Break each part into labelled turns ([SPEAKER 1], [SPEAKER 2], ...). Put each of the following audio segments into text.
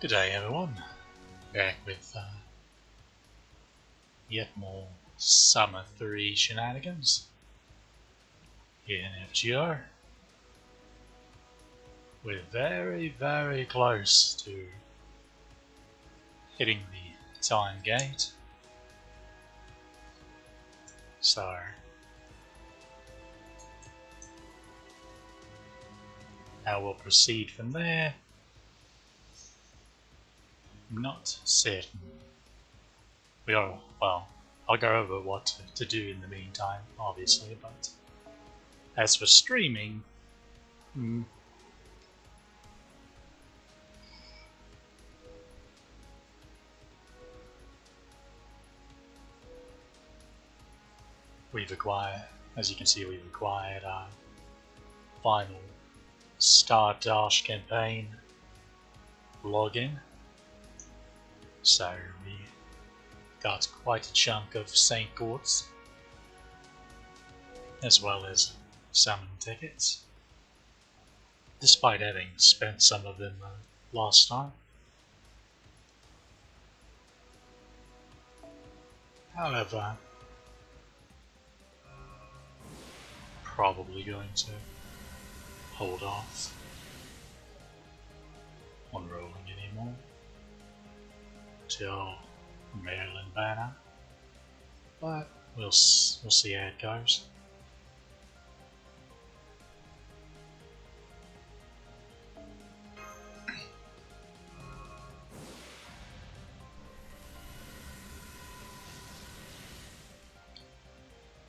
[SPEAKER 1] Good day everyone, back with yet more Summer 3 shenanigans here in FGR. We're very close to hitting the time gate, so how we'll proceed from there, I'm not certain. Well, I'll go over what to do in the meantime, obviously, but as for streaming, we've acquired, as you can see, we've acquired our final Stardust campaign login, so we got quite a chunk of Saint Courts, as well as summon tickets, despite having spent some of them last time. However, probably going to hold off on rolling anymore till Maryland banner, but we'll see how it goes.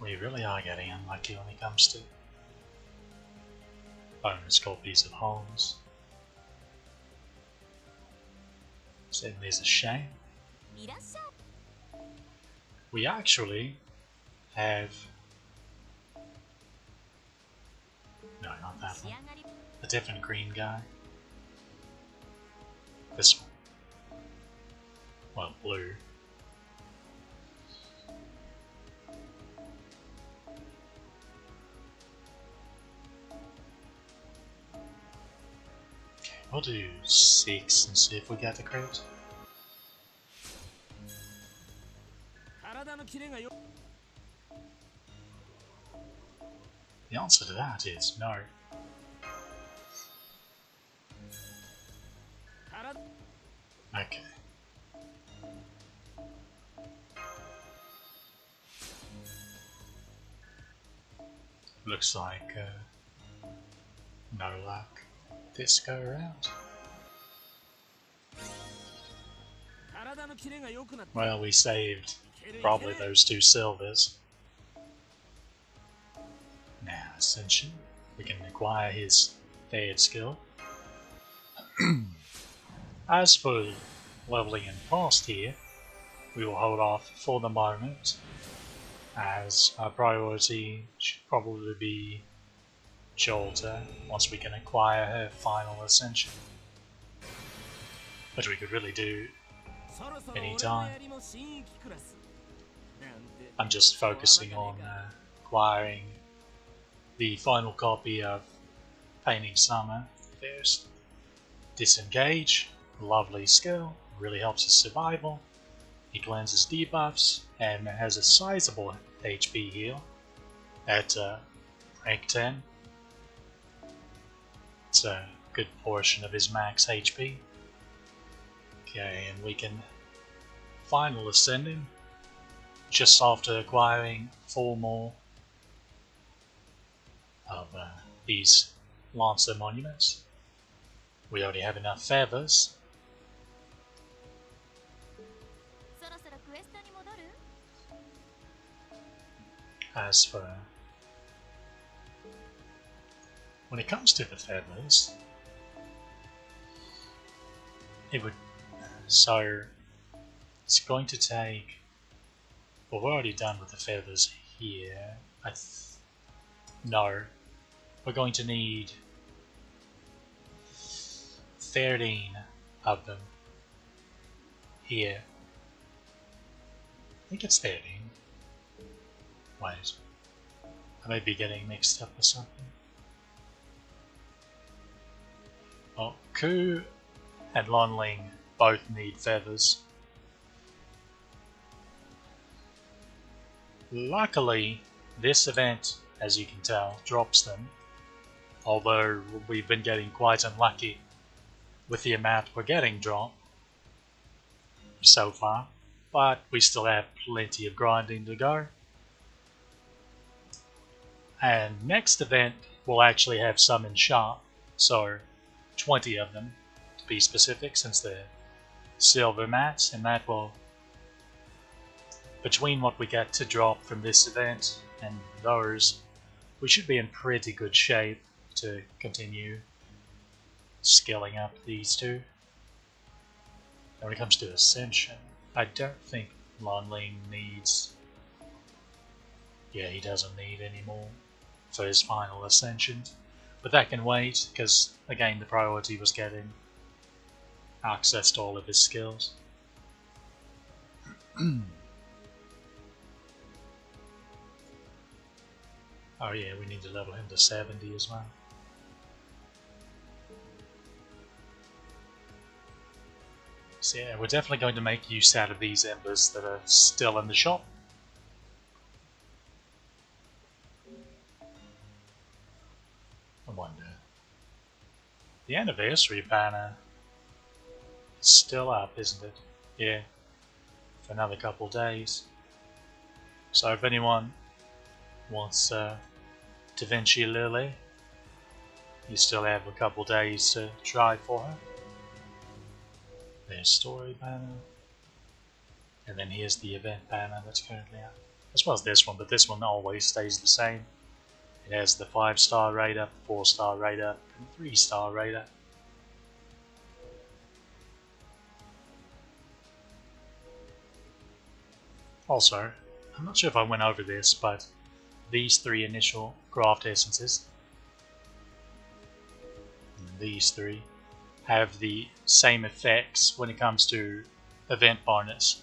[SPEAKER 1] We really are getting unlucky when it comes to bonus copies of homes. Certainly is a shame. We actually have, no, not that one, a different green guy. This one. Well, blue. Okay, we'll do 6 and see if we get the crit. The answer to that is no. Okay. Looks like no luck this go around. Well, we saved probably those 2 silvers. Now, Ascension, we can acquire his third skill. As for leveling in past here, we will hold off for the moment, as our priority should probably be Jolter once we can acquire her final Ascension, which we could really do anytime. I'm just focusing on acquiring the final copy of Painting Summer first. Disengage, lovely skill, really helps his survival. He cleanses debuffs and has a sizable HP heal at rank 10. It's a good portion of his max HP. Okay, and we can final ascend him just after acquiring 4 more of these Lancer monuments. We already have enough feathers. As for when it comes to the feathers, so it's going to take, well, we're already done with the feathers here. No, we're going to need 13 of them here. I think it's 13. Wait, I may be getting mixed up or something. Well, Ku and Lonling both need feathers. Luckily, this event, as you can tell, drops them, although we've been getting quite unlucky with the amount we're getting dropped so far, but we still have plenty of grinding to go. And next event will actually have some in sharp, so 20 of them to be specific, since they're silver mats, and that will, between what we get to drop from this event and those, we should be in pretty good shape to continue scaling up these two. And when it comes to Ascension, I don't think Lonling needs... Yeah, he doesn't need any more for his final Ascension. But that can wait, because again the priority was getting access to all of his skills. Oh yeah, we need to level him to 70 as well. So yeah, we're definitely going to make use out of these embers that are still in the shop. I wonder. The anniversary banner is still up, isn't it? Yeah, for another couple days. So if anyone wants Da Vinci Lily, you still have a couple days to try for her. There's story banner, and then here's the event banner that's currently out, as well as this one, but this one always stays the same. It has the 5-star rate up, 4-star rate up, and 3-star rate up. Also, I'm not sure if I went over this, but these 3 initial craft essences, and these 3, have the same effects when it comes to event bonus.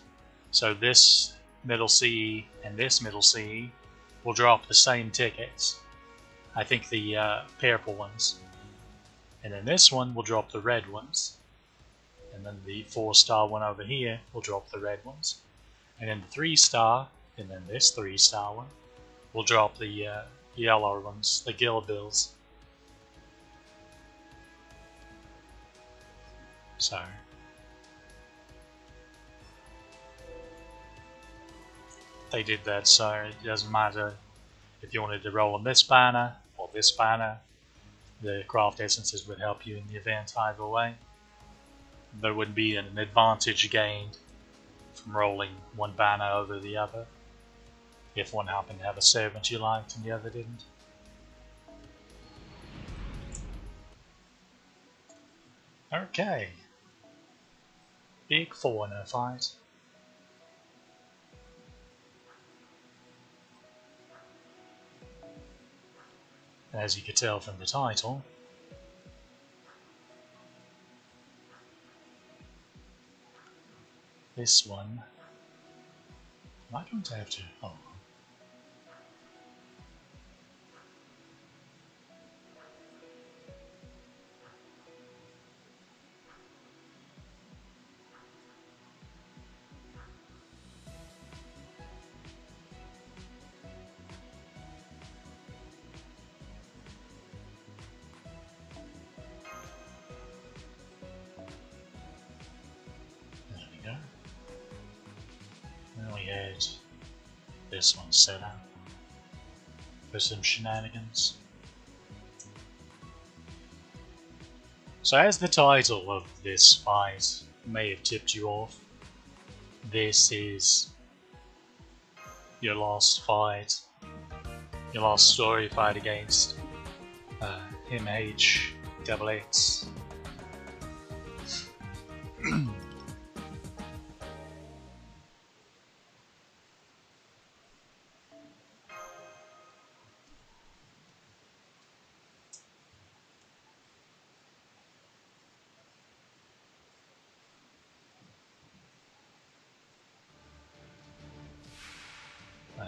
[SPEAKER 1] So this middle CE and this middle CE will drop the same tickets. I think the purple ones. And then this one will drop the red ones. And then the 4-star one over here will drop the red ones. And then the 3-star, and then this 3-star one, will drop the yellow ones, the guild bills. So they did that, so it doesn't matter if you wanted to roll on this banner or this banner, the craft essences would help you in the event either way. There would be an advantage gained from rolling one banner over the other if one happened to have a servant you liked and the other didn't. Okay. Big 4 in a fight. As you could tell from the title, this one, I don't have to. Oh. There we go. Then we had this one set up for some shenanigans. So as the title of this fight may have tipped you off, this is your last fight, your last story fight against MH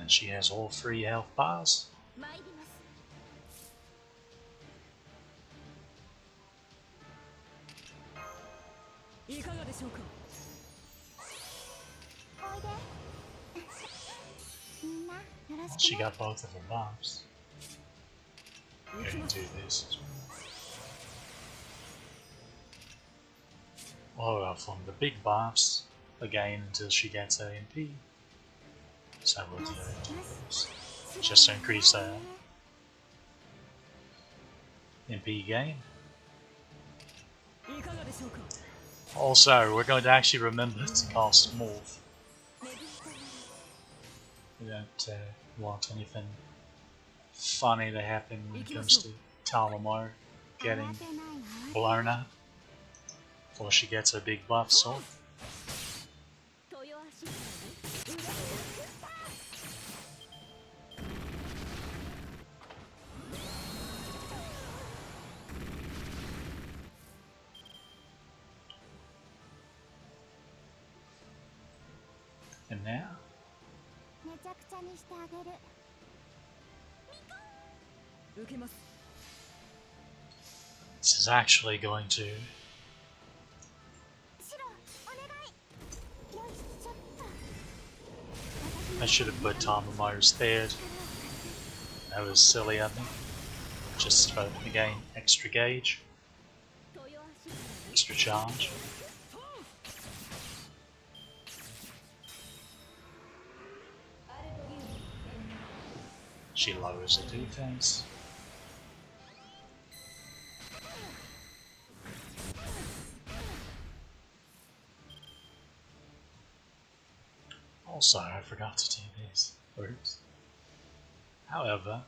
[SPEAKER 1] and she has all 3 health bars. She got both of her buffs. Going to do this. Well, from the big buffs again until she gets her MP. So we'll do this. Just to increase her MP gain. Also, we're going to actually remember to cast Morph. We don't want anything funny to happen when it comes to Talamar getting blown up before she gets her big buffs off. And now this is actually going to I should have put Tamamaru's third. That was silly of me. Just for again extra gauge. Extra charge. She lowers the defense. Also, I forgot to do this. Oops. However,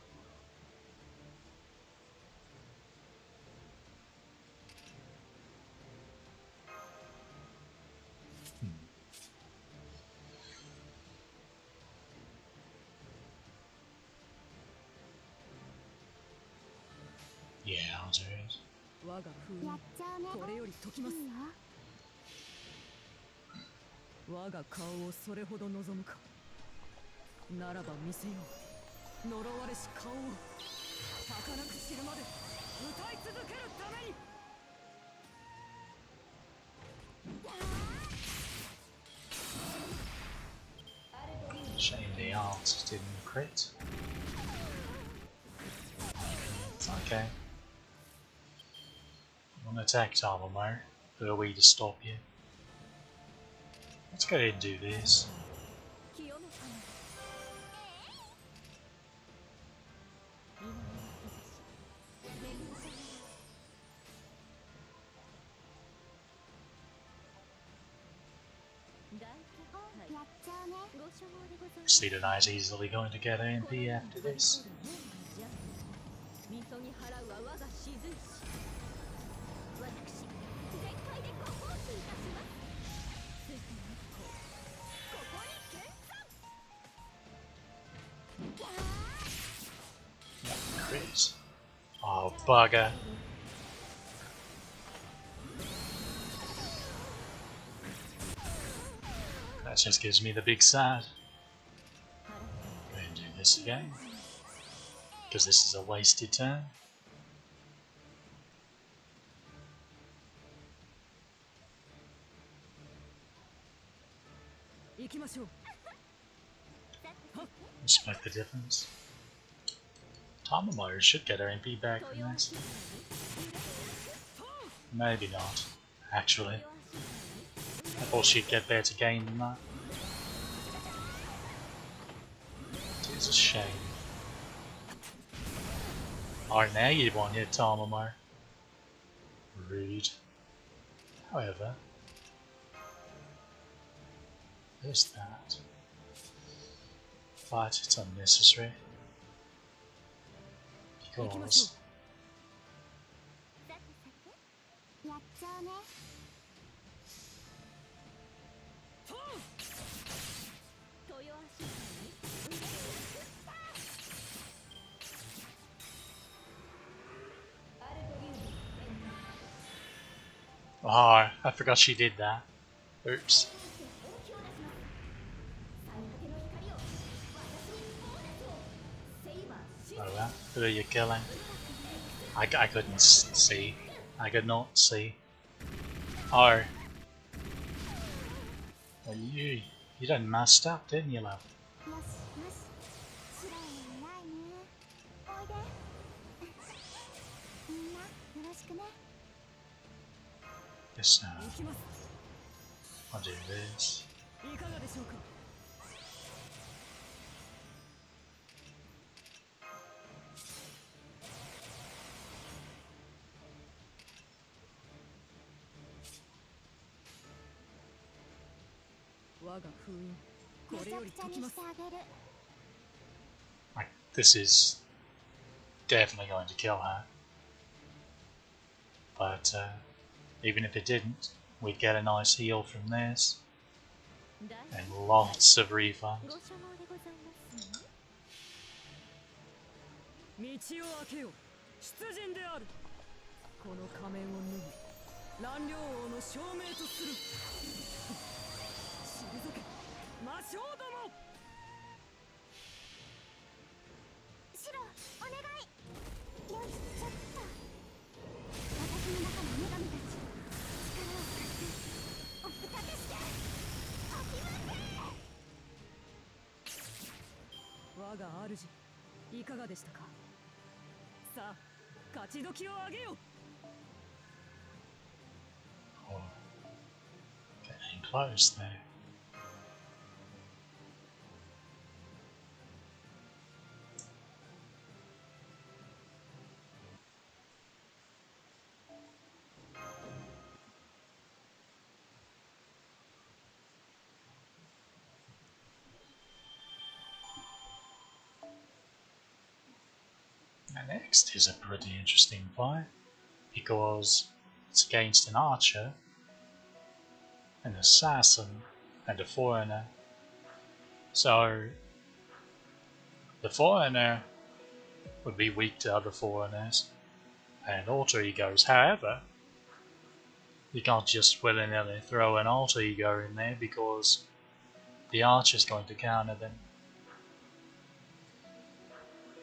[SPEAKER 1] yeah, I'll do it.
[SPEAKER 2] 我が封印これより解きます。我が顔をそれほど望むか。ならば見せよう。呪われし顔を儚く散るまで歌い続けるために。
[SPEAKER 1] Shame the art didn't crit. It's okay. I'm gonna attack Tamamaru. Who are we to stop you? Let's go ahead and do this. See tonight is easily going to get MP after this. Crit. Oh, bugger. That just gives me the big sad. Go ahead and do this again. Because this is a wasted turn. Respect the difference. Tamamaru should get her MP back from this. Maybe not, actually. I thought she'd get better gain than that. It is a shame. Alright, now you want to hit Tamamaru. Rude. However, there's that. But it's unnecessary. Because oh, I forgot she did that. Oops. Oh well, who are you killing? I couldn't see. I could not see. Oh. Well, you done messed up, didn't you, love?
[SPEAKER 3] よしよし白いないねおいでみんなよろしくね
[SPEAKER 1] Yes,
[SPEAKER 2] 行きます。
[SPEAKER 1] I'll do this.
[SPEAKER 2] いかがでしょうか。我が封印これより解きます。
[SPEAKER 1] Like, this is definitely going to kill her. But even if it didn't, we'd get a nice heal from this. And lots of refund.
[SPEAKER 3] ご所望でございます
[SPEAKER 2] 道を開けよ。出陣である。この仮面を脱ぎ乱領王の証明とする。退け魔性ども。
[SPEAKER 3] 白お願いよいしょっと私の中の女神たち力を貸しておふたけしておきませ
[SPEAKER 2] 我が主いかがでしたか。さあ勝ち時をあげよ。
[SPEAKER 1] Oh, getting close there. Now next is a pretty interesting fight because it's against an archer, an assassin, and a foreigner. So the foreigner would be weak to other foreigners and alter egos. However, you can't just willy-nilly throw an alter ego in there because the archer is going to counter them.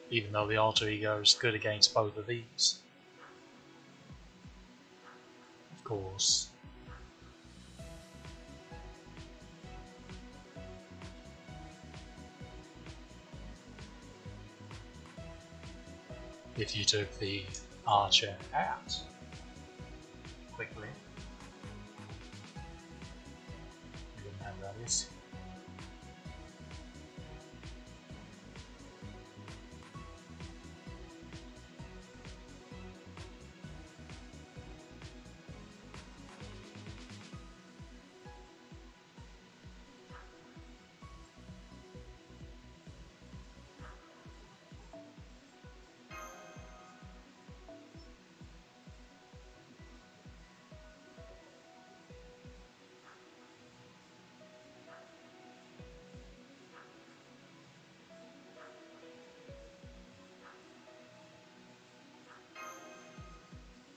[SPEAKER 1] Even though the alter ego is good against both of these. Of course. If you took the archer out quickly, you wouldn't have that issue.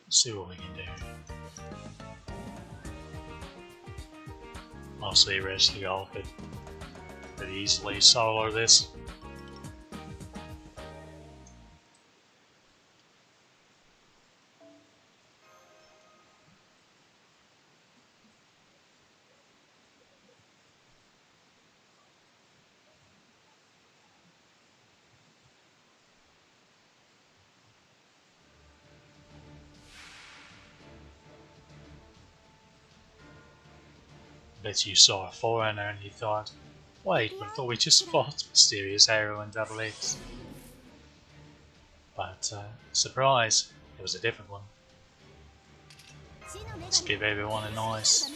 [SPEAKER 1] Let's see what we can do. Mostly Rescue All could easily solo this. Bet you saw a foreigner and you thought, wait, but I thought we just fought Mysterious Arrow and Double X. But, surprise, it was a different one. Let's give everyone a nice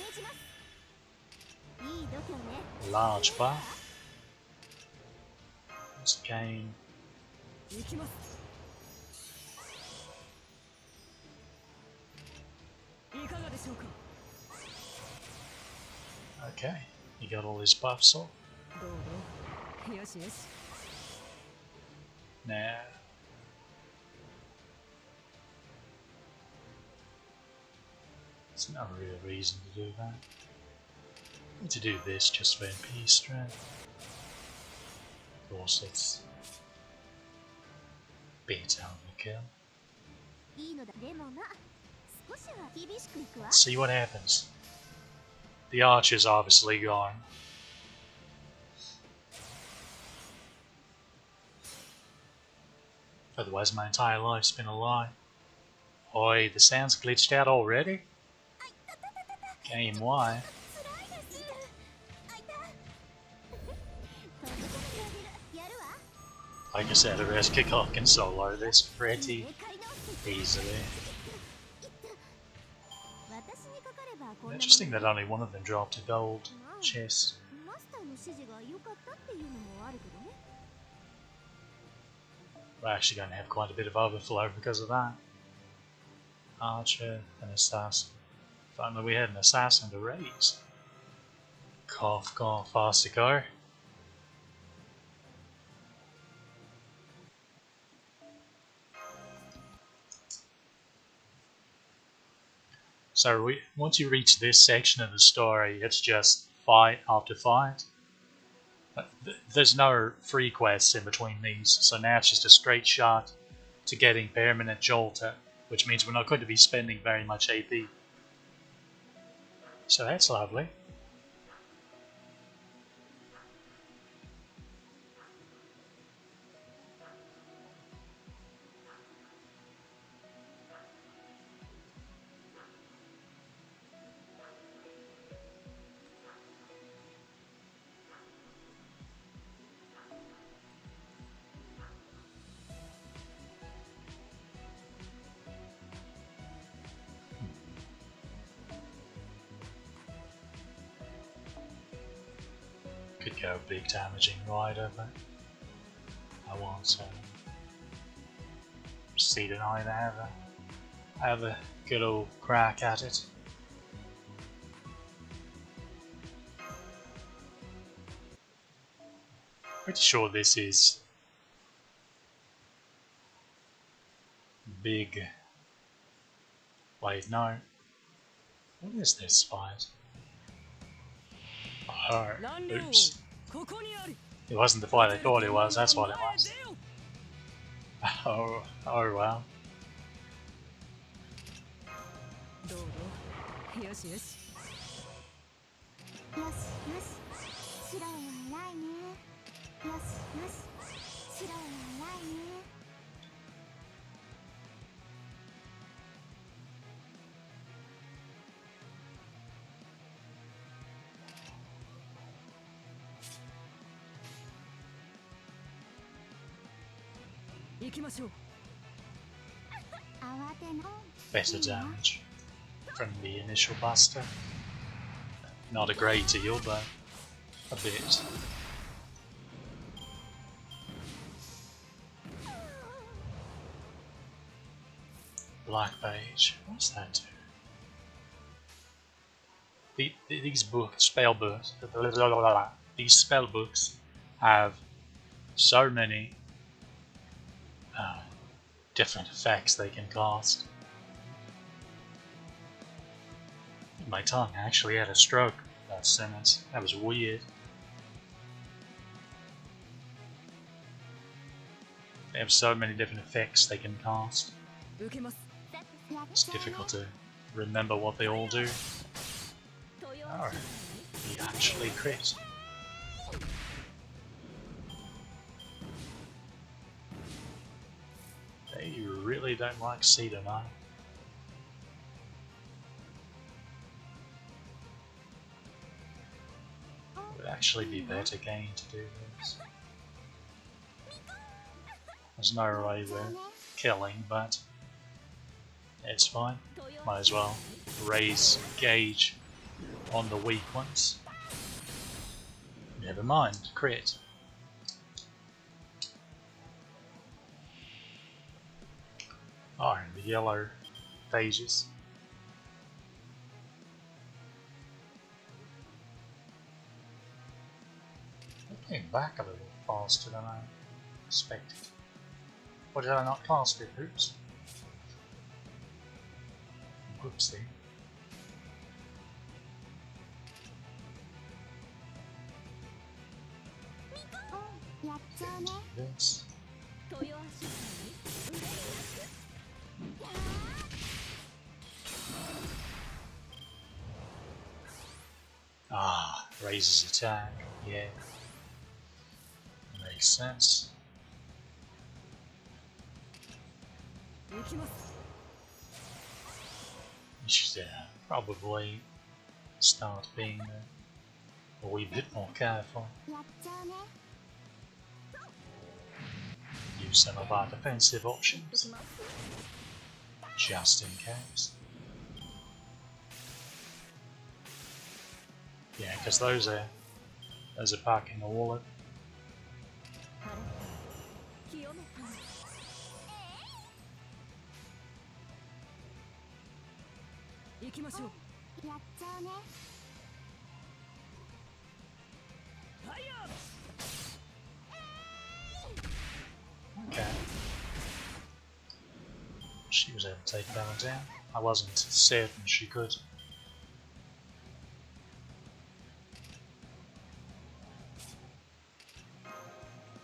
[SPEAKER 1] large buff. Let's gain. Okay, you got all his buffs off. Now, there's no real reason to do that. Need to do this just for MP strength. Of course, it's beat out the kill. Let's see what happens. The archer's obviously gone. Otherwise my entire life's been a lie. Oi, the sound's glitched out already? Game, why? Like I said, a rest kickoff can solo this pretty easily. Interesting that only one of them dropped a gold chest. We're actually going to have quite a bit of overflow because of that. Archer and assassin. If only we had an assassin to raise. Cough, cough, faster go. So once you reach this section of the story, it's just fight after fight. There's no free quests in between these, so now it's just a straight shot to getting permanent Jolter, which means we're not going to be spending very much AP. So that's lovely. Could go big damaging rider, but I want to see tonight have a good old crack at it. Pretty sure this is big. Wait, no. What is this fight? Oh, oops. It wasn't the fight I thought it was, that's what it was. Oh well. Better damage from the initial buster. Not a great deal, but a bit. Black Page, what's that do? These books, spell books, these spell books have so many different effects they can cast. My tongue actually had a stroke that sentence. That was weird. They have so many different effects they can cast. It's difficult to remember what they all do. Oh, he actually crit. They really don't like Cedar now. It would actually be better game to do this. There's no way we're killing, but it's fine. Might as well raise gauge on the weak ones. Never mind, crit. Oh, and the yellow pages. I came back a little faster than I expected. Or did I not cast it? Oops. Whoopsie. This. raises attack. Yeah, makes sense.
[SPEAKER 2] 行きます
[SPEAKER 1] You should probably start being a wee bit more careful.
[SPEAKER 3] やっちゃうね
[SPEAKER 1] Use some of our defensive options, just in case. Yeah, because those are back in the wallet.
[SPEAKER 2] 清めた行きましょう
[SPEAKER 3] やっちゃうね
[SPEAKER 2] ファイヤー
[SPEAKER 1] Okay. She was able to take that one down. I wasn't certain she could.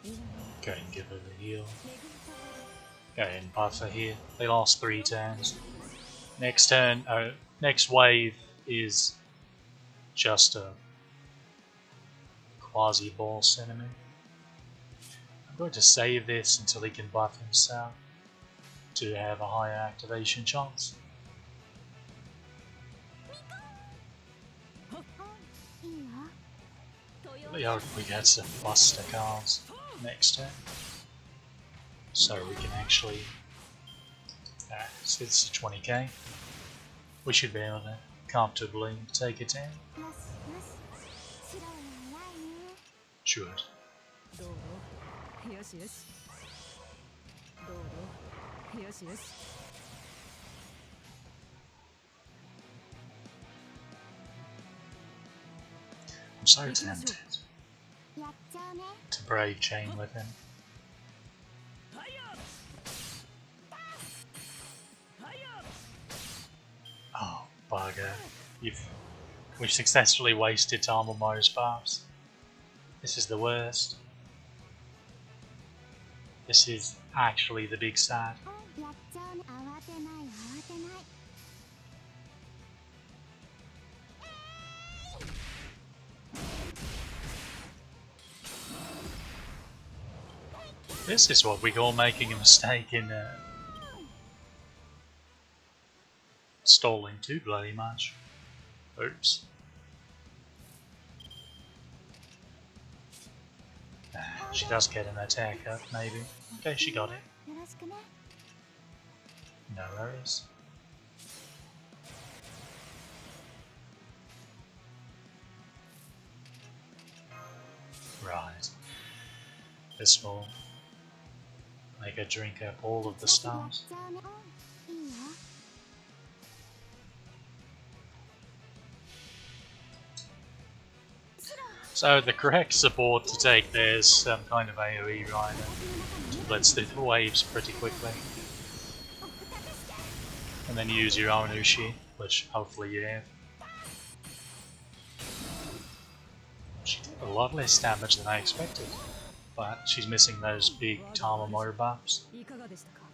[SPEAKER 1] Go ahead and give her the heal. Go ahead and buff her here. They lost 3 turns. Next turn, next wave is just a quasi-boss enemy. I'm going to save this until he can buff himself to have a higher activation chance.
[SPEAKER 3] いいよ
[SPEAKER 1] We hope we get some Buster cards next turn, so we can actually. So it's a 20k. We should be able to comfortably take it down.
[SPEAKER 3] よしよし白は偉いね
[SPEAKER 1] Should.
[SPEAKER 2] どうぞよしよしどうぞよしよし
[SPEAKER 1] I'm so tempted
[SPEAKER 3] やっちゃうね
[SPEAKER 1] to brave chain with him.
[SPEAKER 2] ファイヤーファイヤー
[SPEAKER 1] Oh, bugger. We've successfully wasted time on Mo's buffs. This is the worst. This is actually the big sad.
[SPEAKER 3] やっちゃうね慌てない慌てない
[SPEAKER 1] This is what we call making a mistake in stalling too bloody much. Oops. She does get an attack up, maybe. Okay, she got it.
[SPEAKER 3] よろしくね
[SPEAKER 1] No worries. Right. This will make her drink up all of the
[SPEAKER 3] やっ
[SPEAKER 1] stars.
[SPEAKER 3] ちゃうねいいよ
[SPEAKER 1] So the correct support to take there is some kind of AoE rider. Lets through the waves pretty quickly. And then use your own Ushi, which hopefully you have. She did a lot less damage than I expected, but she's missing those big Tamamo buffs.
[SPEAKER 2] いかがでしたか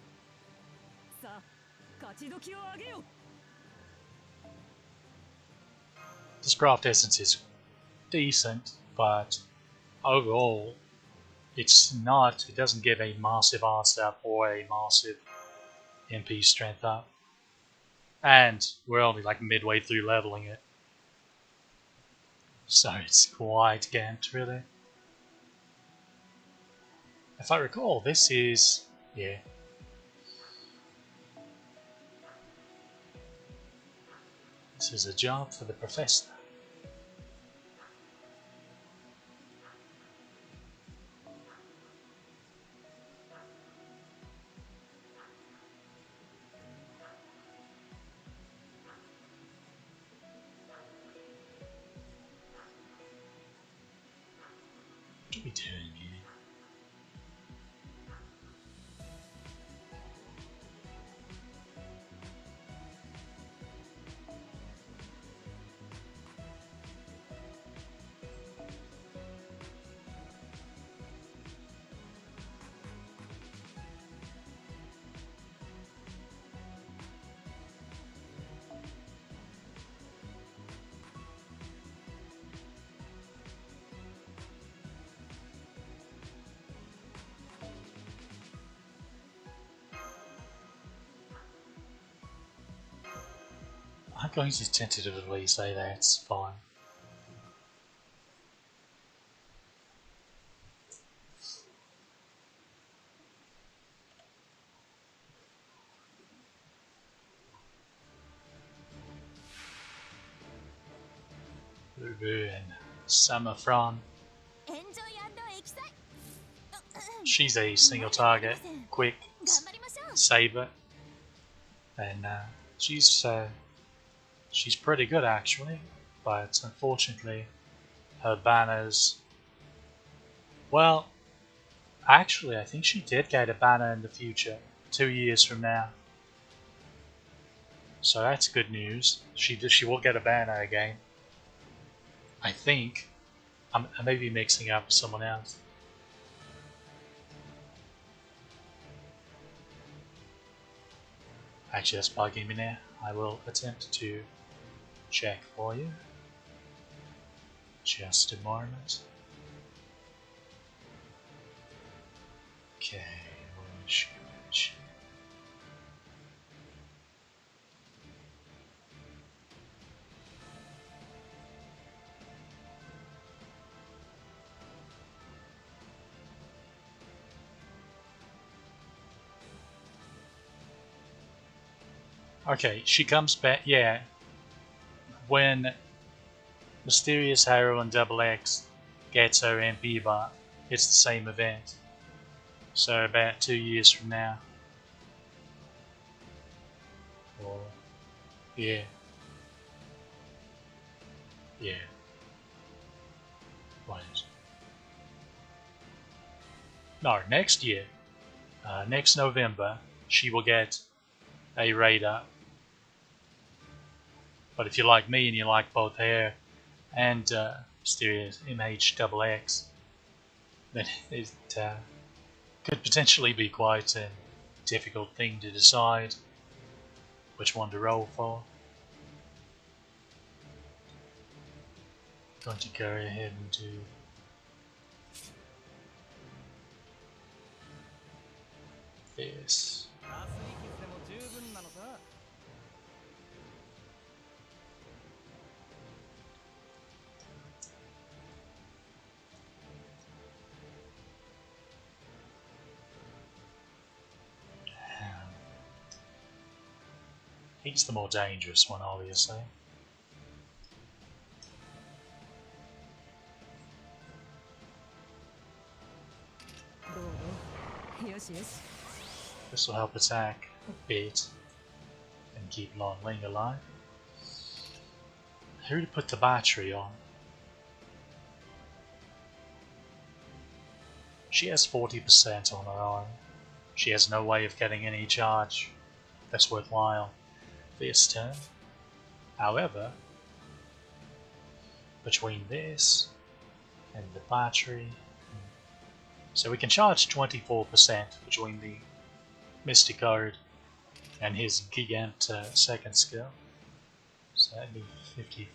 [SPEAKER 2] さあ勝ち時を上げよう
[SPEAKER 1] This craft essence is decent, but overall, it doesn't give a massive arts up or a massive MP strength up. And we're only like midway through leveling it. So it's quite gamped, really. If I recall, this is, yeah. This is a job for the professor. What are we doing here? going to tentatively say that's fine. Lulu and Summer Fran. She's a single target, quick saber, and she's pretty good actually, but unfortunately her banners. Well, actually, I think she did get a banner in the future, 2 years from now. So that's good news. She will get a banner again. I think. I may be mixing up with someone else. Actually, that's bugging me now. I will attempt to check for you. Just a moment. Okay, okay, she comes back, yeah. When Mysterious Heroine XX gets her MP bar, it's the same event. So about 2 years from now. Or, yeah. Yeah. Wait. No, next year. Next November, she will get a radar. But if you like me and you like both hair and Mysterious MHXX, then it could potentially be quite a difficult thing to decide which one to roll for. I'm going to go ahead and do this. He's the more dangerous one, obviously. This will help attack a bit and keep Long Ling alive. Who to put the battery on? She has 40% on her arm. She has no way of getting any charge that's worthwhile this turn. However, between this and the battery, so we can charge 24% between the Mystic Card and his Gigant second skill. So that'd be 54.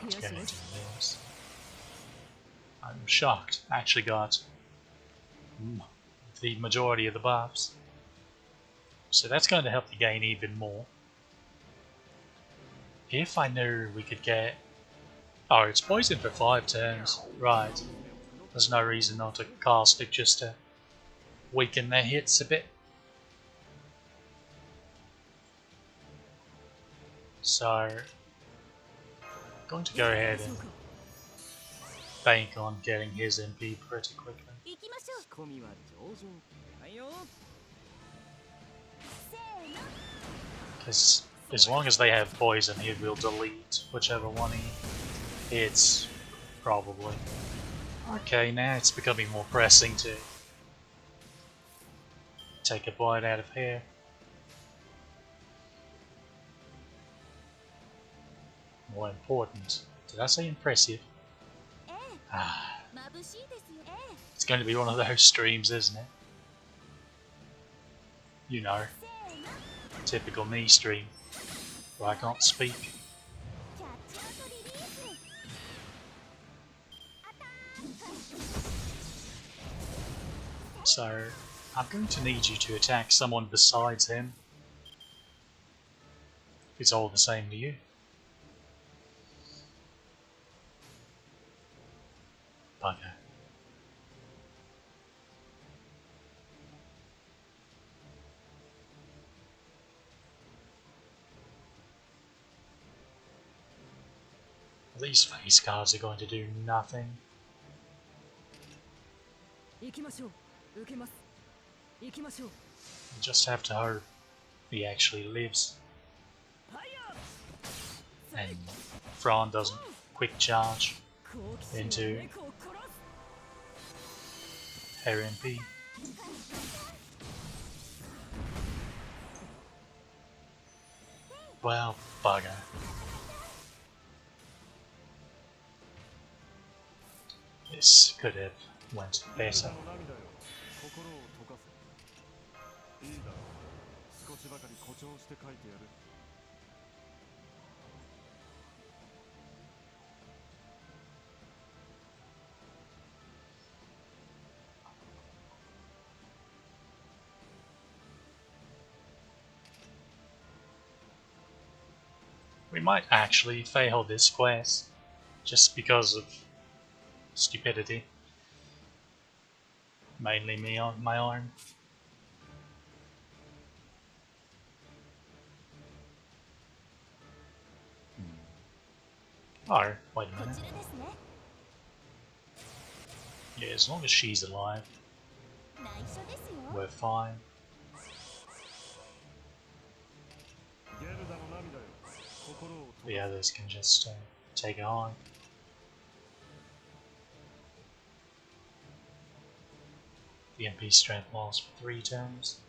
[SPEAKER 1] Let's get into this. I'm shocked. I actually got the majority of the buffs. So that's going to help the gain even more. If I knew we could get... Oh, it's poison for 5 turns. Right. There's no reason not to cast it just to weaken their hits a bit. So, I'm going to go ahead and bank on getting his MP pretty quickly. Because as long as they have poison, he will delete whichever one he hits, probably. Okay, now it's becoming more pressing to take a bite out of here. More important. Did I say impressive? Ah. It's going to be one of those streams, isn't it? You know, typical me stream, where I can't speak. So I'm going to need you to attack someone besides him. If it's all the same to you. Bugger. These face cards are going to do nothing.
[SPEAKER 2] 行きましょう。受けます。行きましょう。
[SPEAKER 1] You just have to hope he actually lives. And Fran doesn't quick charge into her MP. Well, bugger. This could have went better. We might actually fail this quest just because of stupidity. Mainly me on my arm. Oh, wait a minute. Yeah, as long as she's alive, we're fine. The others can just take it on. The MP strength lasts for 3 turns.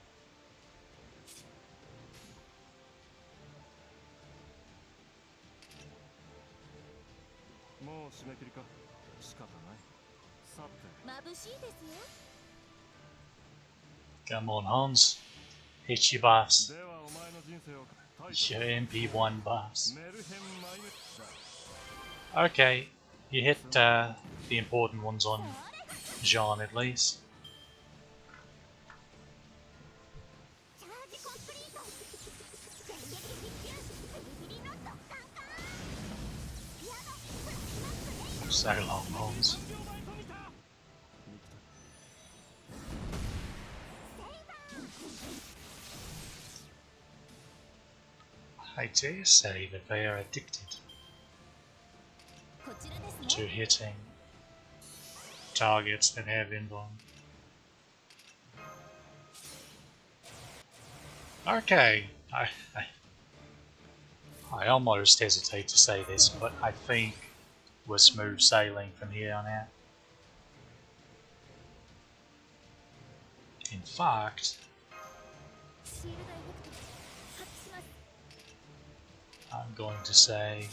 [SPEAKER 1] Come on, Hans. Hit your buffs. Your MP1 buffs. Okay, you hit the important ones on Jean at least. So long, Hans. I dare say that they are addicted to hitting targets that have invuln. Okay, I almost hesitate to say this, but I think we're smooth sailing from here on out. In fact, I'm going to say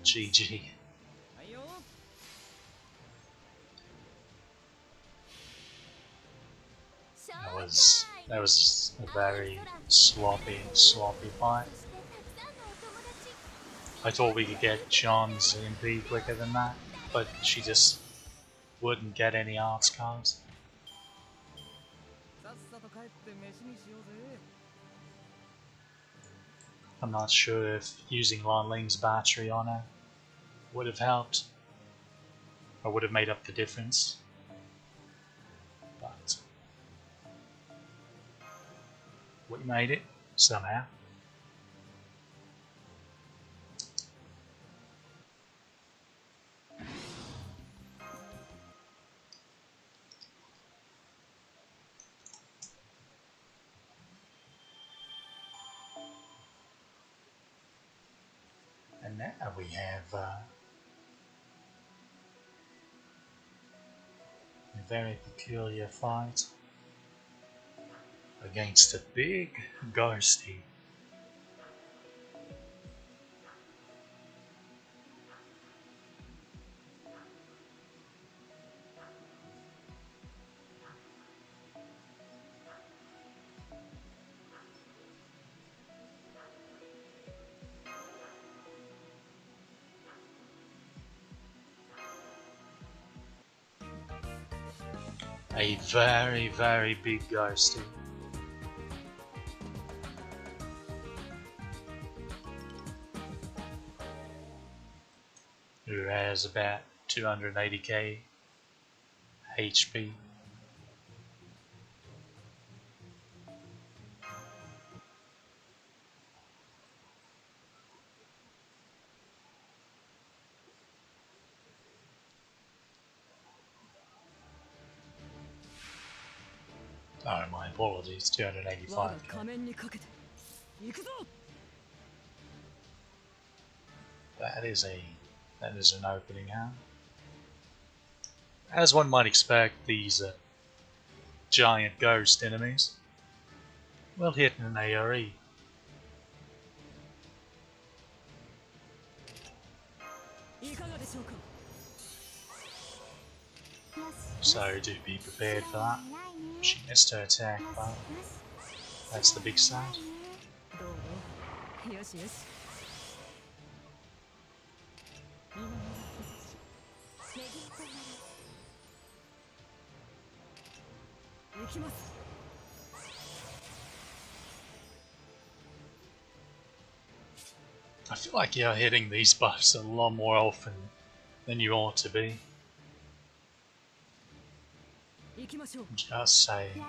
[SPEAKER 1] GG. That was a very sloppy fight. I thought we could get Jean's MP quicker than that, but she just wouldn't get any arts cards. I'm not sure if using Lan Ling's battery on her would have helped, or would have made up the difference. But we made it somehow. And now we have a very peculiar fight against a big ghosty. A very, very big ghosty. Who has about 280k HP. Oh, my apologies, 285k. That is an opening hand. As one might expect, these giant ghost enemies will hit an ARE. So do be prepared for that. She missed her attack, but that's the big side. I feel like you're hitting these buffs a lot more often than you ought to be. Just saying.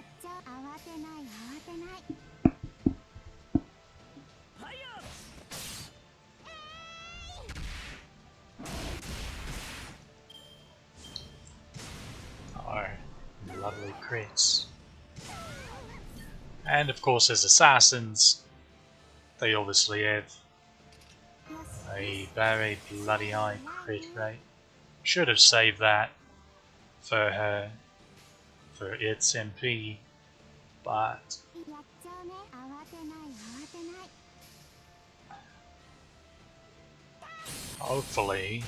[SPEAKER 1] Oh, lovely crits. And of course, as assassins, they obviously have a very bloody high crit rate. Should have saved that for its MP, but hopefully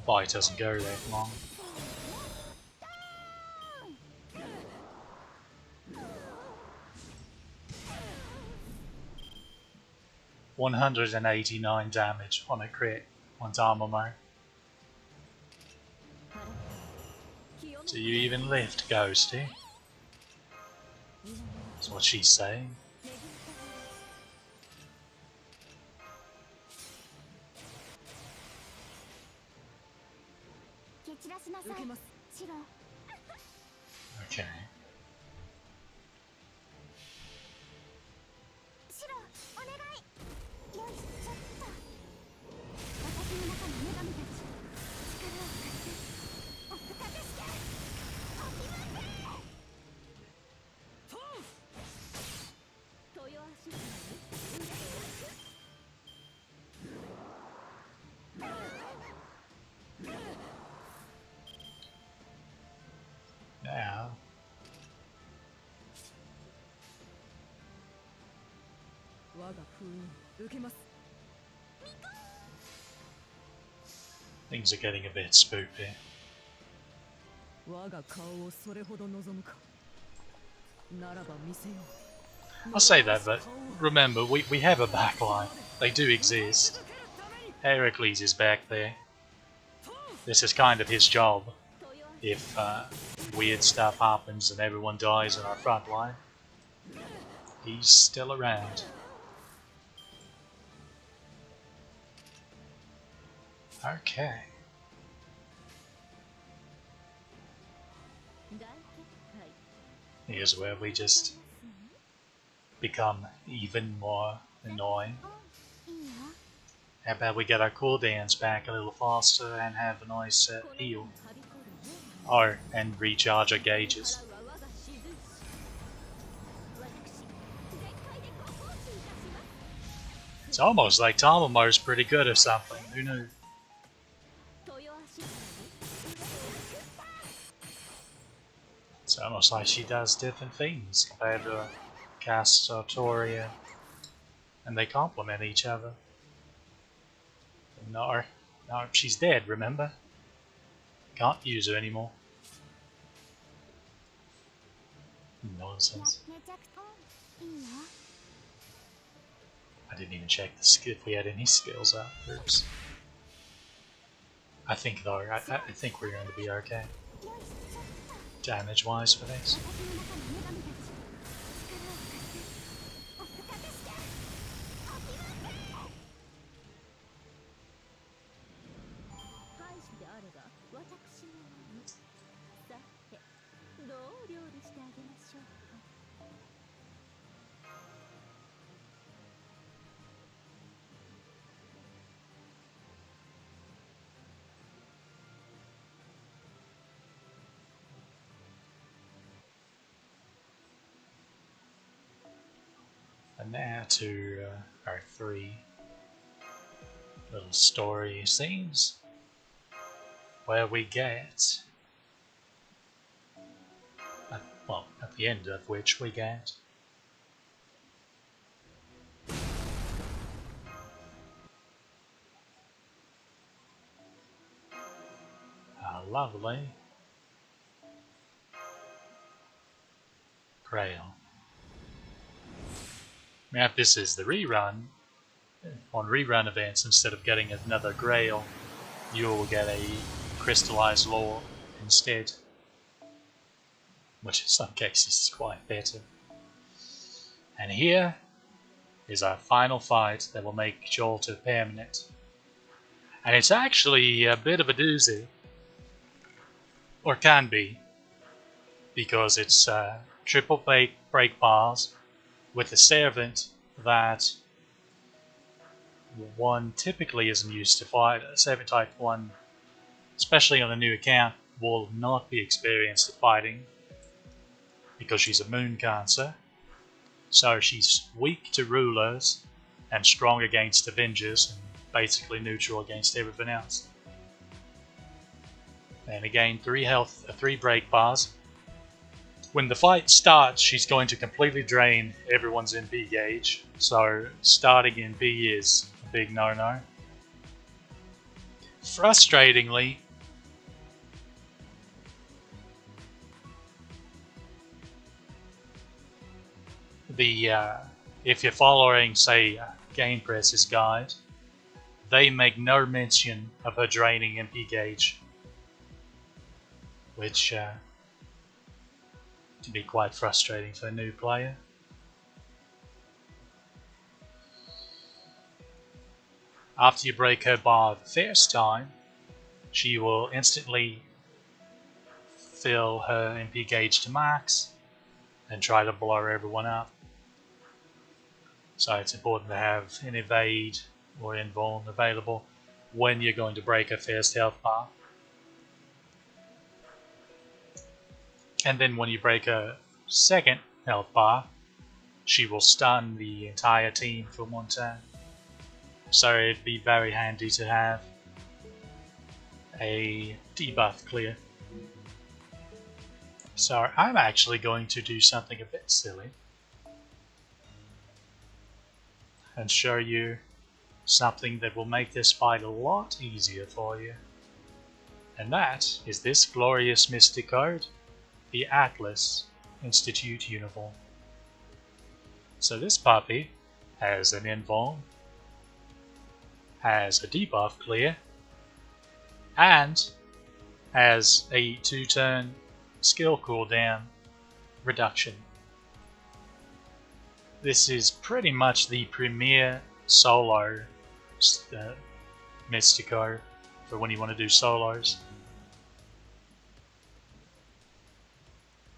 [SPEAKER 1] fight doesn't go that long. $189 damage on a crit on Dynamo. Do you even lift, Ghosty? That's what she's saying. Okay. Now, things are getting a bit spoopy. I'll say that, but remember, we have a backline. They do exist. Heracles is back there. This is kind of his job. If weird stuff happens and everyone dies in our front line, he's still around. Okay. Here's where we just become even more annoying. How about we get our cooldowns back a little faster and have a nice heal? Oh, and recharge our gauges. It's almost like Tamamo's pretty good or something, who knew? It's almost like she does different things compared to Cass or Toria, and they complement each other. No, she's dead, remember? Can't use her anymore. Nonsense. I didn't even check if we had any skills up. Oops. I think though, I think we're going to be okay damage wise for this.
[SPEAKER 3] 私の中の女神たち力を貸しておくたでして。敗手であれば私のもの。さて、どう料理してあげましょうか。
[SPEAKER 1] And now to our 3 little story scenes where we get, well, at the end of which we get a lovely Grail. Now if this is the rerun, on rerun events, instead of getting another Grail, you will get a crystallized lore instead, which in some cases is quite better. And here is our final fight that will make Jolter permanent. And it's actually a bit of a doozy, or can be, because it's triple break bars with a servant that one typically isn't used to fight. A servant type 1, especially on a new account, will not be experienced at fighting because she's a moon cancer. So she's weak to rulers and strong against Avengers and basically neutral against everything else. And again, 3 break bars. When the fight starts, she's going to completely drain everyone's MP gauge, so starting in B is a big no-no. Frustratingly, if you're following, say, Game Press's guide, they make no mention of her draining MP gauge, which can be quite frustrating for a new player. After you break her bar the first time, she will instantly fill her MP gauge to max and try to blow everyone up. So it's important to have an evade or invuln available when you're going to break her first health bar. And then when you break her second health bar, she will stun the entire team for one turn. So it'd be very handy to have a debuff clear. So I'm actually going to do something a bit silly and show you something that will make this fight a lot easier for you. And that is this glorious mystic code, the Atlas Institute uniform. So this puppy has an invuln, has a debuff clear, and has a 2-turn skill cooldown reduction. This is pretty much the premier solo Mystico for when you want to do solos.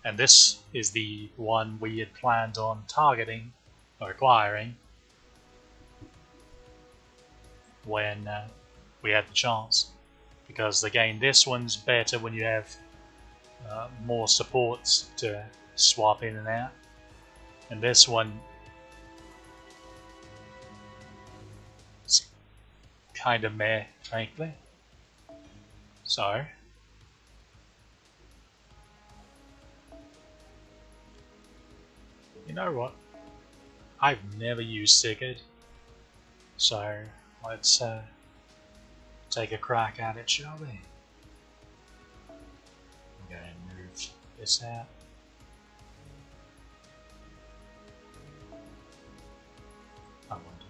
[SPEAKER 1] And this is the one we had planned on targeting or acquiring when we had the chance. Because again, this one's better when you have more supports to swap in and out. And this one is kind of meh, frankly. So you know what? I've never used Sigurd, so let's take a crack at it, shall we? I'm going to move this out. I wonder.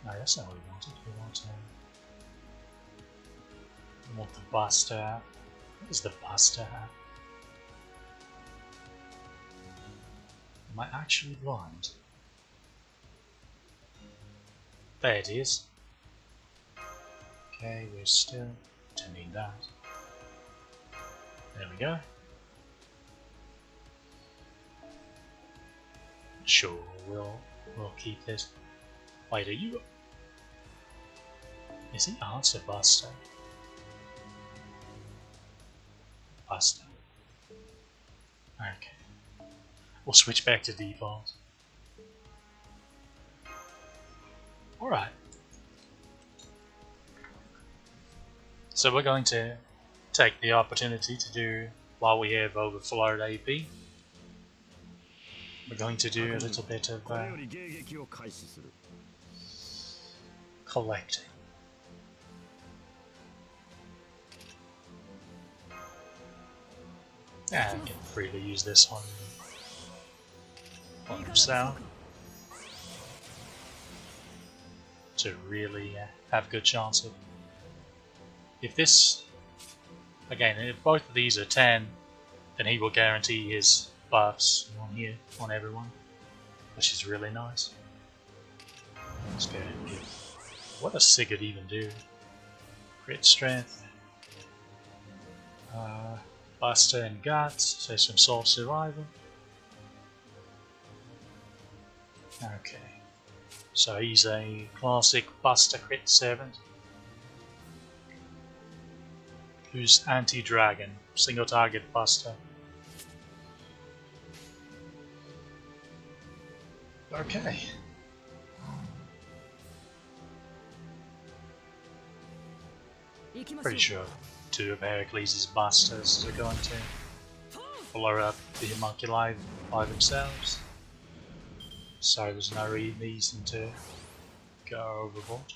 [SPEAKER 1] No, that's not what we wanted. We want I want the Buster have. What does the Buster have? Am I actually blind? There it is. Okay, we're still don't need that. There we go. Sure, we'll keep this. Wait, are you? Is he answer Buster? Buster. Okay. We'll switch back to default. Alright. So we're going to take the opportunity to do, while we have overflowed AP, we're going to do a little bit of collecting. And we can freely use this on himself to really have a good chance of. If this, again, if both of these are 10, then he will guarantee his buffs on here, on everyone, which is really nice. Let's go ahead and do. What does Sigurd even do? Crit strength, Buster and Guts, so some soft survival. Okay, so he's a classic Buster crit servant. Who's anti-dragon, single target Buster. Okay. Pretty sure two of Heracles' Busters are going to blow up the homunculi by themselves. So there's no reason to go overboard.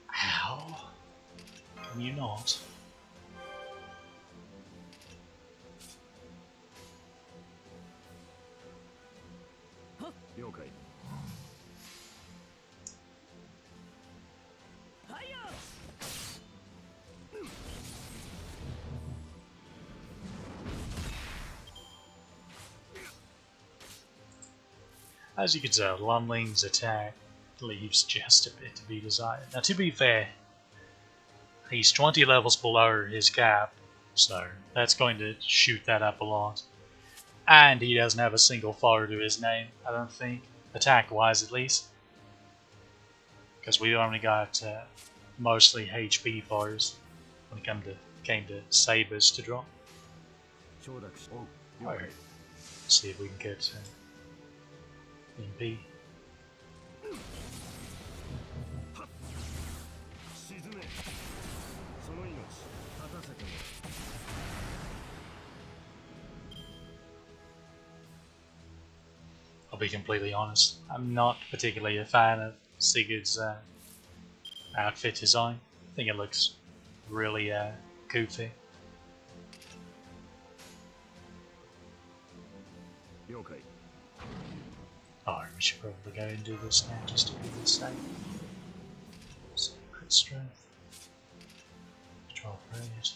[SPEAKER 1] How? Can you not? As you can tell, Lumling's attack leaves just a bit to be desired. Now, to be fair, he's 20 levels below his cap, so that's going to shoot that up a lot. And he doesn't have a single foe to his name, I don't think, attack-wise at least. Because we only got mostly HP foes when it came to sabers to drop. Alright, see if we can get MP. I'll be completely honest, I'm not particularly a fan of Sigurd's outfit design. I think it looks really goofy. Alright, we should probably go and do this now just to be the same. So, crit strength. Control rate.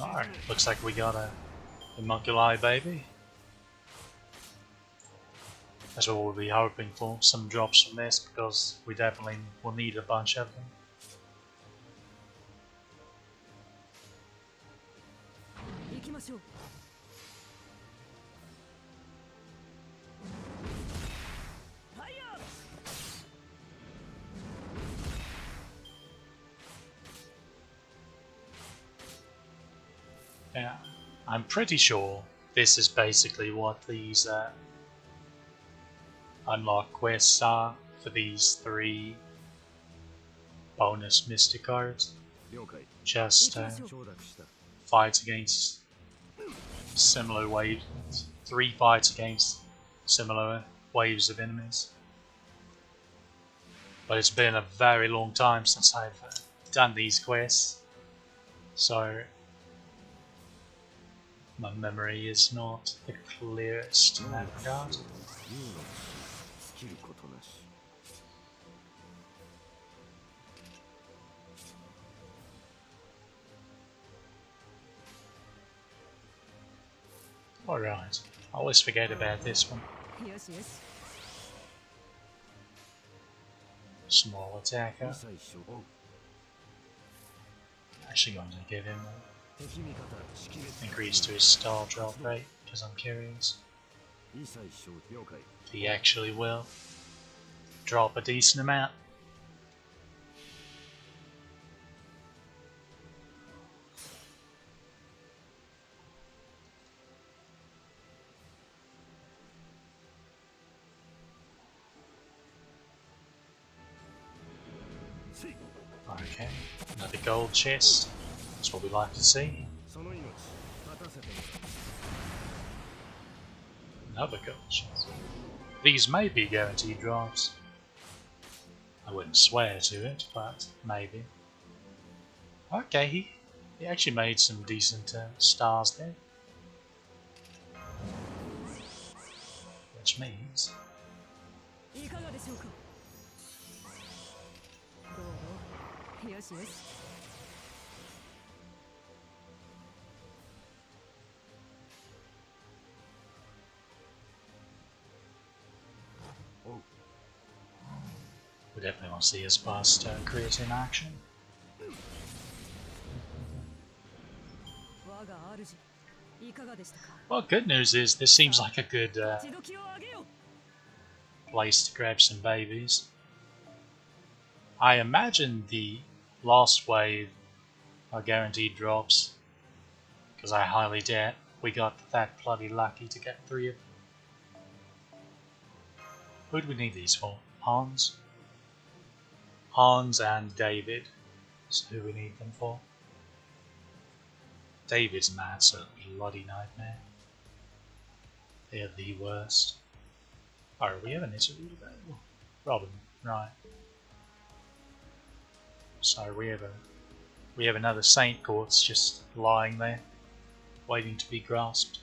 [SPEAKER 1] Alright, looks like we got a homunculi baby. That's what we'll be hoping for, some drops from this, because we definitely will need a bunch of them. Yeah, I'm pretty sure this is basically what these unlock quests are for these 3 bonus mystic cards. Just fights against similar waves, 3 fights against similar waves of enemies. But it's been a very long time since I've done these quests, So my memory is not the clearest in that regard. Alright, I always forget about this one. Small attacker. Actually going to give him an increase to his star drop rate, because I'm curious if he actually will drop a decent amount. Okay, another gold chest. That's what we like to see. Another gold chest. These may be guaranteed drops. I wouldn't swear to it, but maybe. Okay, he actually made some decent stars there. Which means... we definitely want to see his past create in action. Well, good news is this seems like a good place to grab some babies. I imagine the last wave are guaranteed drops, because I highly doubt we got that bloody lucky to get 3 of them. Who do we need these for? Hans? Hans and David is who we need them for. David's mat's a bloody nightmare. They're the worst. Oh, we have an interview available. Robin, right. So we have another Saint Quartz just lying there, waiting to be grasped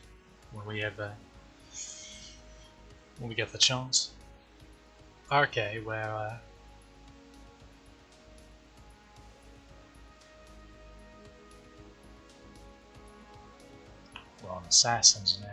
[SPEAKER 1] when we get the chance. Okay, we're on assassins now.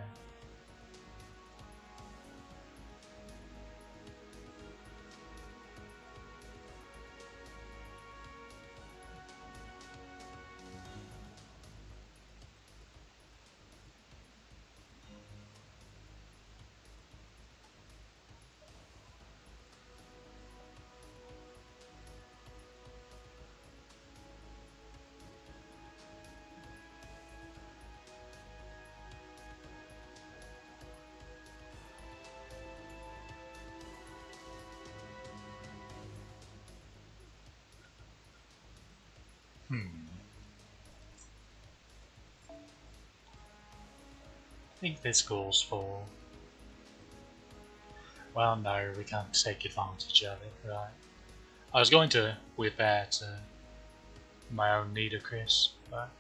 [SPEAKER 1] I think this calls for... well, no, we can't take advantage of it, right? I was going to whip out my own Nidocris, but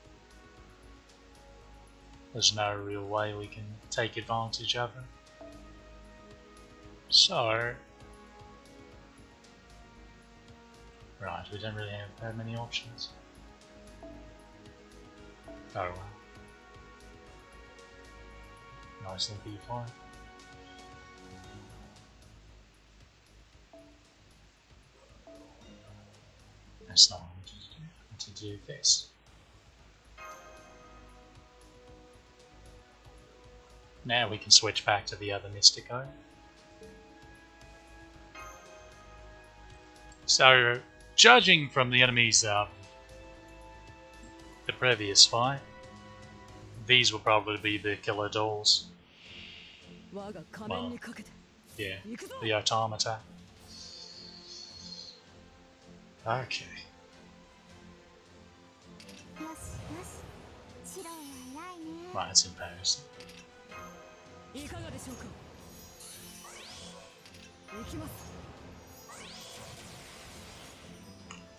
[SPEAKER 1] there's no real way we can take advantage of it. So... right, we don't really have that many options. Oh well. Nice little B5. That's not what I wanted to do. I want to do this. Now we can switch back to the other Mystico. So, judging from the enemies the previous fight, these will probably be the killer dolls. Well, yeah, the automata. Okay. Right, it's embarrassing.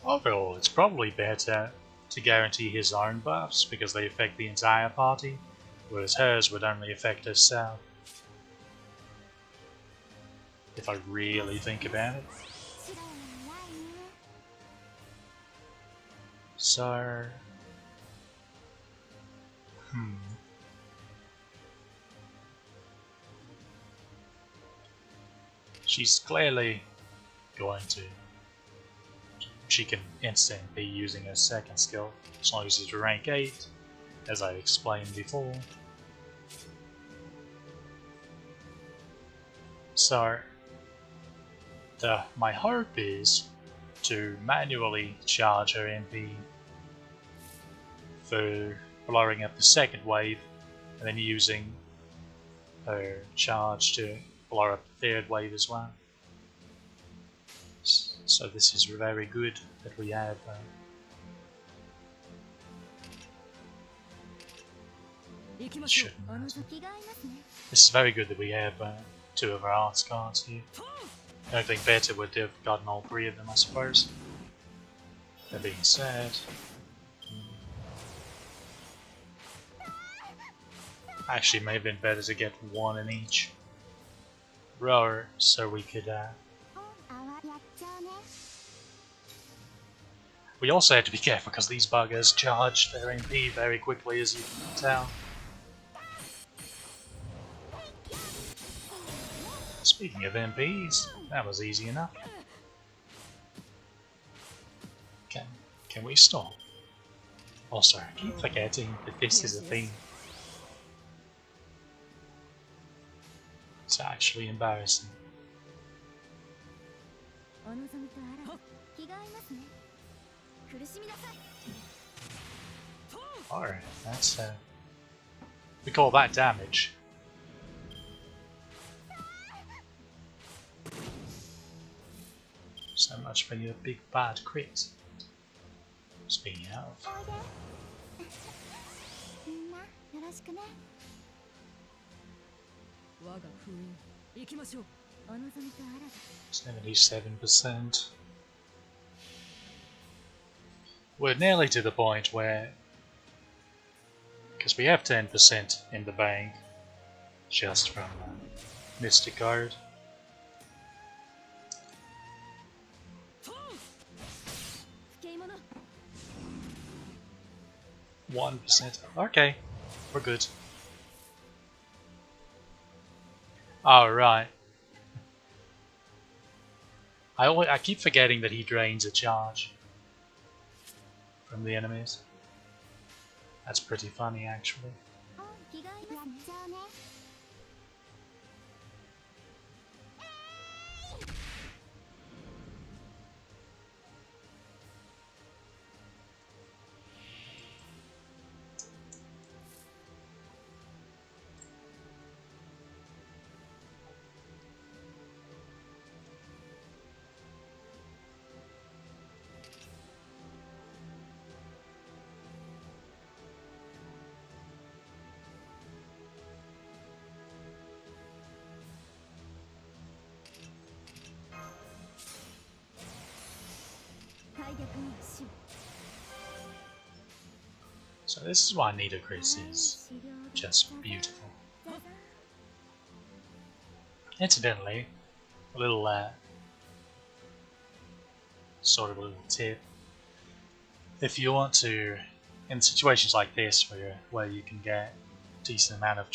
[SPEAKER 1] Overall, it's probably better to guarantee his own buffs because they affect the entire party, whereas hers would only affect herself. If I really think about it. So... She's clearly going to... She can instantly be using her second skill, as long as it's rank 8, as I explained before. So, my hope is to manually charge her MP for blowing up the second wave, and then using her charge to blow up the third wave as well. So this is very good that we have this is very good that we have 2 of our arts cards here. The only thing better would have gotten all 3 of them, I suppose. That being said, actually may have been better to get 1 in each row, so we could we also had to be careful because these buggers charge their MP very quickly, as you can tell. Speaking of MPs, that was easy enough. Can we stop? Also, I keep forgetting that this is a thing. It's actually embarrassing. Alright, that's we call that damage. So much for your big bad crit. Speaking of. 77%. We're nearly to the point where, because we have 10% in the bank just from Mystic Card. %. Okay, we're good. Alright. I keep forgetting that he drains a charge from the enemies. That's pretty funny, actually. So this is why Nita Chris is just beautiful. Incidentally, a little sort of a little tip. If you want to, in situations like this where you can get a decent amount of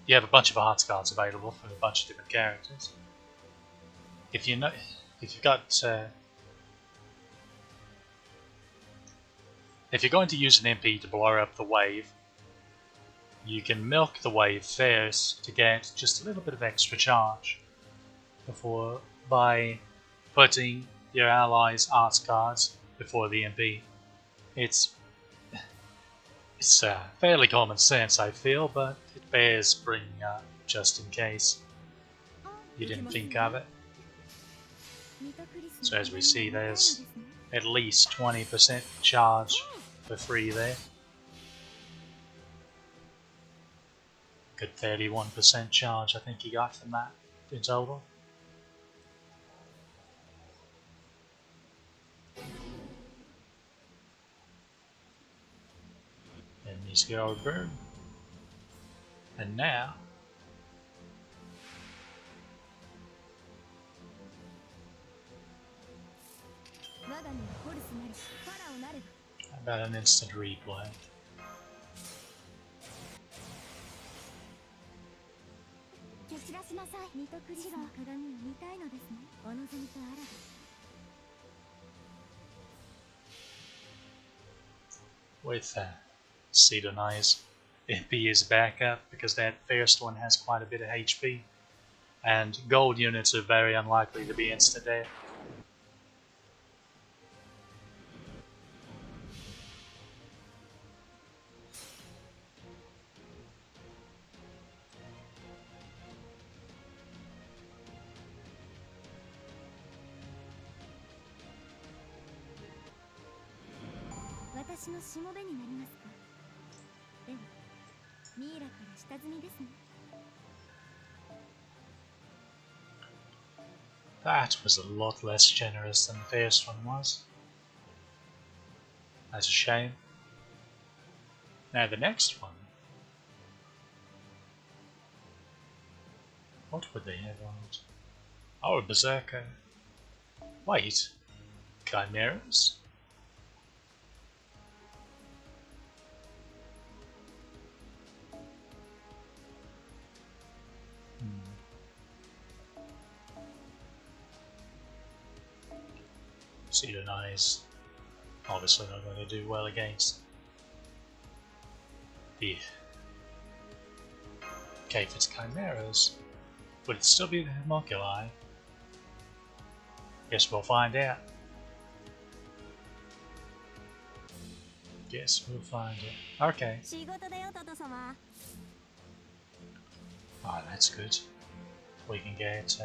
[SPEAKER 1] you have a bunch of arts cards available for a bunch of different characters. If you've got if you're going to use an MP to blow up the wave, you can milk the wave first to get just a little bit of extra charge by putting your allies' arts cards before the MP. It's fairly common sense, I feel, but it bears bringing up just in case you didn't think of it. So as we see, there's at least 20% charge for free there. Good 31% charge I think you got from that in total. He's got a burn. And now about an instant replay.
[SPEAKER 3] 蹴散らしなさい。見とくりの鏡を見たいのですね。お望みとあらば。
[SPEAKER 1] With Sidonai's MP as backup, because that first one has quite a bit of HP, and gold units are very unlikely to be instant death. That was a lot less generous than the first one was. That's a shame. Now the next one. What would they have on it? Oh, a berserker. Wait. Chimeras? Sidonai's obviously not going to do well against the Kefit's Chimeras. Would it still be the Homunculi? Guess we'll find out. Guess we'll find it. Okay. Oh, that's good. We can get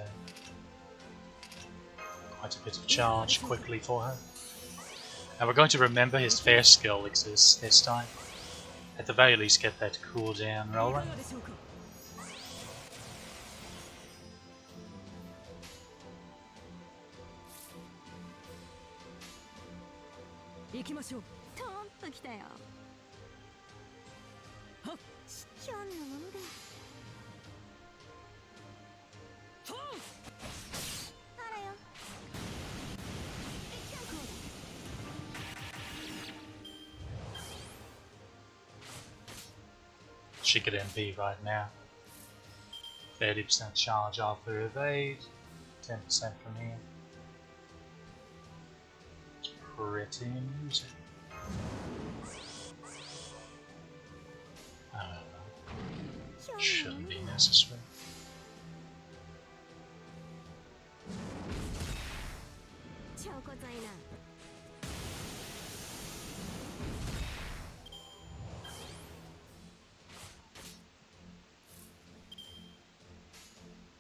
[SPEAKER 1] quite a bit of charge quickly for her. And we're going to remember his first skill exists this time. At the very least get that cooldown rolling. She could MP right now. 30% charge off her evade, 10% from here. It's pretty amusing. I don't know. Shouldn't be necessary.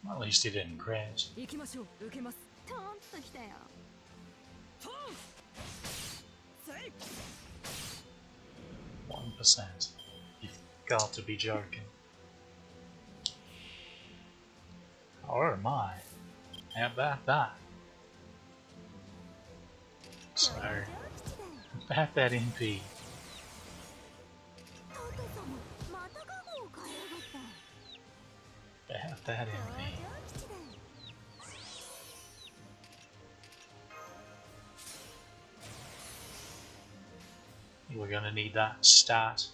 [SPEAKER 1] At least he didn't crash. 1%. You've got to be joking. Or am I? How about that? So, about that MP. About that MP. We're gonna need that stat.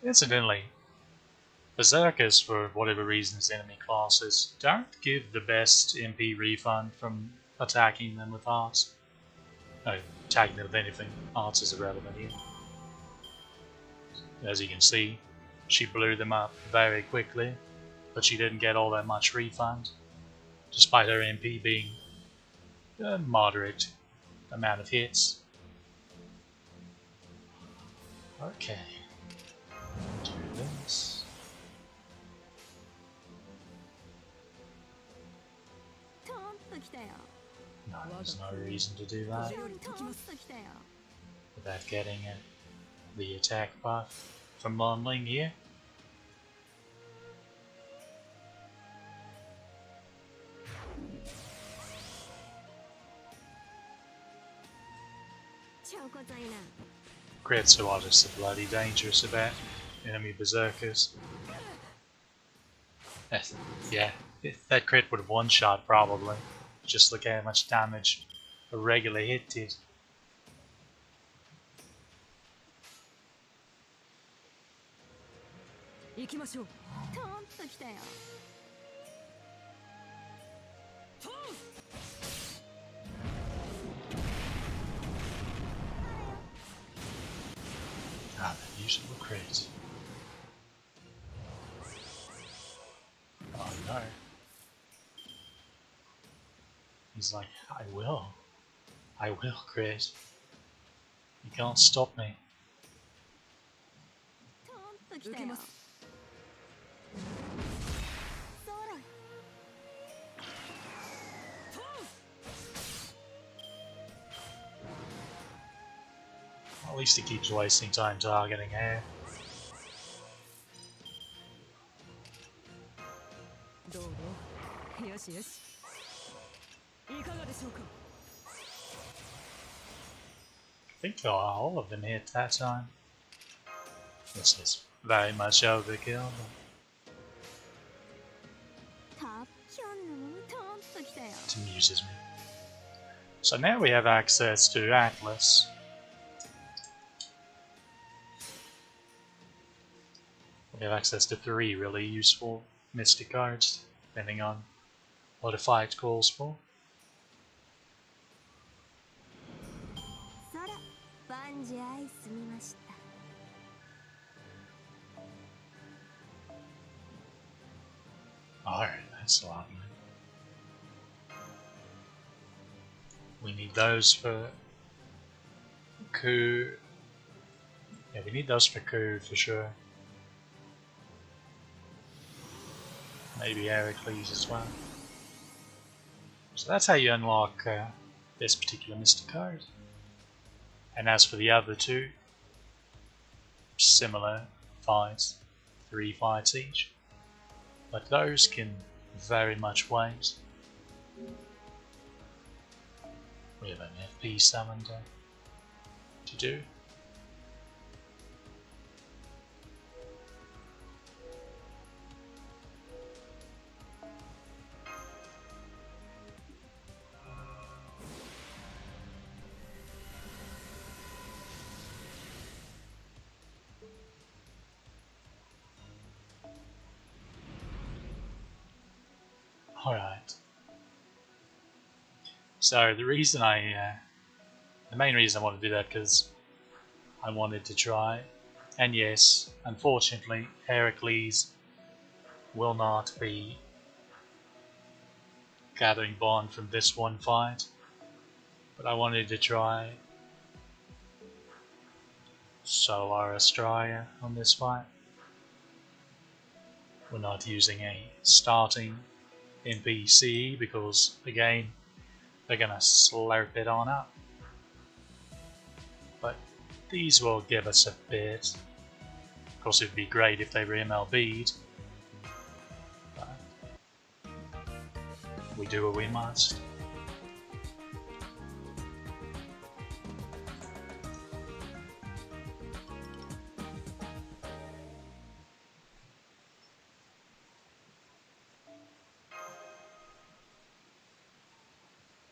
[SPEAKER 1] Incidentally, Berserkers, for whatever reasons, enemy classes, don't give the best MP refund from attacking them with arts. No, attacking them with anything. Arts is irrelevant here. As you can see, she blew them up very quickly, but she didn't get all that much refund, despite her MP being a moderate amount of hits. Okay. Do this. No, there's no reason to do that without getting the attack buff from Monling here. Crits who are just bloody dangerous about enemy berserkers. Yeah, that crit would have one-shot probably. Just look at how much damage a regular hit did.
[SPEAKER 2] 行きましょう。
[SPEAKER 3] トーンときたよ。
[SPEAKER 1] Ah, that usable crit. Oh no. He's like, I will crit. You can't stop me.
[SPEAKER 3] トーンとき
[SPEAKER 2] 受
[SPEAKER 3] たよ。
[SPEAKER 2] けます。
[SPEAKER 3] そら。
[SPEAKER 1] At least he keeps wasting time targeting air.
[SPEAKER 2] どうぞ。よしよし。いかがでしょうか。
[SPEAKER 1] I think all of them hit that time. This is very much overkill.
[SPEAKER 3] たっきょんのトーンときたよ。
[SPEAKER 1] It amuses me. So now we have access to Atlas. We have access to 3 really useful Mystic cards, depending on what a fight calls for.
[SPEAKER 3] そら、万事愛すみました。
[SPEAKER 1] Alright, that's a lot, man. We need those for Ku. Yeah, we need those for Ku for sure. Maybe Heracles as well. So that's how you unlock this particular Mystic card. And as for the other 2, similar fights, 3 fights each. But those can very much wait. We have an FP summon to do. Alright. So the main reason I want to do that because I wanted to try, and yes, unfortunately, Heracles will not be gathering bond from this one fight, but I wanted to try Solar Australia on this fight. We're not using a starting NPC because, again, they're gonna slurp it on up. But these will give us a bit. Of course, it'd be great if they were MLB'd. But we do what we must.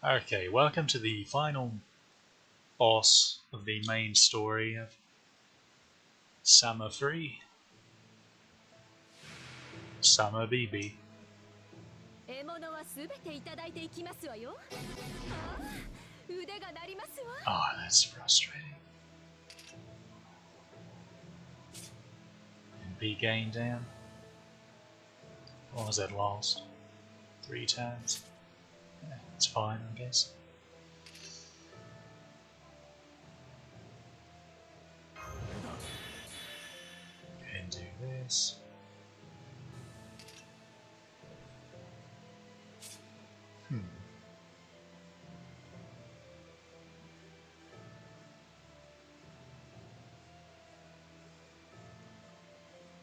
[SPEAKER 1] Okay, welcome to the final boss of the main story of Summer 3. Summer BB.
[SPEAKER 3] 獲物はすべていただいていきますわよ。ああ、腕が鳴りますわ。
[SPEAKER 1] Oh, that's frustrating. NP gain down. What was that lost? 3 turns. Yeah, it's fine, I guess. And do this.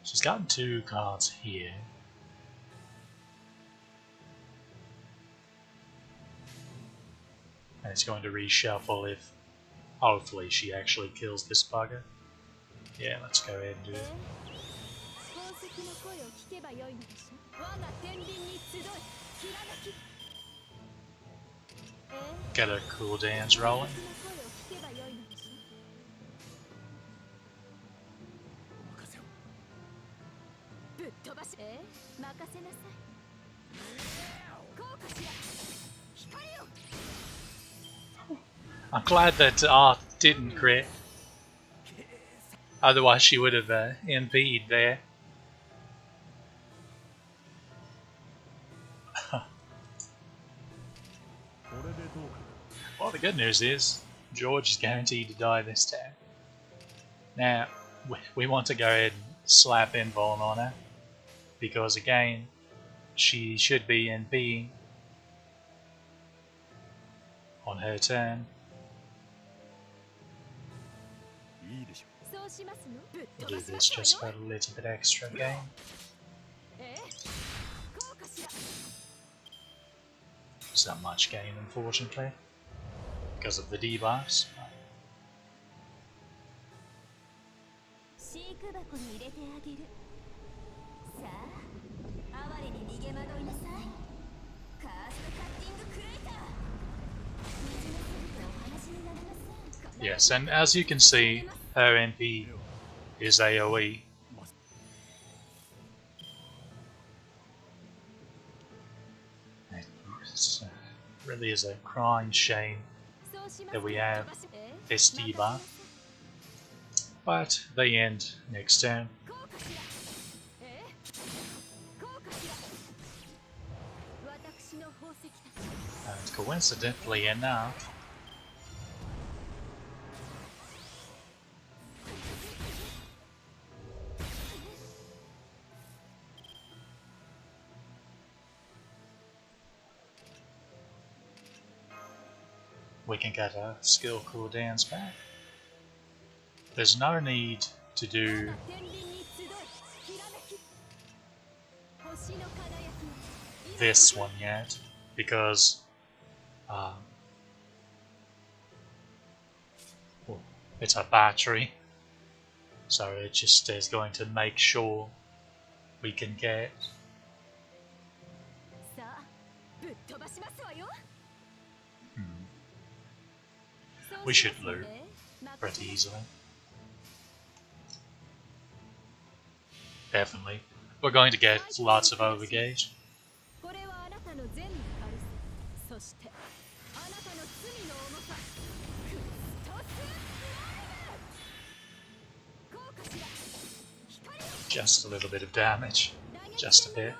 [SPEAKER 1] She's gotten 2 cards here. And it's going to reshuffle if Hopefully she actually kills this bugger. Yeah, let's go ahead and do it. Get her cooldowns rolling. I'm glad that Art didn't crit. Otherwise she would have NP'd there. Well, the good news is George is guaranteed to die this time. Now, we want to go ahead and slap Invuln on her, because again, she should be NPing on her turn. Do this just for a little bit extra gain. It's not much gain, unfortunately, because of the debuffs. Yes, and as you can see, her NP is AoE. It really is a crying shame that we have this debuff, but they end next turn. And coincidentally enough, we can get our skill cooldowns back. There's no need to do this one yet, because it's a battery, so it just is going to make sure we can get we should loot pretty easily. Definitely. We're going to get lots of overgauge. Just a little bit of damage. Just a bit.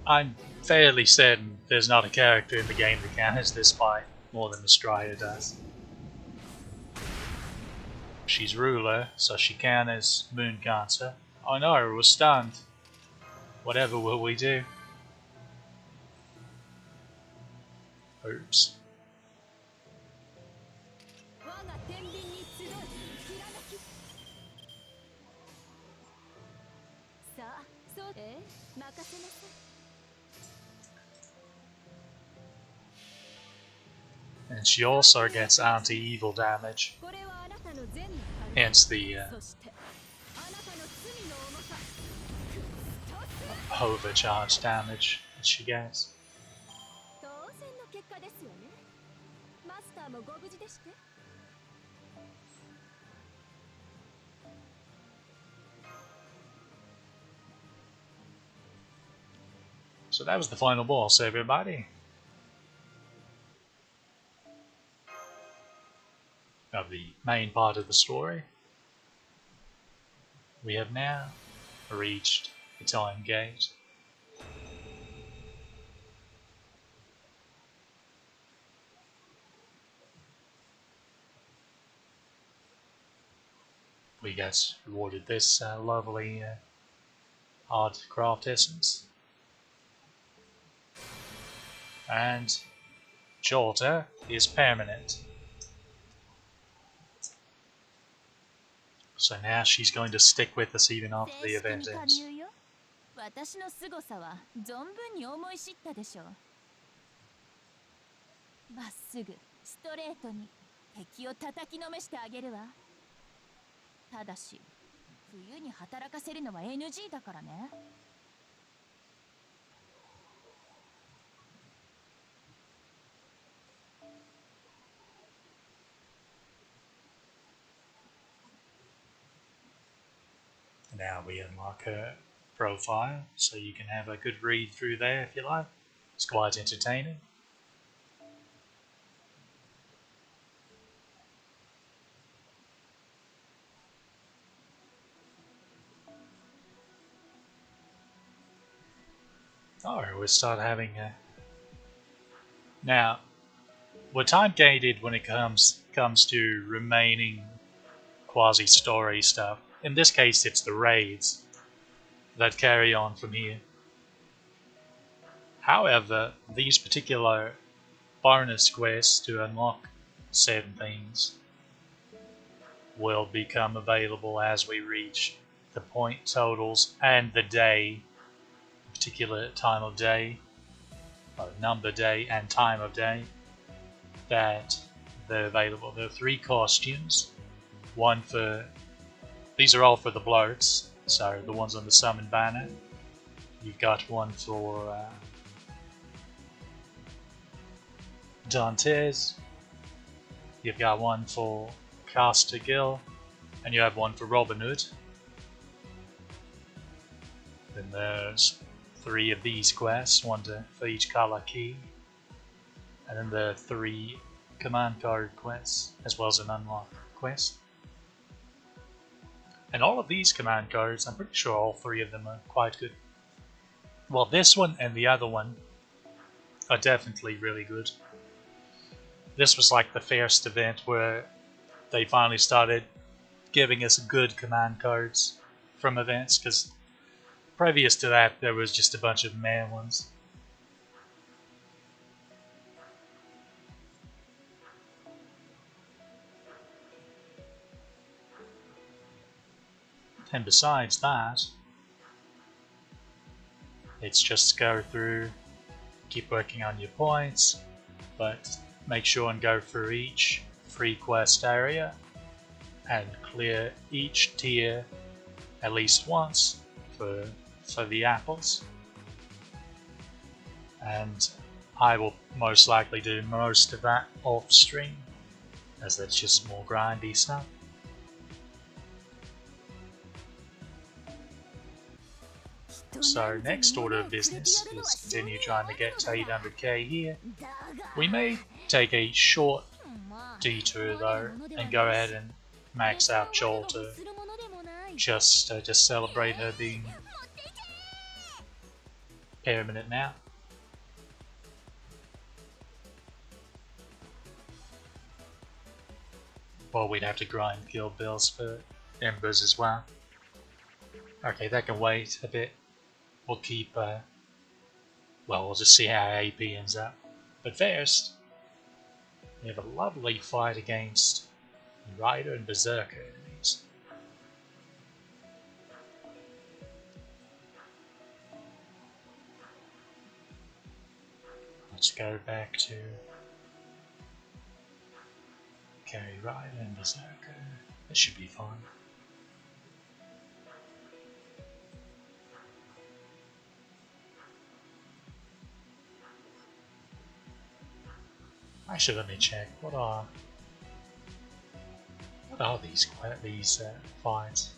[SPEAKER 1] I'm fairly certain there's not a character in the game that counters this by more than the Strider does. She's ruler, so she counters Moon Cancer. Oh no, we're stunned. Whatever will we do? Oops. And she also gets anti-evil damage, hence the overcharge damage that she gets. So that was the final boss, everybody. Of the main part of the story. We have now reached the time gate. We get rewarded this lovely hard craft essence. And Jolter is permanent. So now she's going to stick with us even after the event ends.
[SPEAKER 3] 私の凄さは存分に思い知ったでしょう。まっすぐストレートに敵を叩きのめしてあげるわ。ただし冬に働かせるのは NG だからね。
[SPEAKER 1] Now we unlock her profile, so you can have a good read through there if you like. It's quite entertaining. Alright, we'll start having a... Now, we're time gated when it comes to remaining quasi-story stuff. In this case, it's the raids that carry on from here. However, these particular bonus quests to unlock certain things will become available as we reach the point totals and the day, particular time of day, or number day and time of day that they're available. There are 3 costumes. One for... These are all for the blokes, so the ones on the summon banner. You've got one for Dantes. You've got one for Castigal, and you have one for Robin Hood. Then there's 3 of these quests, one for each color key, and then there are 3 command card quests, as well as an unlock quest. And all of these command cards, I'm pretty sure all 3 of them are quite good. Well, this one and the other one are definitely really good. This was like the first event where they finally started giving us good command cards from events, because previous to that there was just a bunch of meh ones. And besides that, it's just go through, keep working on your points, but make sure and go through each free quest area and clear each tier at least once for the apples. And I will most likely do most of that off stream, as that's just more grindy stuff. So next order of business is continue trying to get to 800k here. We may take a short detour though and go ahead and max out Joel to just celebrate her being permanent now. Well, we'd have to grind guild bills for embers as well. Okay, that can wait a bit. We'll keep, well, we'll just see how AP ends up. But first, we have a lovely fight against Rider and Berserker enemies. Let's go back to carry Rider and Berserker. That should be fine. Actually, let me check. What are these fights?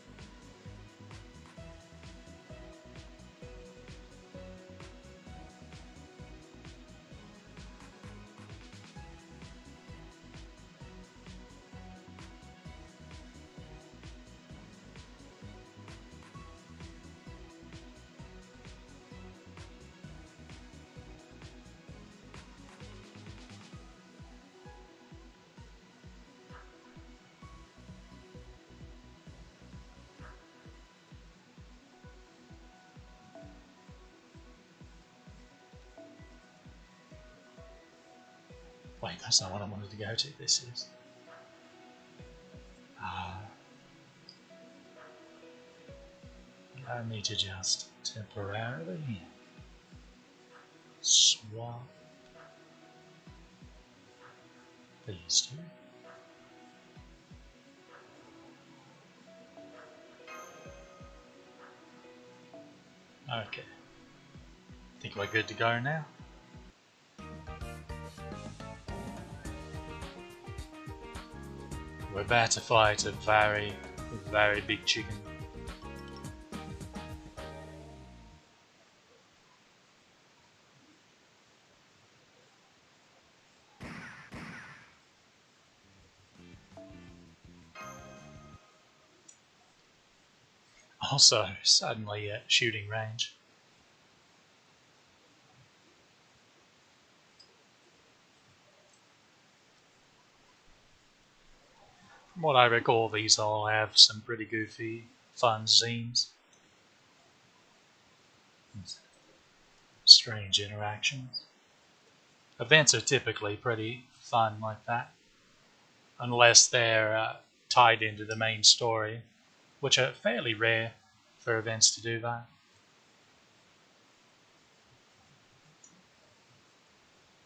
[SPEAKER 1] Wait, that's not what I wanted to go to. This is. I need to just temporarily swap these two. Okay. Think we're good to go now. We're about to fight a very, very big chicken. Also, suddenly at shooting range. From what I recall, these all have some pretty goofy, fun scenes. Strange interactions. Events are typically pretty fun like that, unless they're tied into the main story, which are fairly rare for events to do that.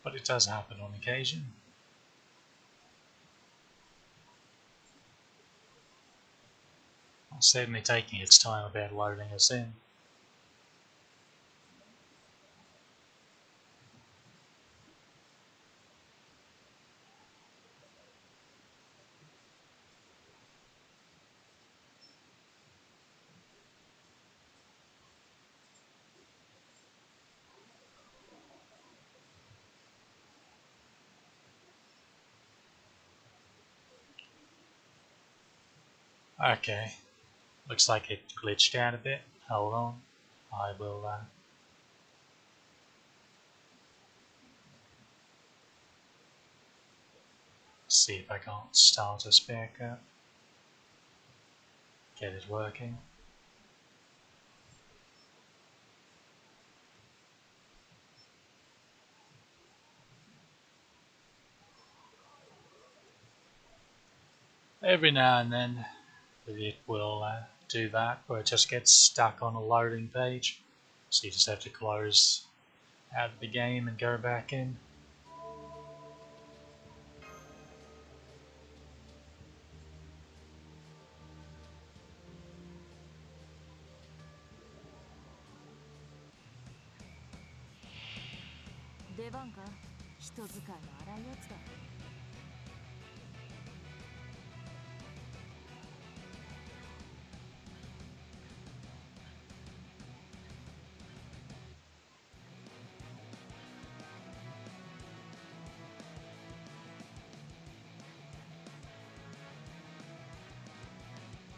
[SPEAKER 1] But it does happen on occasion. It's certainly taking its time about loading us in. Okay, looks like it glitched out a bit. Hold on, I will see if I can't start us back up. Get it working. Every now and then it will do that, where it just gets stuck on a loading page. So you just have to close out of the game and go back in.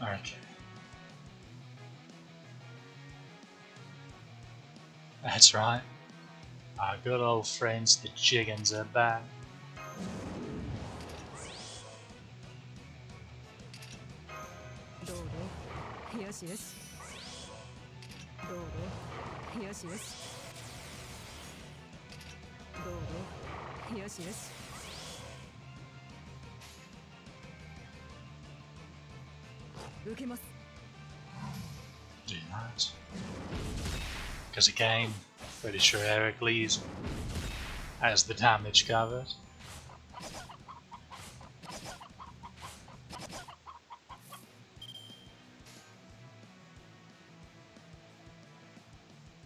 [SPEAKER 1] Okay. That's right. Our good old friends, the chickens, are back. Do that. Because again, pretty sure Heracles has the damage covered.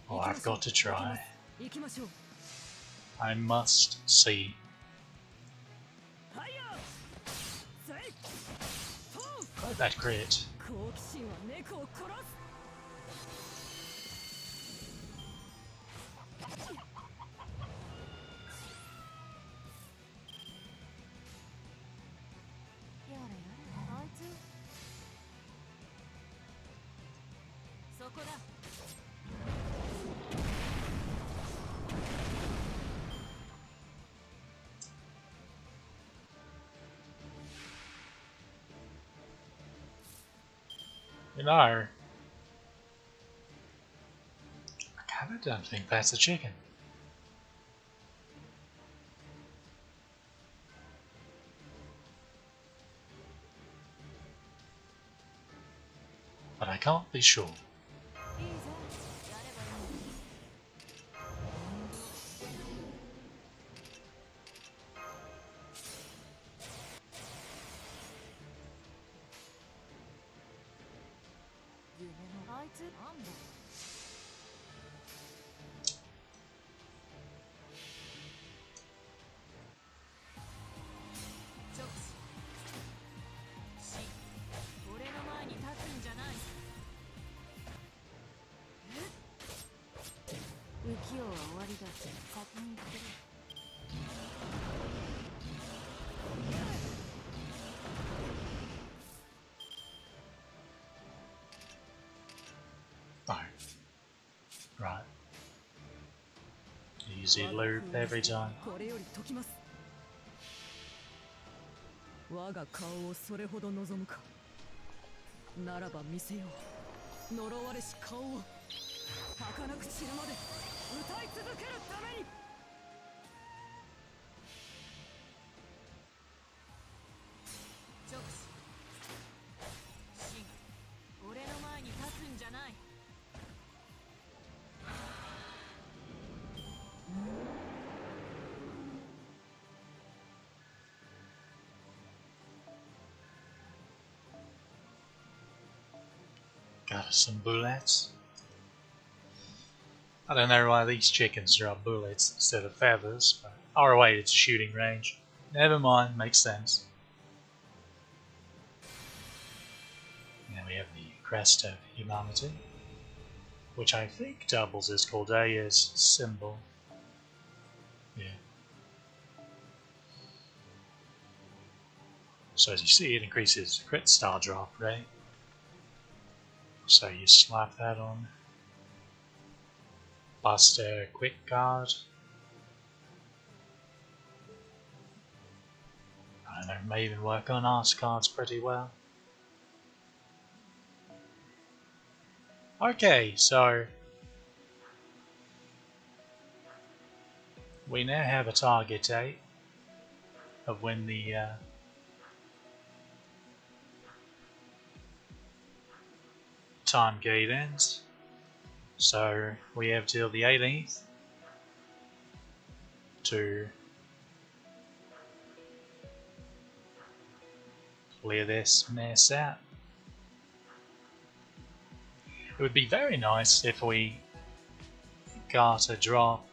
[SPEAKER 1] Oh, I've got to try. I must see. Got that crit. You know, I kinda don't think that's a chicken. But I can't be sure. Oh. Right. Easy loop every time.
[SPEAKER 2] これより解きます。我が顔をそれほど望むか。ならば見せよう。呪われし顔を儚く散るまで歌い続けるために。直視。死が俺の前に立つんじゃない。
[SPEAKER 1] Got us some bullets. I don't know why these chickens drop bullets instead of feathers, but oh wait, it's shooting range. Never mind, makes sense. Now we have the crest of humanity, which I think doubles as Cordaia's symbol. Yeah. So as you see, it increases crit star drop rate. So you slap that on. Buster quick guard. I don't know, may even work on arts cards pretty well. Okay, so we now have a target date of when the time gate ends. So we have till the 18th to clear this mess out. It would be very nice if we got a drop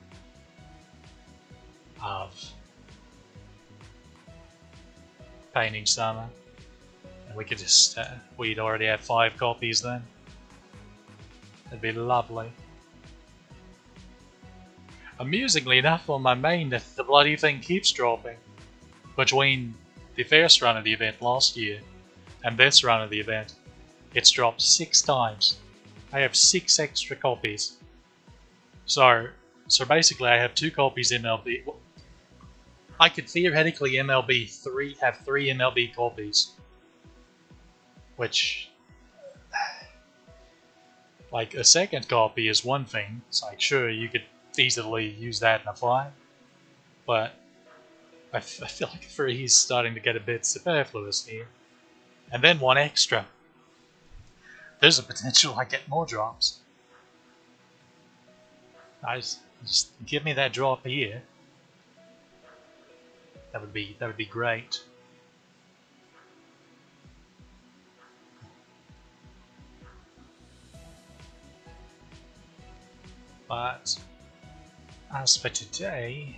[SPEAKER 1] of Painting Summer, and we could just we'd already have 5 copies then. That'd be lovely. Amusingly enough, on my main, the bloody thing keeps dropping. Between the first run of the event last year and this run of the event, it's dropped 6 times. I have 6 extra copies. So basically I have 2 copies MLB. I could theoretically have 3 MLB copies. Which, like, a second copy is one thing. It's like, sure, you could easily use that in a fight. But I feel like 3 is starting to get a bit superfluous here. And then 1 extra. There's a potential I get more drops. Just give me that drop here. That would be great. But as for today,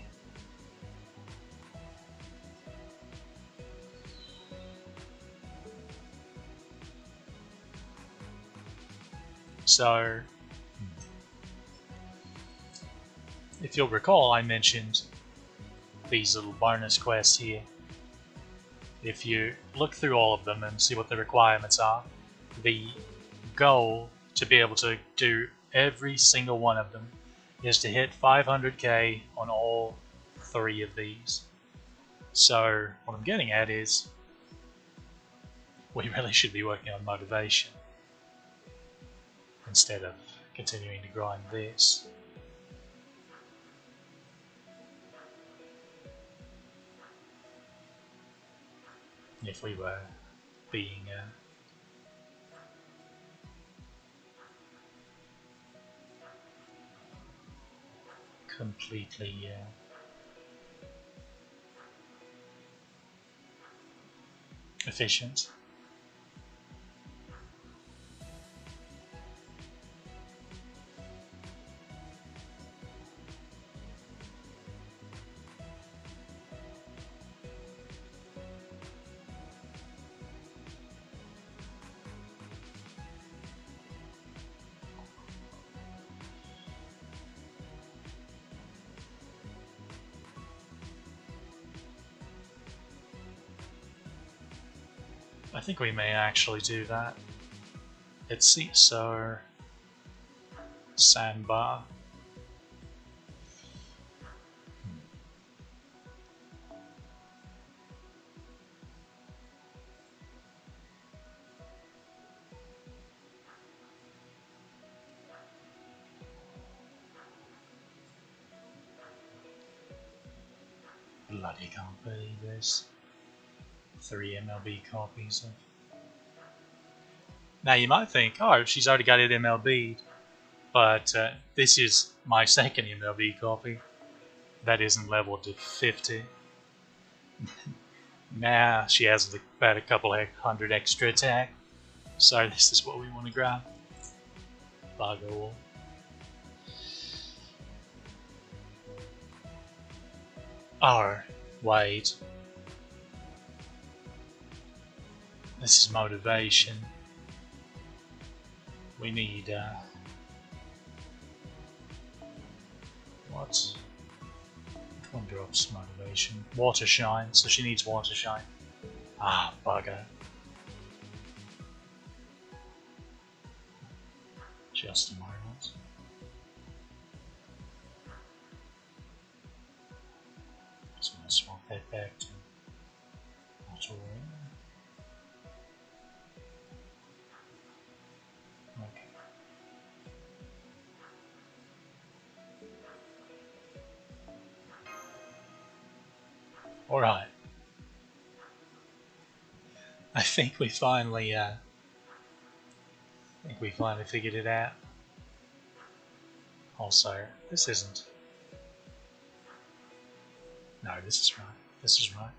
[SPEAKER 1] so if you'll recall, I mentioned these little bonus quests here. If you look through all of them and see what the requirements are, the goal to be able to do every single one of them is to hit 500k on all 3 of these. So what I'm getting at is we really should be working on motivation instead of continuing to grind this. If we were being completely efficient. I think we may actually do that. Let's see, so sandbar. Bloody can't believe this. 3 MLB copies of. Now you might think, oh, she's already got it MLB'd, but this is my second MLB copy that isn't leveled to 50. Now she has about a couple hundred extra attack, so this is what we want to grab. Bugger all. Oh, wait. This is motivation. We need, what? One drops motivation. Water shine, so she needs water shine. Ah, bugger. Just a moment. Just gonna swap that back to auto. Okay. Alright. I think we finally figured it out. Also, this isn't. No, this is right. This is right.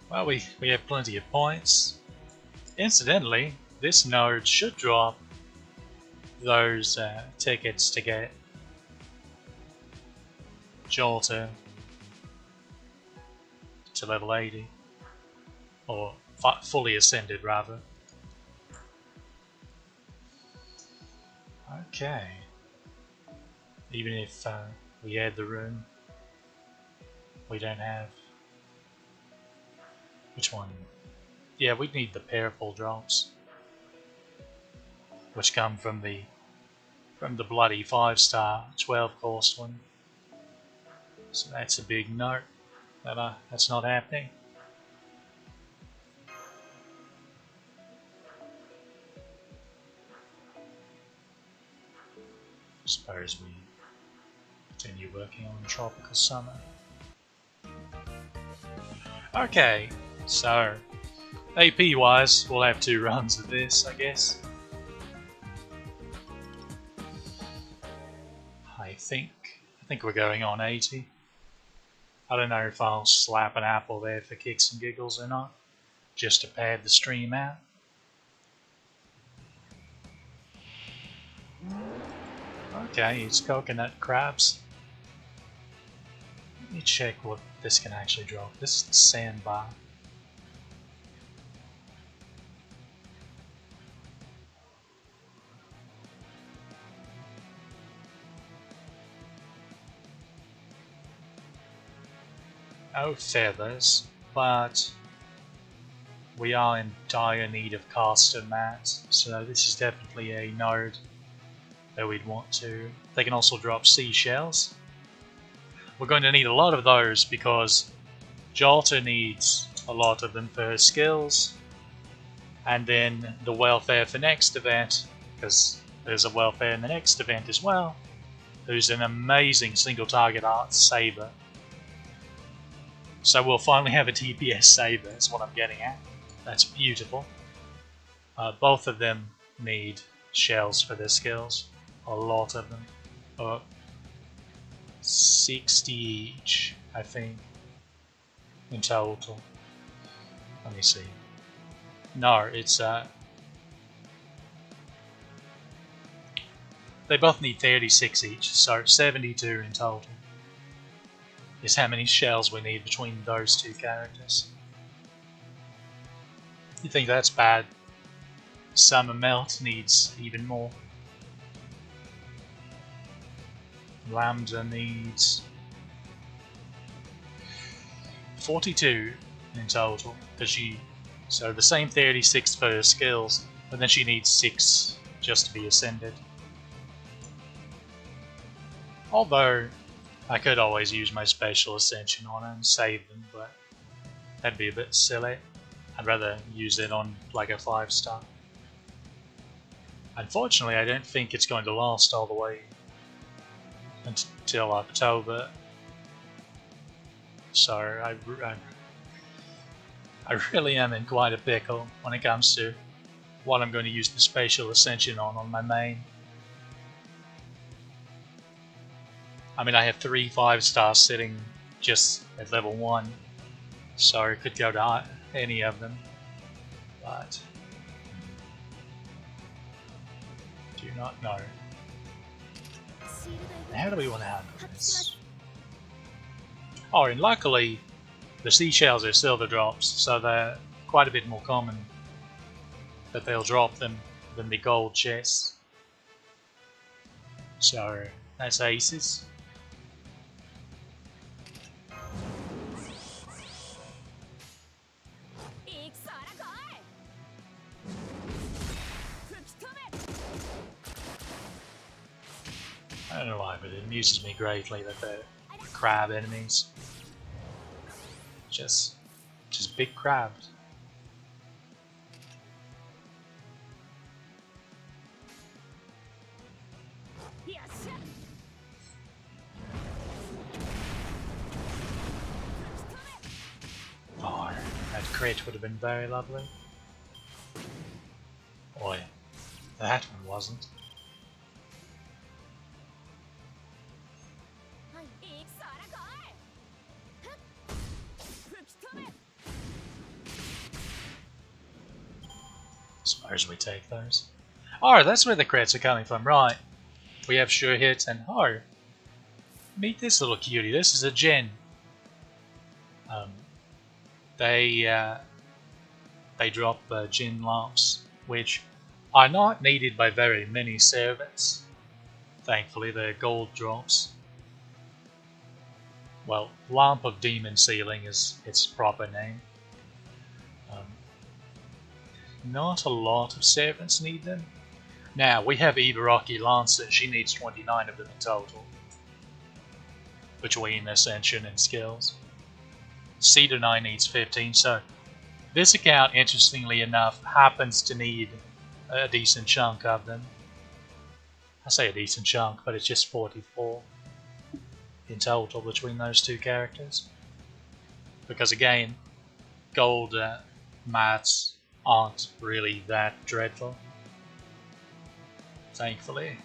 [SPEAKER 1] Well, we have plenty of points. Incidentally, this node should drop those tickets to get Jolter to level 80, or fully ascended rather. Okay. Even if we add the room, we don't have. Which one? Yeah, we need the pairful drops, which come from the bloody 5-star 12 cost one. So that's a big note that that's not happening. Suppose we continue working on Tropical Summer. Okay, so AP wise, we'll have 2 runs of this, I guess. I think we're going on 80. I don't know if I'll slap an apple there for kicks and giggles or not, just to pad the stream out. Okay, it's coconut crabs. Let me check what this can actually drop. This is the sandbar. No feathers, but we are in dire need of caster mats, so this is definitely a node that we'd want to. They can also drop seashells. We're going to need a lot of those because Jolter needs a lot of them for her skills, and then the welfare for next event, because there's a welfare in the next event as well, who's an amazing single target art saber. So we'll finally have a DPS saber, is what I'm getting at. That's beautiful. Both of them need shells for their skills. A lot of them. 60 each, I think, in total. Let me see. No, it's they both need 36 each, so 72 in total. is how many shells we need between those two characters. You think that's bad? Summer Melt needs even more. Lambda needs 42 in total, so the same 36 for her skills, but then she needs 6 just to be ascended. Although I could always use my special ascension on her and save them, but that'd be a bit silly. I'd rather use it on like a 5-star. Unfortunately, I don't think it's going to last all the way until October, so I really am in quite a pickle when it comes to what I'm going to use the spatial ascension on my main. I mean, I have 3 5-stars sitting just at level 1, so I could go to any of them, but do not know. How do we want to handle this? Oh, and luckily the seashells are silver drops, so they're quite a bit more common that they'll drop them than the gold chests. So that's aces. I don't know why, but it amuses me greatly that they're crab enemies. Just big crabs. Oh, that crit would have been very lovely. Boy, that one wasn't. Suppose we take those. Oh, that's where the crits are coming from, right. We have sure hits and oh, meet this little cutie. This is a Jinn. They drop Jinn lamps, which are not needed by very many servants. Thankfully, they're gold drops. Well, Lamp of Demon Sealing is its proper name. Not a lot of servants need them. Now, we have Ibaraki Lancer. She needs 29 of them in total, between Ascension and skills. Cedar 9 needs 15, so this account, interestingly enough, happens to need a decent chunk of them. I say a decent chunk, but it's just 44 in total between those two characters. Because again, gold mats aren't really that dreadful, thankfully.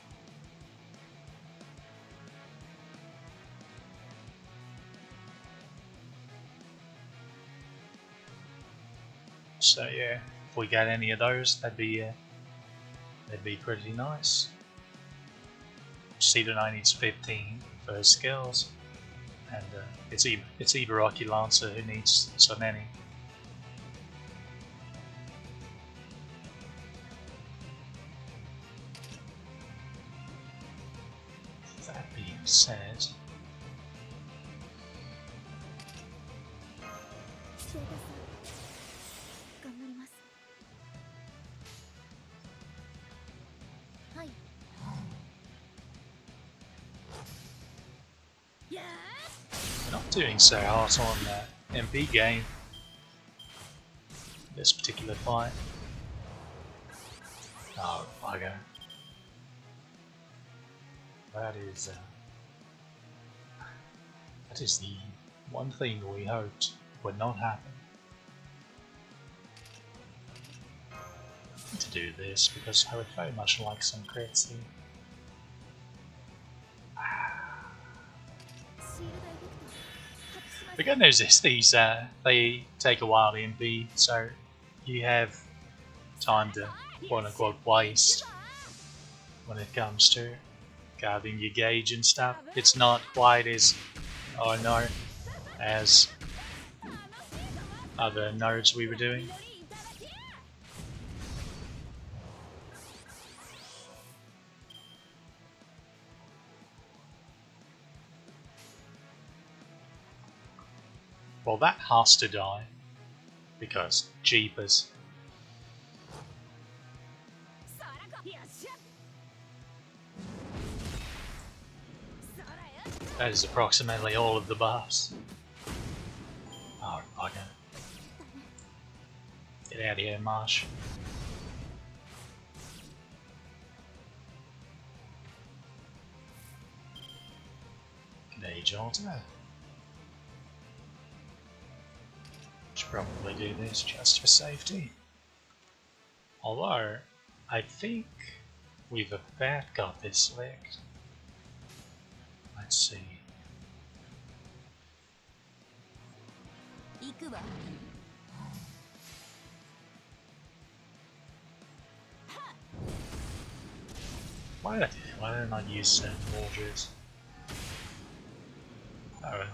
[SPEAKER 1] So yeah, if we get any of those, that'd be pretty nice. Cedar 9 needs 15 for his skills, and it's Ibaraki Lancer who needs so many. That being said, we're not doing so hot on MP game this particular fight. Oh, bugger. That is the one thing we hoped would not happen. I need to do this because I would very much like some crits here. The good news is these they take a while to MP, so you have time to quote unquote waste when it comes to guarding your gauge and stuff. It's not quite as, oh no, as other nodes we were doing. Well, that has to die, because jeepers. That is approximately all of the buffs. Oh, bugger. Get out of here, Marsh. Gauge alter. Should probably do this just for safety. Although, I think we've about got this licked. Let's see. Why don't I use certain mortars? Oh well.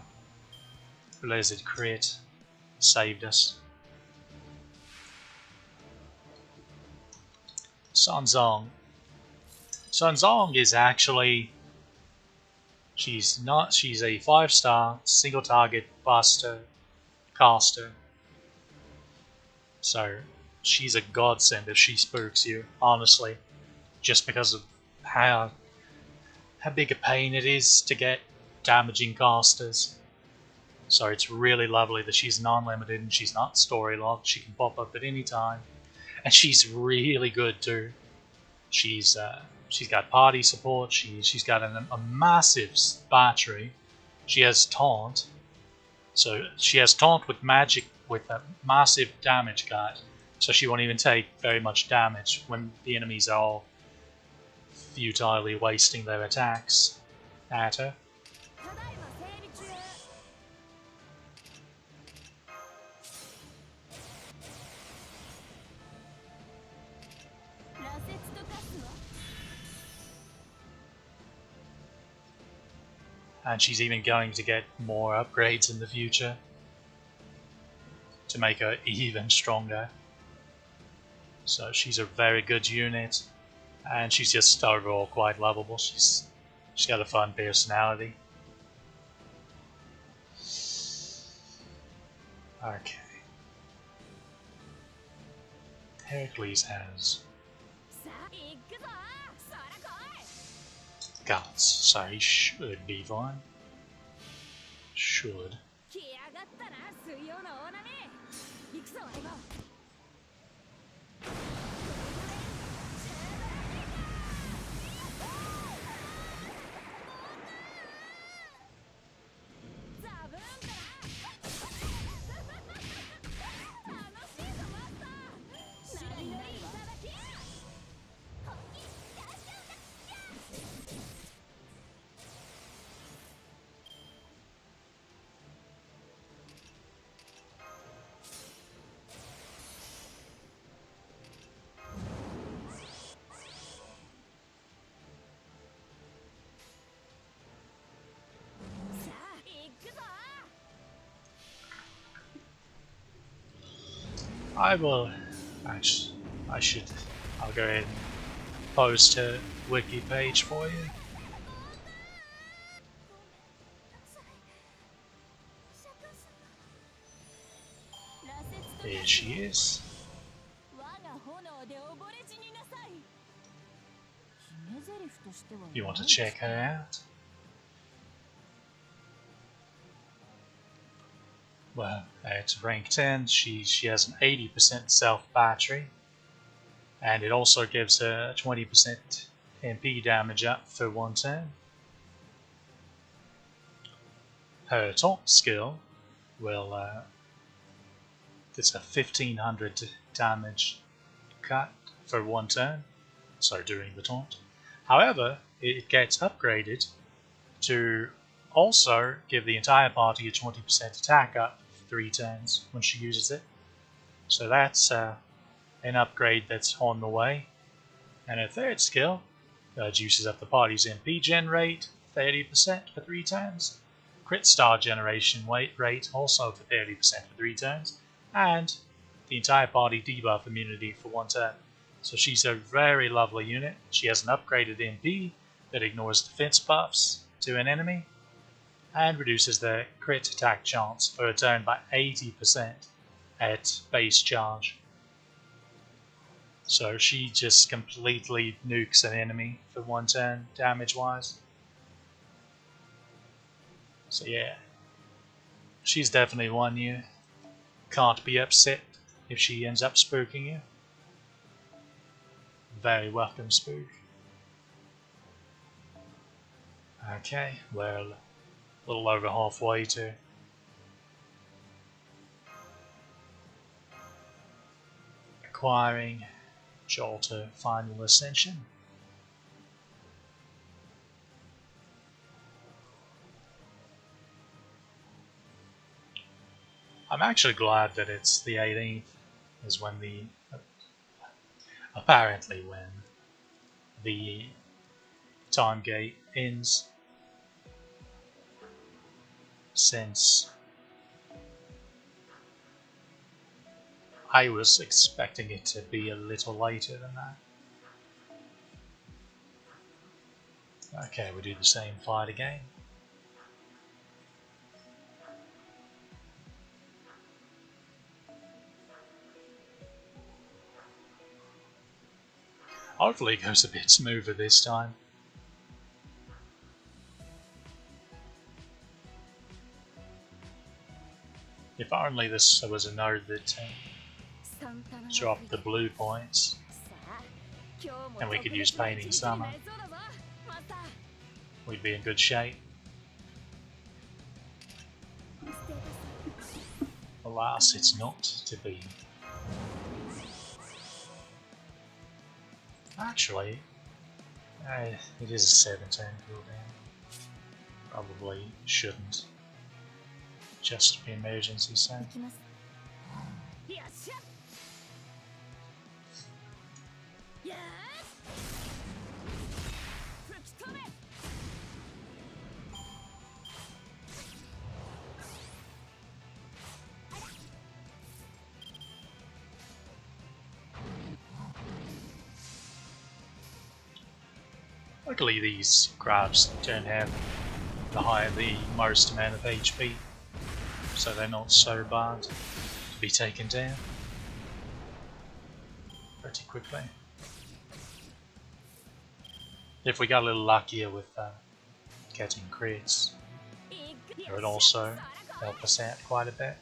[SPEAKER 1] Blizzard crit saved us. Sanzong. Sanzong is actually, she's a 5-star single target buster caster. So she's a godsend if she spooks you, honestly. Just because of how big a pain it is to get damaging casters. So it's really lovely that she's non-limited and she's not story locked. She can pop up at any time, and she's really good too. She's got party support. She's got a massive battery. She has taunt, so she has taunt with magic with a massive damage guide. So she won't even take very much damage when the enemies are all futilely wasting their attacks at her. And she's even going to get more upgrades in the future to make her even stronger. So she's a very good unit, and she's just overall quite lovable. She's got a fun personality. Okay. Heracles has guts, so he should be fine. Should. I'll go ahead and post a wiki page for you. Here she is. You want to check her out? Well, at rank 10, she has an 80% self battery, and it also gives her 20% MP damage up for 1 turn. Her taunt skill will it's a 1500 damage cut for 1 turn, so during the taunt. However, it gets upgraded to also give the entire party a 20% attack up for 3 turns when she uses it. So that's an upgrade that's on the way. And her third skill juices up the party's MP gen rate 30% for 3 turns. crit star generation rate also for 30% for 3 turns, and the entire party debuff immunity for 1 turn. So she's a very lovely unit. She has an upgraded MP that ignores defense buffs to an enemy and reduces their crit attack chance for a turn by 80% at base charge. So she just completely nukes an enemy for 1 turn damage wise. So yeah, she's definitely one you can't be upset if she ends up spooking you. Very welcome spook. Okay, we're a little over halfway to acquiring Jolter Final Ascension. I'm actually glad that it's the 18th is when apparently when the time gate ends, since I was expecting it to be a little later than that. Okay, we do the same fight again. Hopefully it goes a bit smoother this time. If only this was a node that dropped the blue points, and we could use Painting Summer, we'd be in good shape. Alas, it's not to be. Actually, it is a 7-turn cooldown. Probably shouldn't. Just for emergency sake. Luckily these grabs don't have the most amount of HP, so they're not so bad to be taken down pretty quickly. If we got a little luckier with getting crits, it would also help us out quite a bit.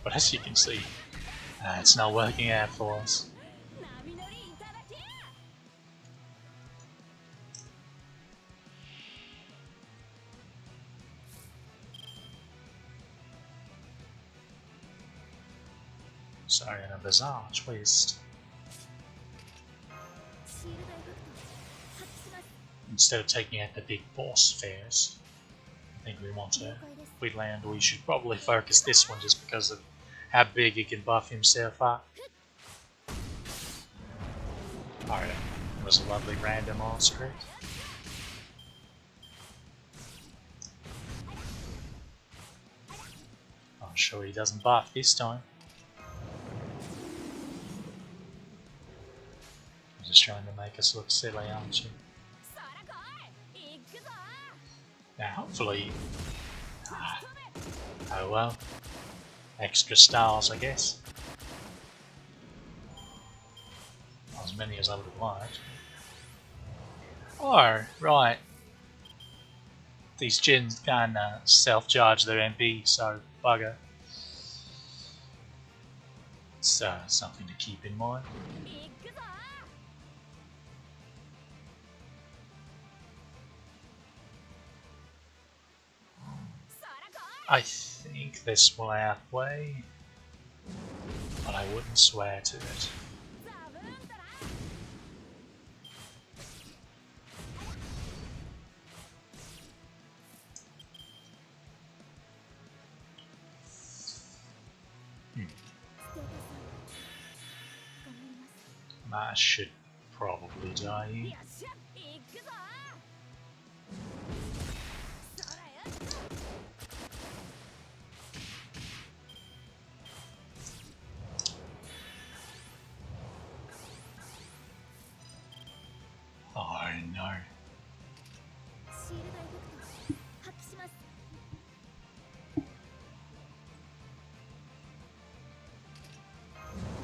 [SPEAKER 1] But as you can see, it's not working out for us. So in a bizarre twist, instead of taking out the big boss fairs, I think if we land, we should probably focus this one just because of how big he can buff himself up. Alright, it was a lovely random on script. I'm sure he doesn't buff this time. You're just trying to make us look silly, aren't you? Now hopefully... oh well. Extra stars, I guess. Not as many as I would have liked. Oh, right. These gens can self-charge their MP, so bugger. It's something to keep in mind. I think this will outweigh, but I wouldn't swear to it. That should probably die here.
[SPEAKER 2] よっしゃ行くぞそらよっと
[SPEAKER 1] Oh no.
[SPEAKER 3] シールドエフェクト発揮します。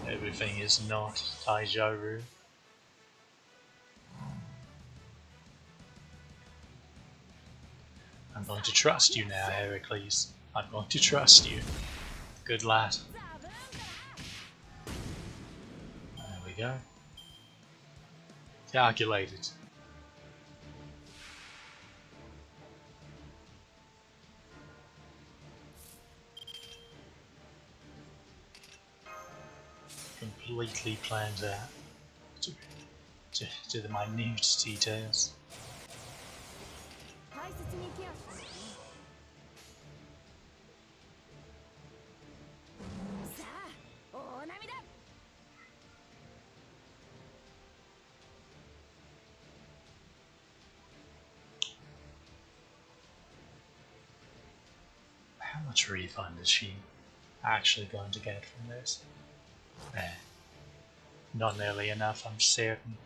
[SPEAKER 1] Everything is not Taijoru. I'm going to trust you now, Heracles. I'm going to trust you. Good lad.
[SPEAKER 2] ザブーンだ
[SPEAKER 1] There we go. Calculated. Completely planned out to the minute details.
[SPEAKER 2] 大切にケアしますさあ大波だ
[SPEAKER 1] How much refund is she actually going to get from this? Not nearly enough, I'm certain.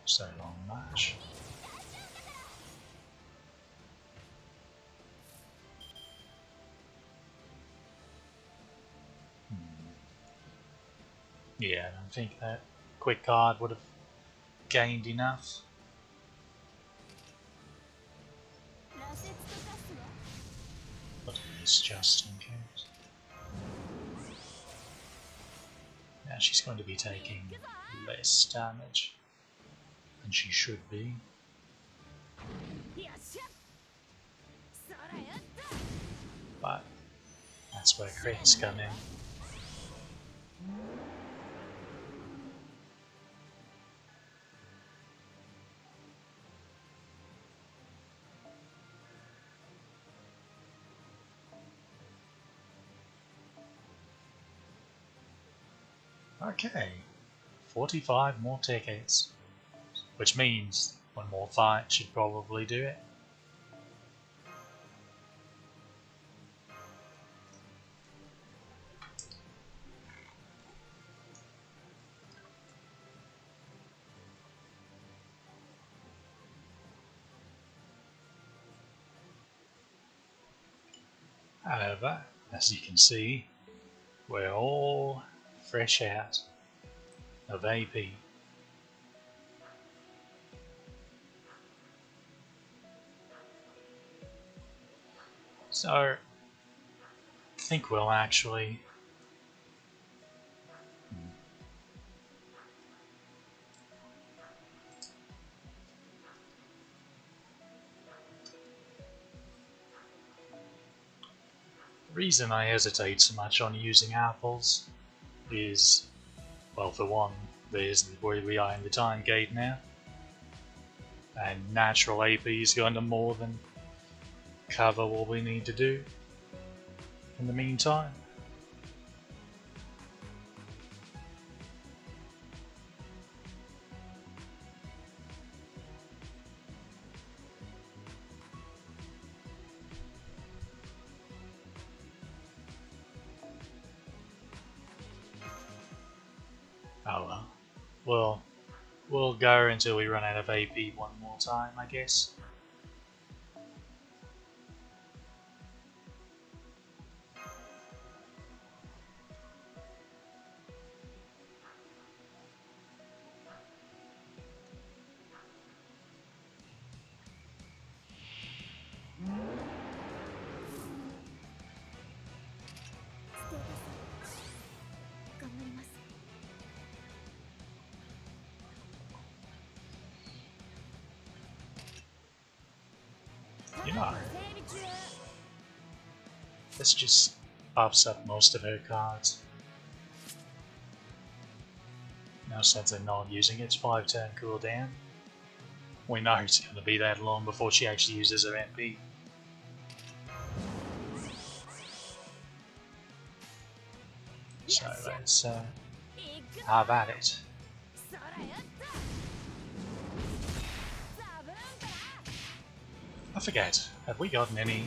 [SPEAKER 1] So long march. Yeah, I don't think that quick card would have gained enough.
[SPEAKER 3] 羅刹と化すわ。
[SPEAKER 1] But it is just in case. Now she's going to be taking less damage than she should be.
[SPEAKER 2] よっしゃそらよっと
[SPEAKER 1] But that's where crits come in. Okay, 45 more tickets, which means one more fight should probably do it. However, as you can see, we're all fresh out of AP. So, I think we'll actually the reason I hesitate so much on using apples is, well, for one, there's where we are in the time gate now, and natural AP is going to more than cover what we need to do in the meantime. Oh well. We'll go until we run out of AP one more time, I guess. You know, this just buffs up most of her cards. Now since they're not using its 5-turn cooldown, we know it's going to be that long before she actually uses her MP. So let's have at it. I forget, have we gotten any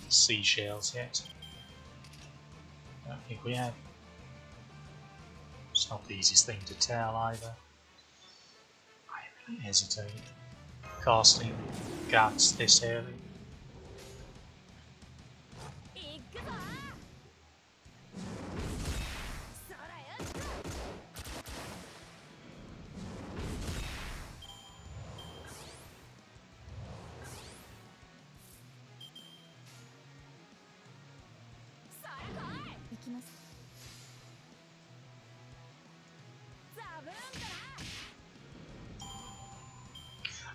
[SPEAKER 1] seashells yet? I don't think we have. It's not the easiest thing to tell either. I really hesitate casting guts this early.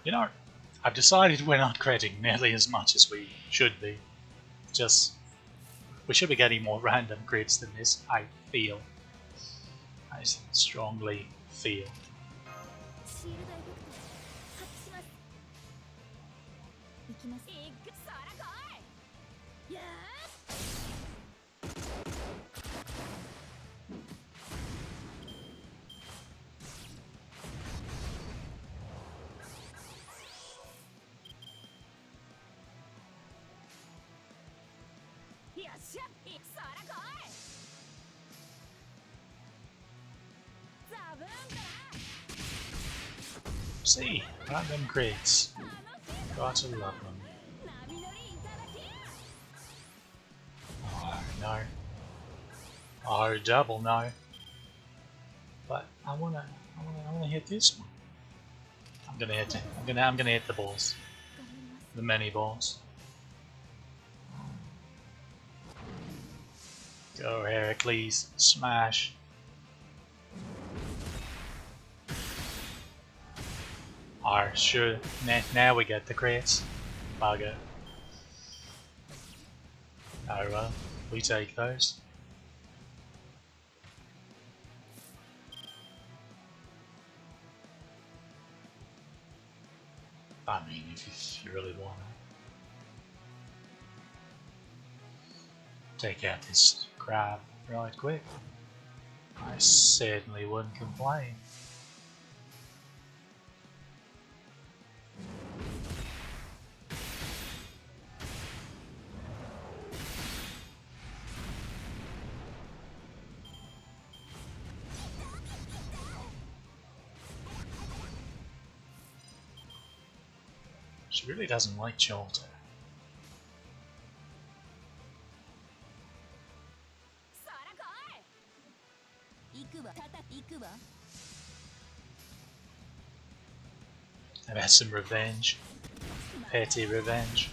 [SPEAKER 1] You know, I've decided we're not critting nearly as much as we should be. We should be getting more random crits than this, I feel. I strongly feel. See, random crits. Gotta love them. Oh no. Oh, double no. But I wanna hit this one. I'm gonna hit the balls. The many balls. Go Heracles, smash. Alright, sure. Now we get the crits. Bugger. Oh well, we take those. I mean, if you really want to take out this crab right quick, I certainly wouldn't complain. She really doesn't like shelter. I've had some revenge. Petty revenge.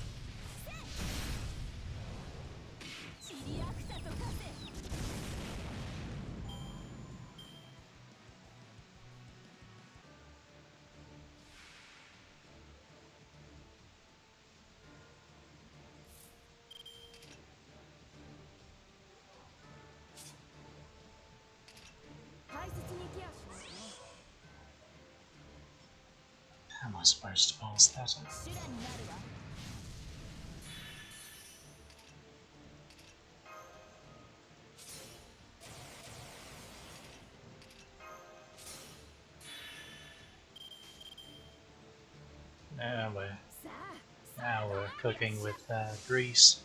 [SPEAKER 1] How am I supposed to pass that up? Now we're cooking with grease.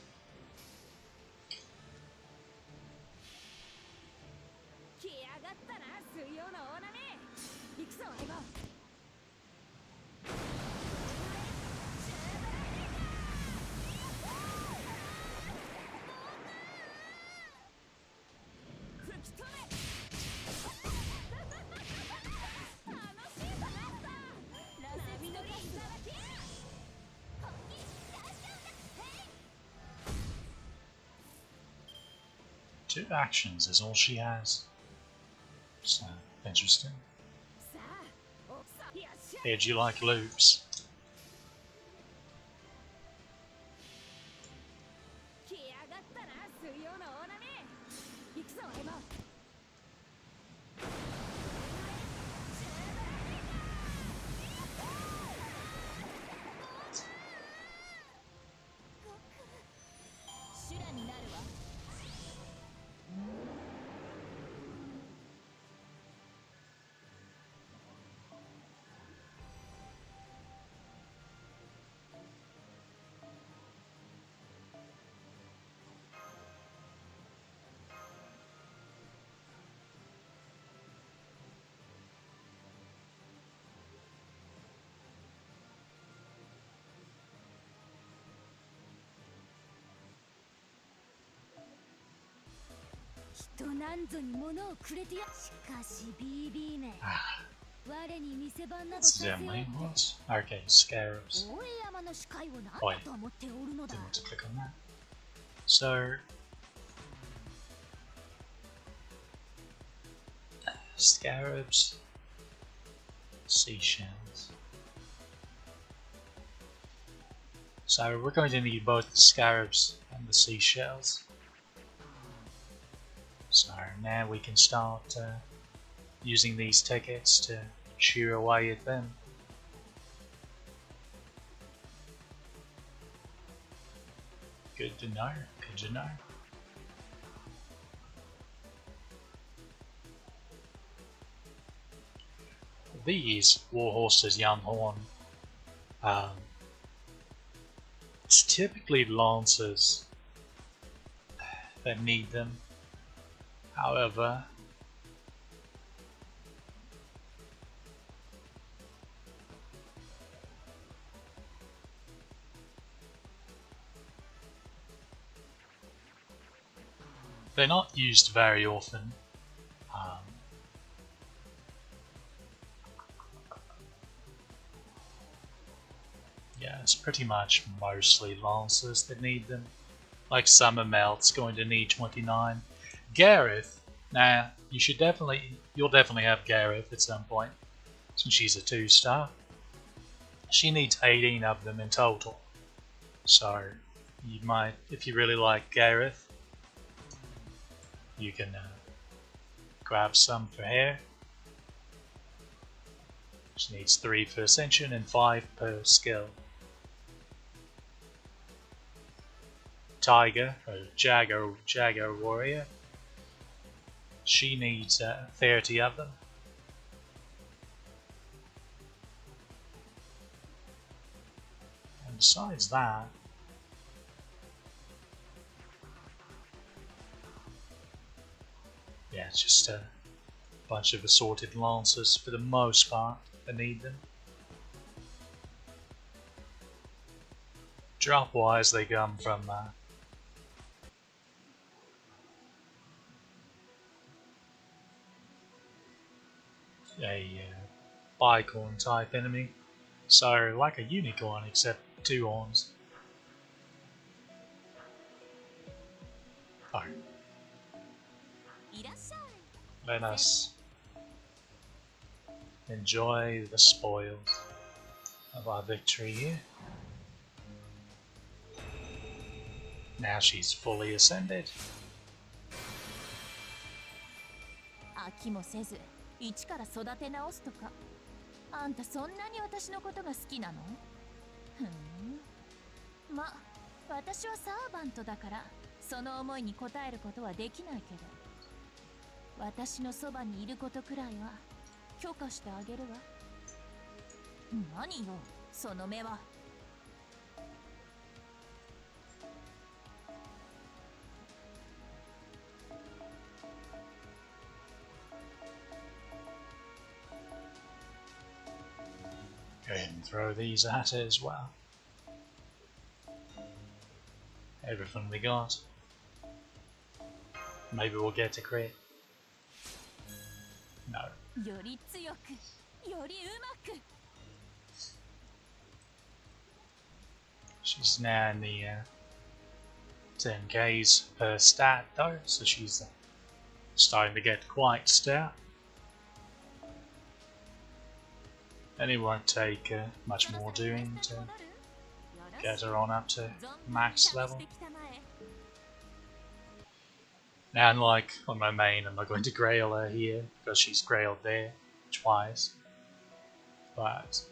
[SPEAKER 1] Two actions is all she has. So, interesting. Hey, do you like loops?
[SPEAKER 3] 人なんぞに物をくれてやしかし BB め 我に店番などさせよう
[SPEAKER 1] Accidentally, what? Okay, scarabs.
[SPEAKER 3] 大江山の視界を何だ
[SPEAKER 1] Wait,
[SPEAKER 3] と思っておるのだ
[SPEAKER 1] didn't want to click on that. So, scarabs, seashells. So we're going to need both the scarabs and the seashells. So now we can start using these tickets to chew away at them. Good to know, good to know. These warhorses, young horn, it's typically lancers that need them. However, they're not used very often. Yeah, it's pretty much mostly lancers that need them. Like Summer Melt's going to need 29. Gareth, now you'll definitely have Gareth at some point, since she's a 2-star. She needs 18 of them in total. So you might, if you really like Gareth, you can grab some for her. She needs 3 per ascension and 5 per skill. Tiger, or Jagger Warrior, she needs 30 of them. And besides that, yeah, it's just a bunch of assorted lancers for the most part that need them. Drop wise, they come from a bicorn type enemy, so like a unicorn except 2 horns. Oh. Let us enjoy the spoils of our victory here. Now she's fully ascended.
[SPEAKER 3] 飽きもせず一から育て直すとか。あんたそんなに私のことが好きなの？ふん。ま、私はサーバントだからその思いに応えることはできないけど、私のそばにいることくらいは許可してあげるわ。何よ、その目は。
[SPEAKER 1] Go ahead and throw these at it as well. Everything we got. Maybe we'll get to crit. No.
[SPEAKER 3] より強く、よりうまく。
[SPEAKER 1] She's now in the 10Ks per stat though, so she's starting to get quite stout. And it won't take much more doing to get her on up to max level. Now, unlike on my main, I'm not going to grail her here because she's grailed there twice. But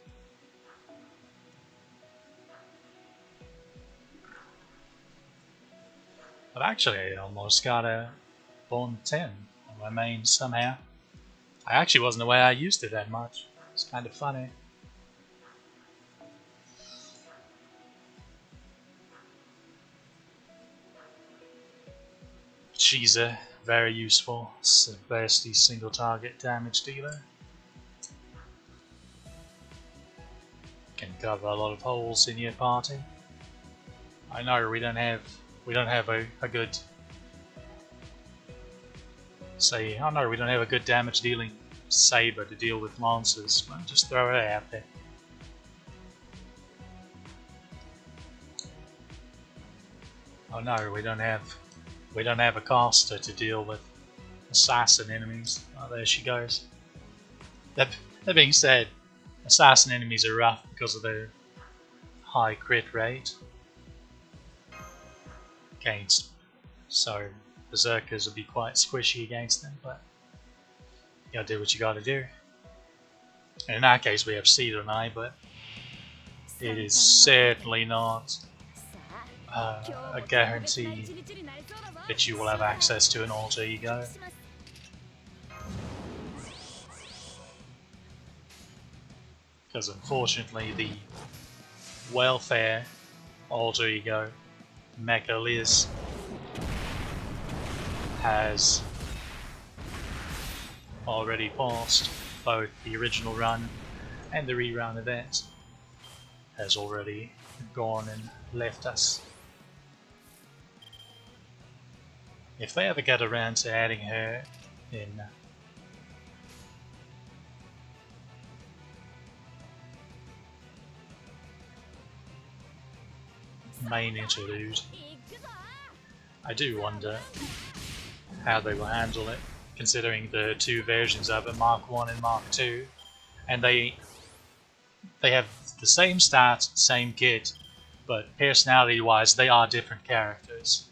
[SPEAKER 1] I've actually almost got a Bond 10 on my main somehow. I actually wasn't aware I used it that much. It's kind of funny. She's a very useful bursty single target damage dealer. Can cover a lot of holes in your party. I know we don't have a good say, oh no, we don't have a good damage dealing saber to deal with lancers. Well, just throw it out there. Oh no, we don't have a caster to deal with assassin enemies. Oh, there she goes. That being said, assassin enemies are rough because of their high crit rate against, so berserkers will be quite squishy against them, but you gotta do what you gotta do. And in our case we have Cedar and I, but it is certainly not a guarantee that you will have access to an alter ego. Because unfortunately the welfare alter ego Mecha Liz has already passed both the original run and the rerun event, has already gone and left us. If they ever get around to adding her in main interlude, I do wonder how they will handle it, considering the two versions of it, Mark 1 and Mark 2, and they have the same stats, same kit, but personality wise they are different characters.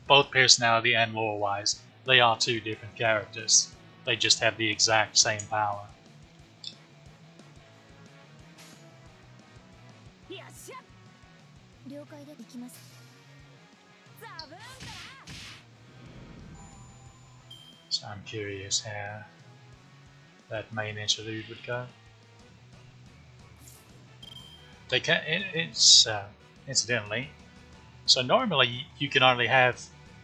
[SPEAKER 1] Both personality and lore wise, they are two different characters. They just have the exact same power. So I'm curious how that main interlude would go. They can. It's incidentally. So normally you can only have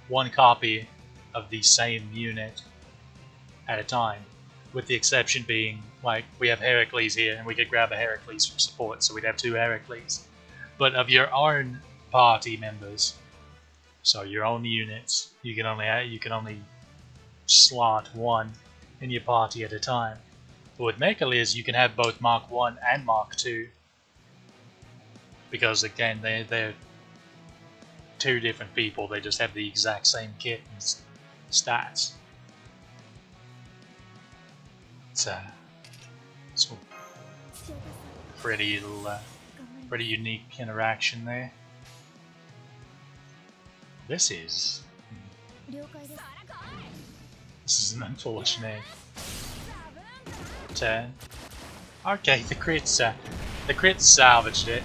[SPEAKER 1] one copy of the same unit at a time, with the exception being, like, we have Heracles here and we could grab a Heracles from support, so we'd have two Heracles. But of your own party members, so your own units, you can only slot one in your party at a time. But with Mecha Liz you can have both Mark 1 and Mark 2, because again they're two different people, they just have the exact same kit and stats. It's a pretty unique interaction there. This is an unfortunate turn. Okay, the crits salvaged it.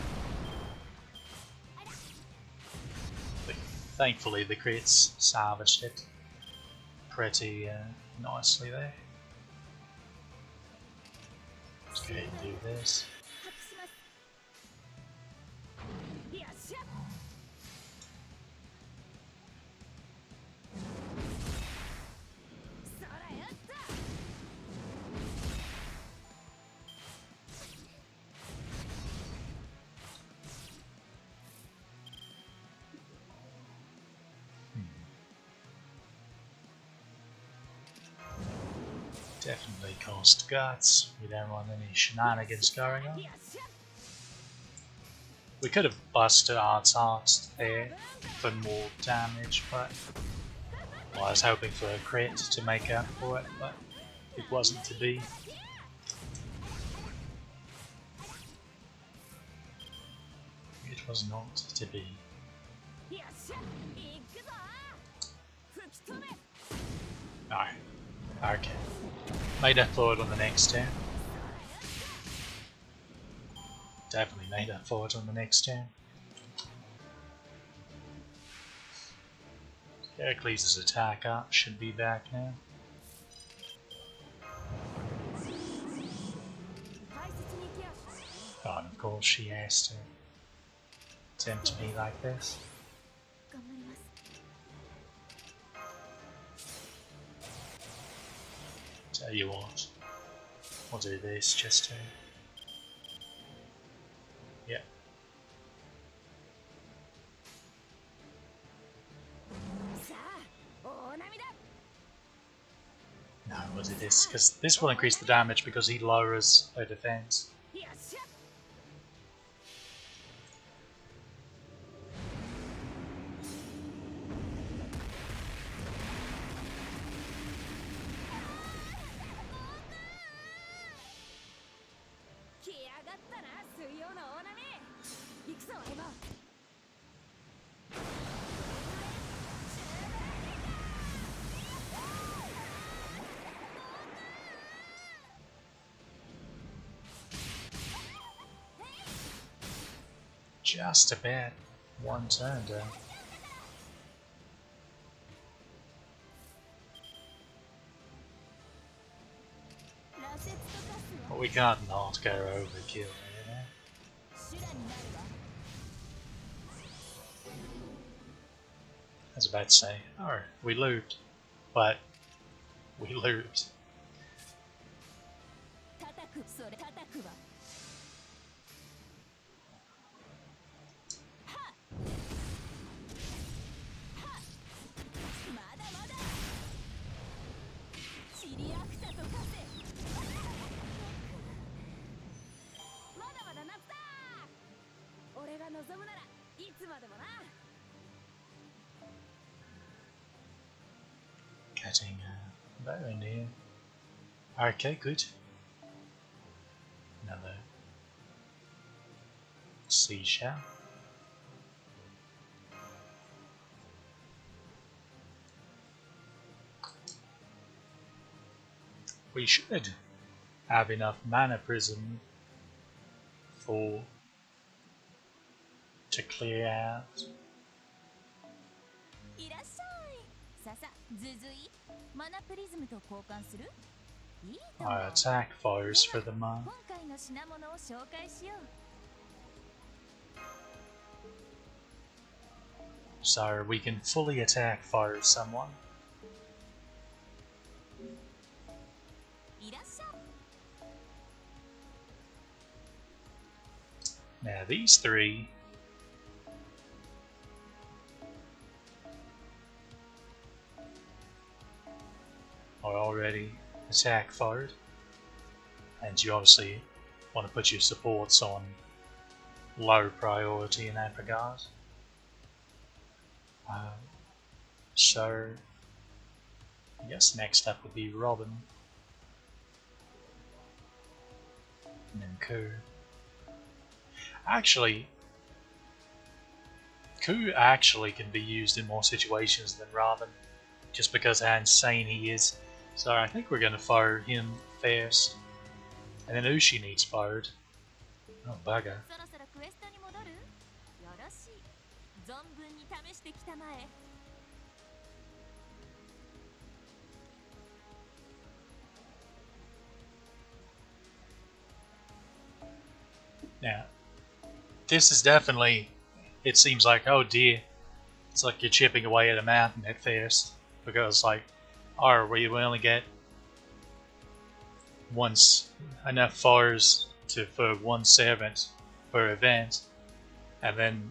[SPEAKER 1] Thankfully the crits salvaged it pretty nicely there. Let's go ahead and do this. Definitely cost guts. We don't want any shenanigans going on. We could have busted Art's Heart there for more damage, but well, I was hoping for a crit to make up for it, but it wasn't to be. It was not to be. No. Okay. Made up for it on the next turn. Definitely made up for it on the next turn. Heracles' attack up should be back now. Oh, and of course she has to tempt me like this. Tell you what, we'll do this just to... yeah. this, because this will increase the damage because he lowers her defense.
[SPEAKER 2] よっしゃ 来やがったな水曜の大波行くぞエヴァ
[SPEAKER 1] Just about one turn down. But we can't not go overkill here. I was about to say, oh, we looped, but we looped.
[SPEAKER 2] 叩くそれ叩くわ
[SPEAKER 1] Getting very near. Okay, good. Another seashell. We should have enough mana prism to clear out.
[SPEAKER 3] いらっしゃいささずずいマナプリズムと交換するいいと思う
[SPEAKER 1] Our attack foes for the month.
[SPEAKER 3] 今回の品物を紹介しよう
[SPEAKER 1] So we can fully attack fire someone.
[SPEAKER 3] いらっしゃい
[SPEAKER 1] Now these three are already attack fired, and you obviously want to put your supports on low priority in that regard. So I guess next up would be Robin, and then Ku. Actually, Ku actually can be used in more situations than Robin, just because how insane he is. So I think we're going to fire him first, and then Ushi needs fired. Oh bugger.
[SPEAKER 3] そろそろクエストに戻るよろしい存分に試してきたまえ
[SPEAKER 1] Now, this is definitely, it seems like, oh dear, it's like you're chipping away at a mountain at first, because like, oh, we only get enough fires for one servant per event, and then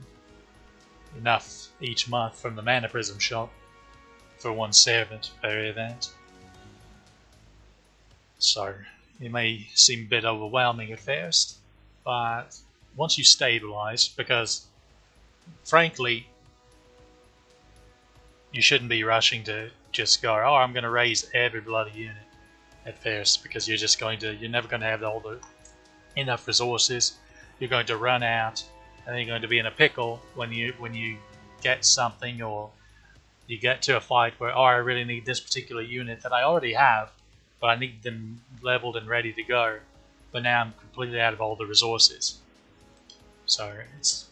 [SPEAKER 1] enough each month from the mana prism shop for one servant per event. So it may seem a bit overwhelming at first, but once you stabilize, because frankly you shouldn't be rushing to just go, oh, I'm going to raise every bloody unit at first, because you're never going to have enough resources. You're going to run out, and then you're going to be in a pickle when you get something, or you get to a fight where, oh, I really need this particular unit that I already have, but I need them leveled and ready to go, but now I'm completely out of all the resources. So it's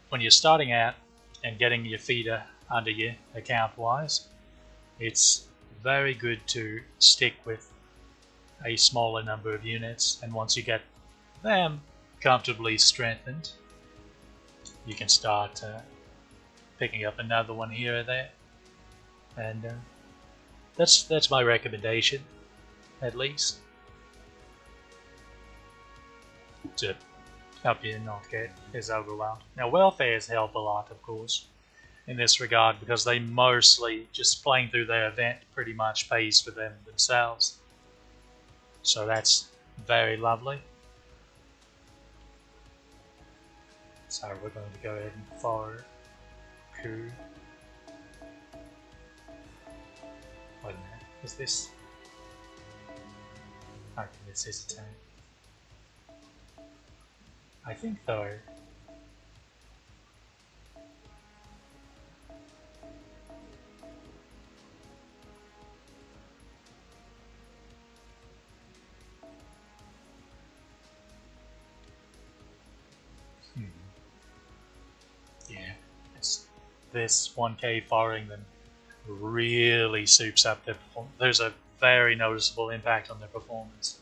[SPEAKER 1] when you're starting out and getting your feet under you account wise, it's very good to stick with a smaller number of units, and once you get them comfortably strengthened, you can start picking up another one here or there, and that's my recommendation, at least, to help you not get as overwhelmed. Now, welfares help a lot, of course, in this regard, because they mostly, just playing through their event pretty much pays for them themselves. So that's very lovely. So we're going to go ahead and fire coup. Wait a minute, is this? Okay, this is a tank. I think though. Yeah, it's this 1K firing them really soups up their performance. There's a very noticeable impact on their performance.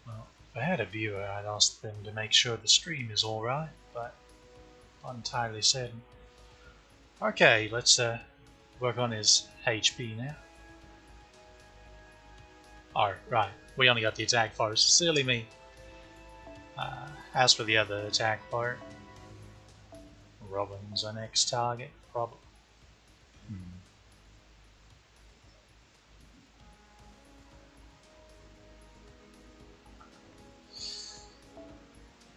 [SPEAKER 1] Well, if I had a viewer, I'd ask them to make sure the stream is alright, but not entirely certain. Okay, let's work on his HP now. Oh, right, we only got the attack first. Silly me. As for the other attack part, Robin's our next target, probably.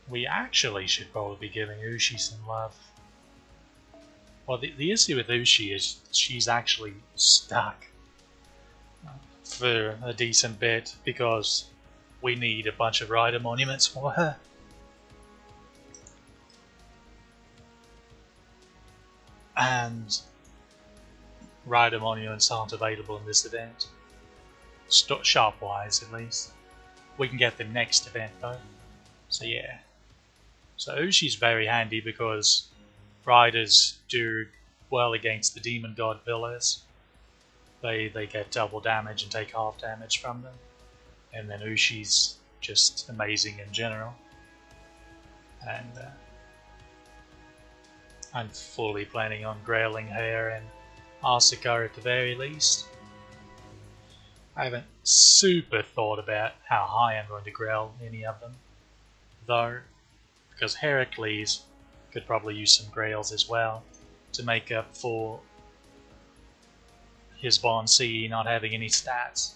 [SPEAKER 1] We actually should probably be giving Ushi some love. Well, the issue with Ushi is she's actually stuck for a decent bit because we need a bunch of rider monuments for her. And rider monuments aren't available in this event. Shop-wise, at least. We can get them next event, though. So yeah. So Ushi's very handy because riders do well against the demon god pillars. They get double damage and take half damage from them. And then Ushi's just amazing in general. And I'm fully planning on grailing her and Asuka at the very least. I haven't super thought about how high I'm going to grail any of them, though, because Heracles could probably use some grails as well to make up for his Bond CE not having any stats.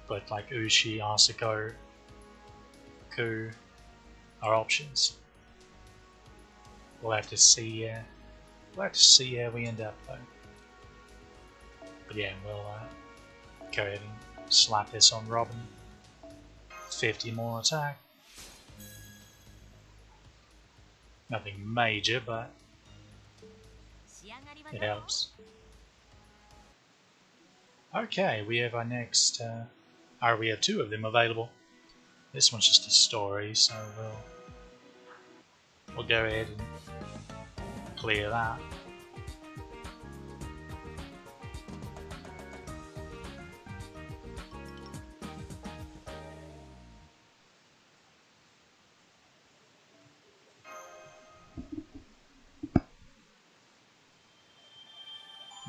[SPEAKER 1] But like Ushi, Asuko, Ku are options. We'll have to see. We'll have to see how we end up though. But yeah, we'll go ahead and slap this on Robin. 50 more attack. Nothing major, but it helps. Okay, we have our next. We have two of them available. This one's just a story, so we'll go ahead and clear that.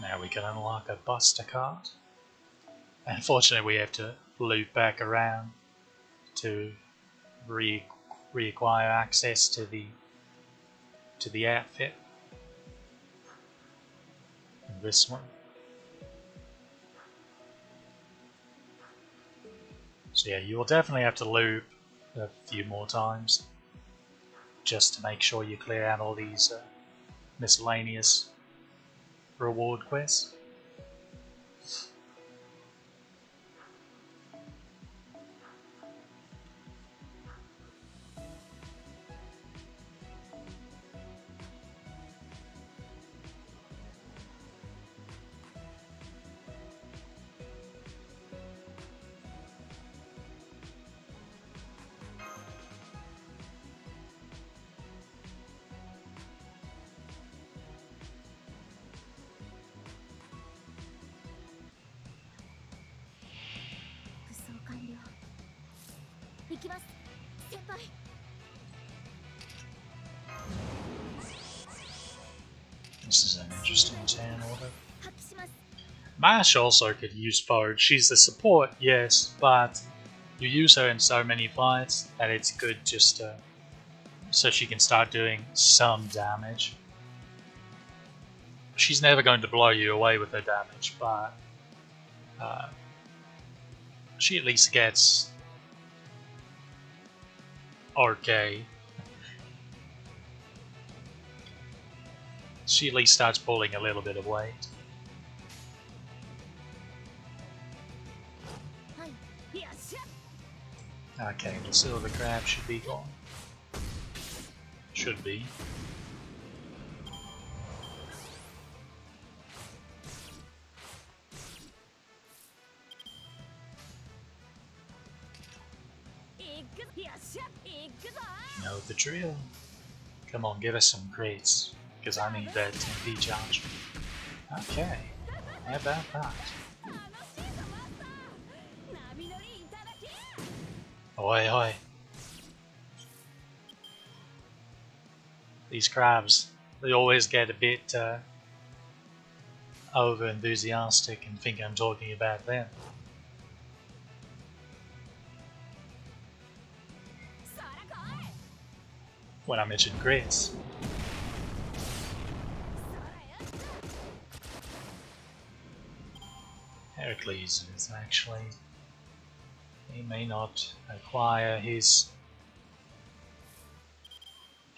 [SPEAKER 1] Now we can unlock a Buster card. Unfortunately, we have to loop back around to reacquire access to the outfit. And this one. So yeah, you will definitely have to loop a few more times just to make sure you clear out all these miscellaneous reward quests.
[SPEAKER 3] きます先輩。
[SPEAKER 1] This is an interesting turn order.
[SPEAKER 3] 発揮します。
[SPEAKER 1] Mash also could use forward. She's the support, yes, but you use her in so many fights that it's good just to, so she can start doing some damage. She's never going to blow you away with her damage, but she at least gets okay. She at least starts pulling a little bit of weight.
[SPEAKER 3] はい。よっしゃ。
[SPEAKER 1] Okay, the silver crab should be gone. Should be.
[SPEAKER 3] いくぞ。よっしゃ。いくぞ。
[SPEAKER 1] Know the drill. Come on, give us some crits, because I need that TP charge. Okay, how about that?
[SPEAKER 3] 楽しいぞマスター。波乗りいただき。
[SPEAKER 1] Oi, oi. These crabs, they always get a bit over enthusiastic and think I'm talking about them.
[SPEAKER 3] そら来い。
[SPEAKER 1] When I mention crits.
[SPEAKER 3] そらよっと。
[SPEAKER 1] Heracles is actually, he may not acquire his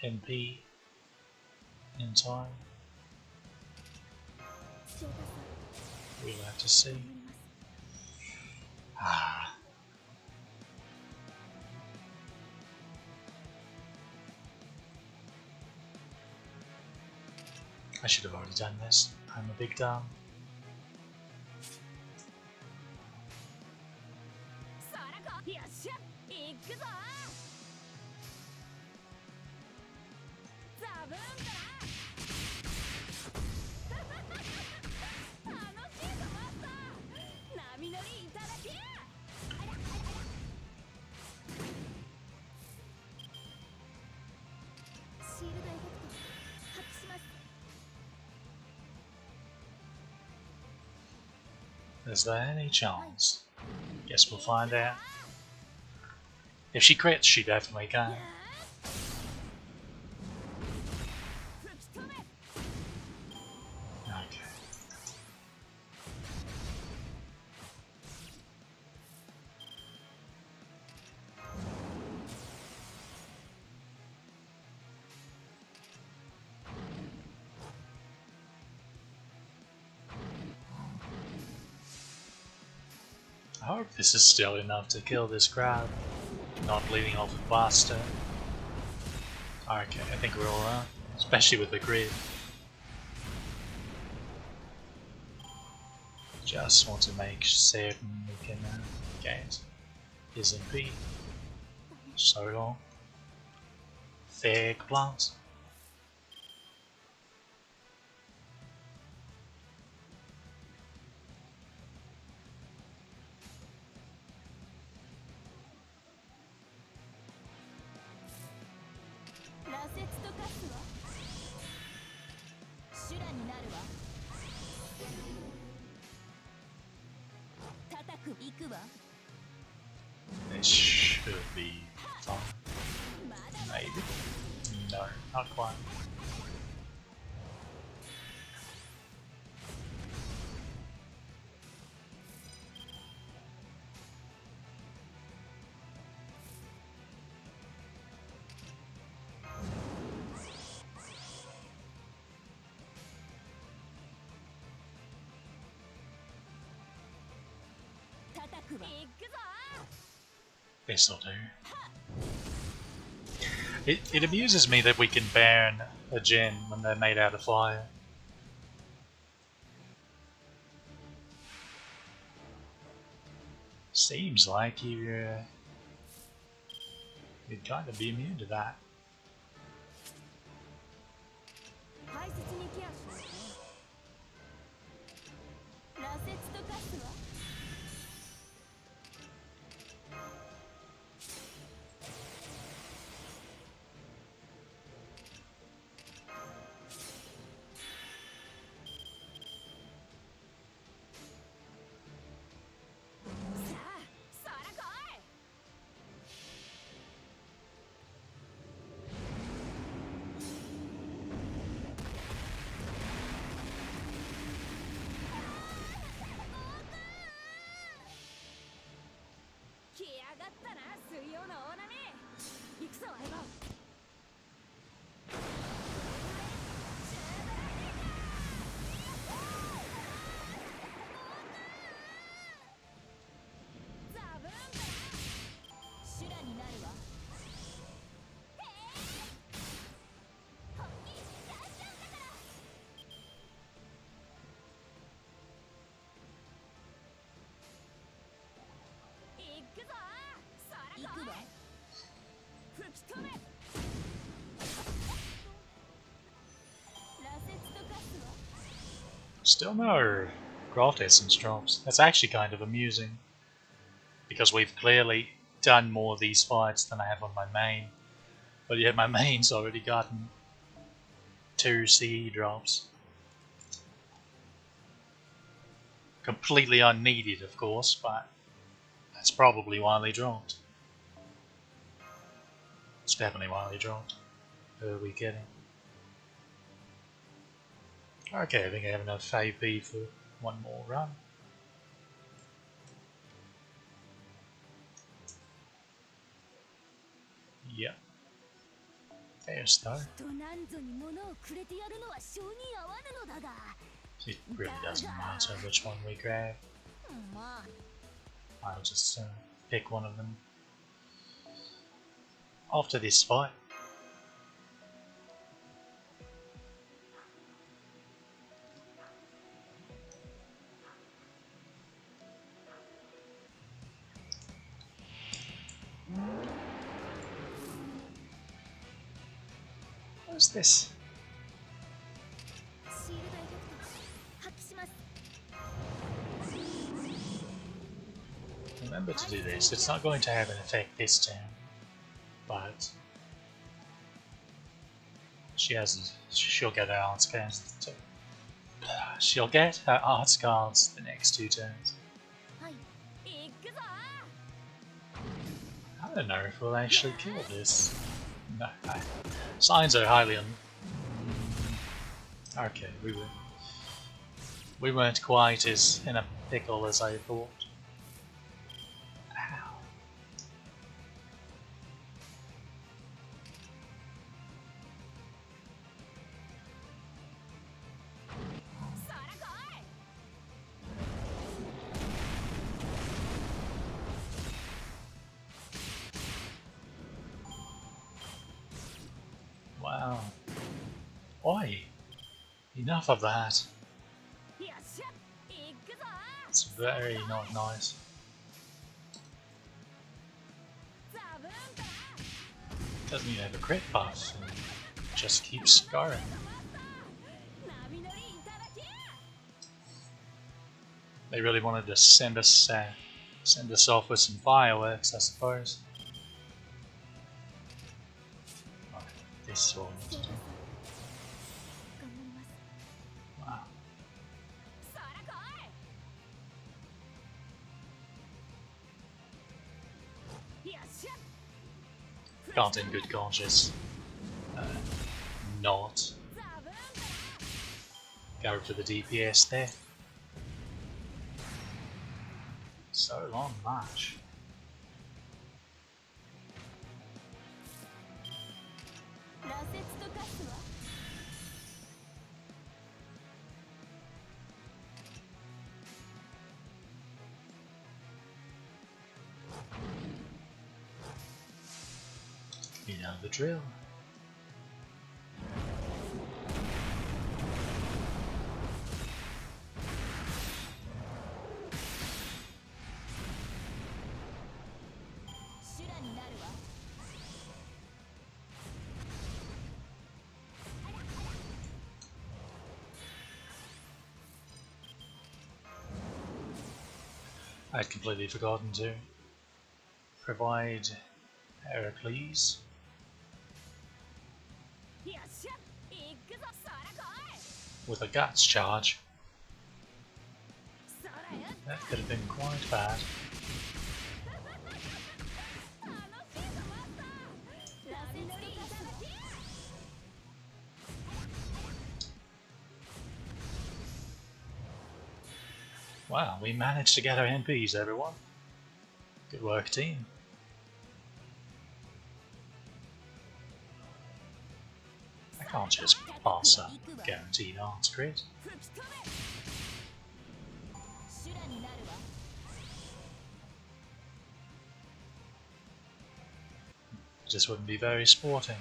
[SPEAKER 1] MP in time.
[SPEAKER 3] 潮田さん。
[SPEAKER 1] We'll have to see.
[SPEAKER 3] 頑張ります。
[SPEAKER 1] Ah. I should have already done this. I'm a big dumb.
[SPEAKER 3] そら来い。よっしゃ。いくぞ。ザブーンだな。楽しいぞマスター。波乗りいただき。あらあらあら。シールドエフェクト発揮します。
[SPEAKER 1] Is there any chance? Guess we'll find out. If she crits, she definitely can.
[SPEAKER 3] 吹き飛べ。
[SPEAKER 1] Okay. I hope this is still enough to kill this crab, not bleeding off faster. Okay, I think we're alright, especially with the grid. Just want to make certain we can get his MP. So long. Fake plants.
[SPEAKER 3] 「羅刹と化すわ」「修羅になるわ」「叩く行くわ」
[SPEAKER 1] This should be fun.
[SPEAKER 3] 「まだまだ
[SPEAKER 1] Maybe. No, not quite.
[SPEAKER 3] 「叩くわ」「行くぞ」
[SPEAKER 1] This'll do. It amuses me that we can burn a gen when they're made out of fire. Seems like you'd kind of be immune to that.
[SPEAKER 3] 大切にケアしますね羅刹と化すわ
[SPEAKER 1] Still no growth essence drops. That's actually kind of amusing, because we've clearly done more of these fights than I have on my main, but yet my main's already gotten 2 CE drops. Completely unneeded, of course, but that's probably why they dropped. It's definitely why they dropped. Who are we getting? Okay, I think I have enough AP for one more run. Yep. There's though. It really doesn't matter which one we grab. I'll just pick one of them after this fight. What's this? Remember to do this. It's not going to have an effect this turn, but she'll get her arts cards. She'll get her arts cards the next 2 turns. I don't know if we'll actually kill this. No, signs are highly okay, we weren't quite as in a pickle as I thought. Ow. Wow. Oi! Enough of that. It's very not nice. Doesn't even have a crit buff, and just keeps going. They really wanted to send us off with some fireworks, I suppose. Oh, this is what we need to do. Wow. Can't in good conscience not go for the DPS there. So long match. You know the drill. I'd completely forgotten to provide Heracles with a guts charge. That could have been quite bad. Wow, we managed to get our MPs, everyone. Good work, team. Can't just pass up guaranteed arts crit. Just wouldn't be very sporting.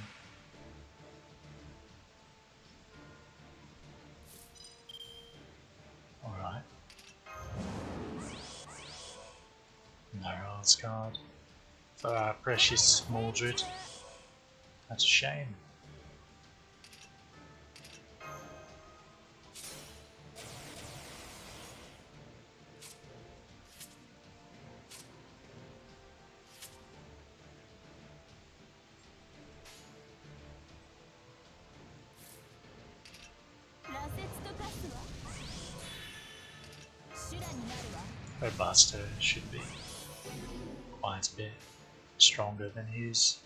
[SPEAKER 1] Alright. No arts card for our precious Mordred. That's a shame. Her Buster should be quite a bit stronger than his.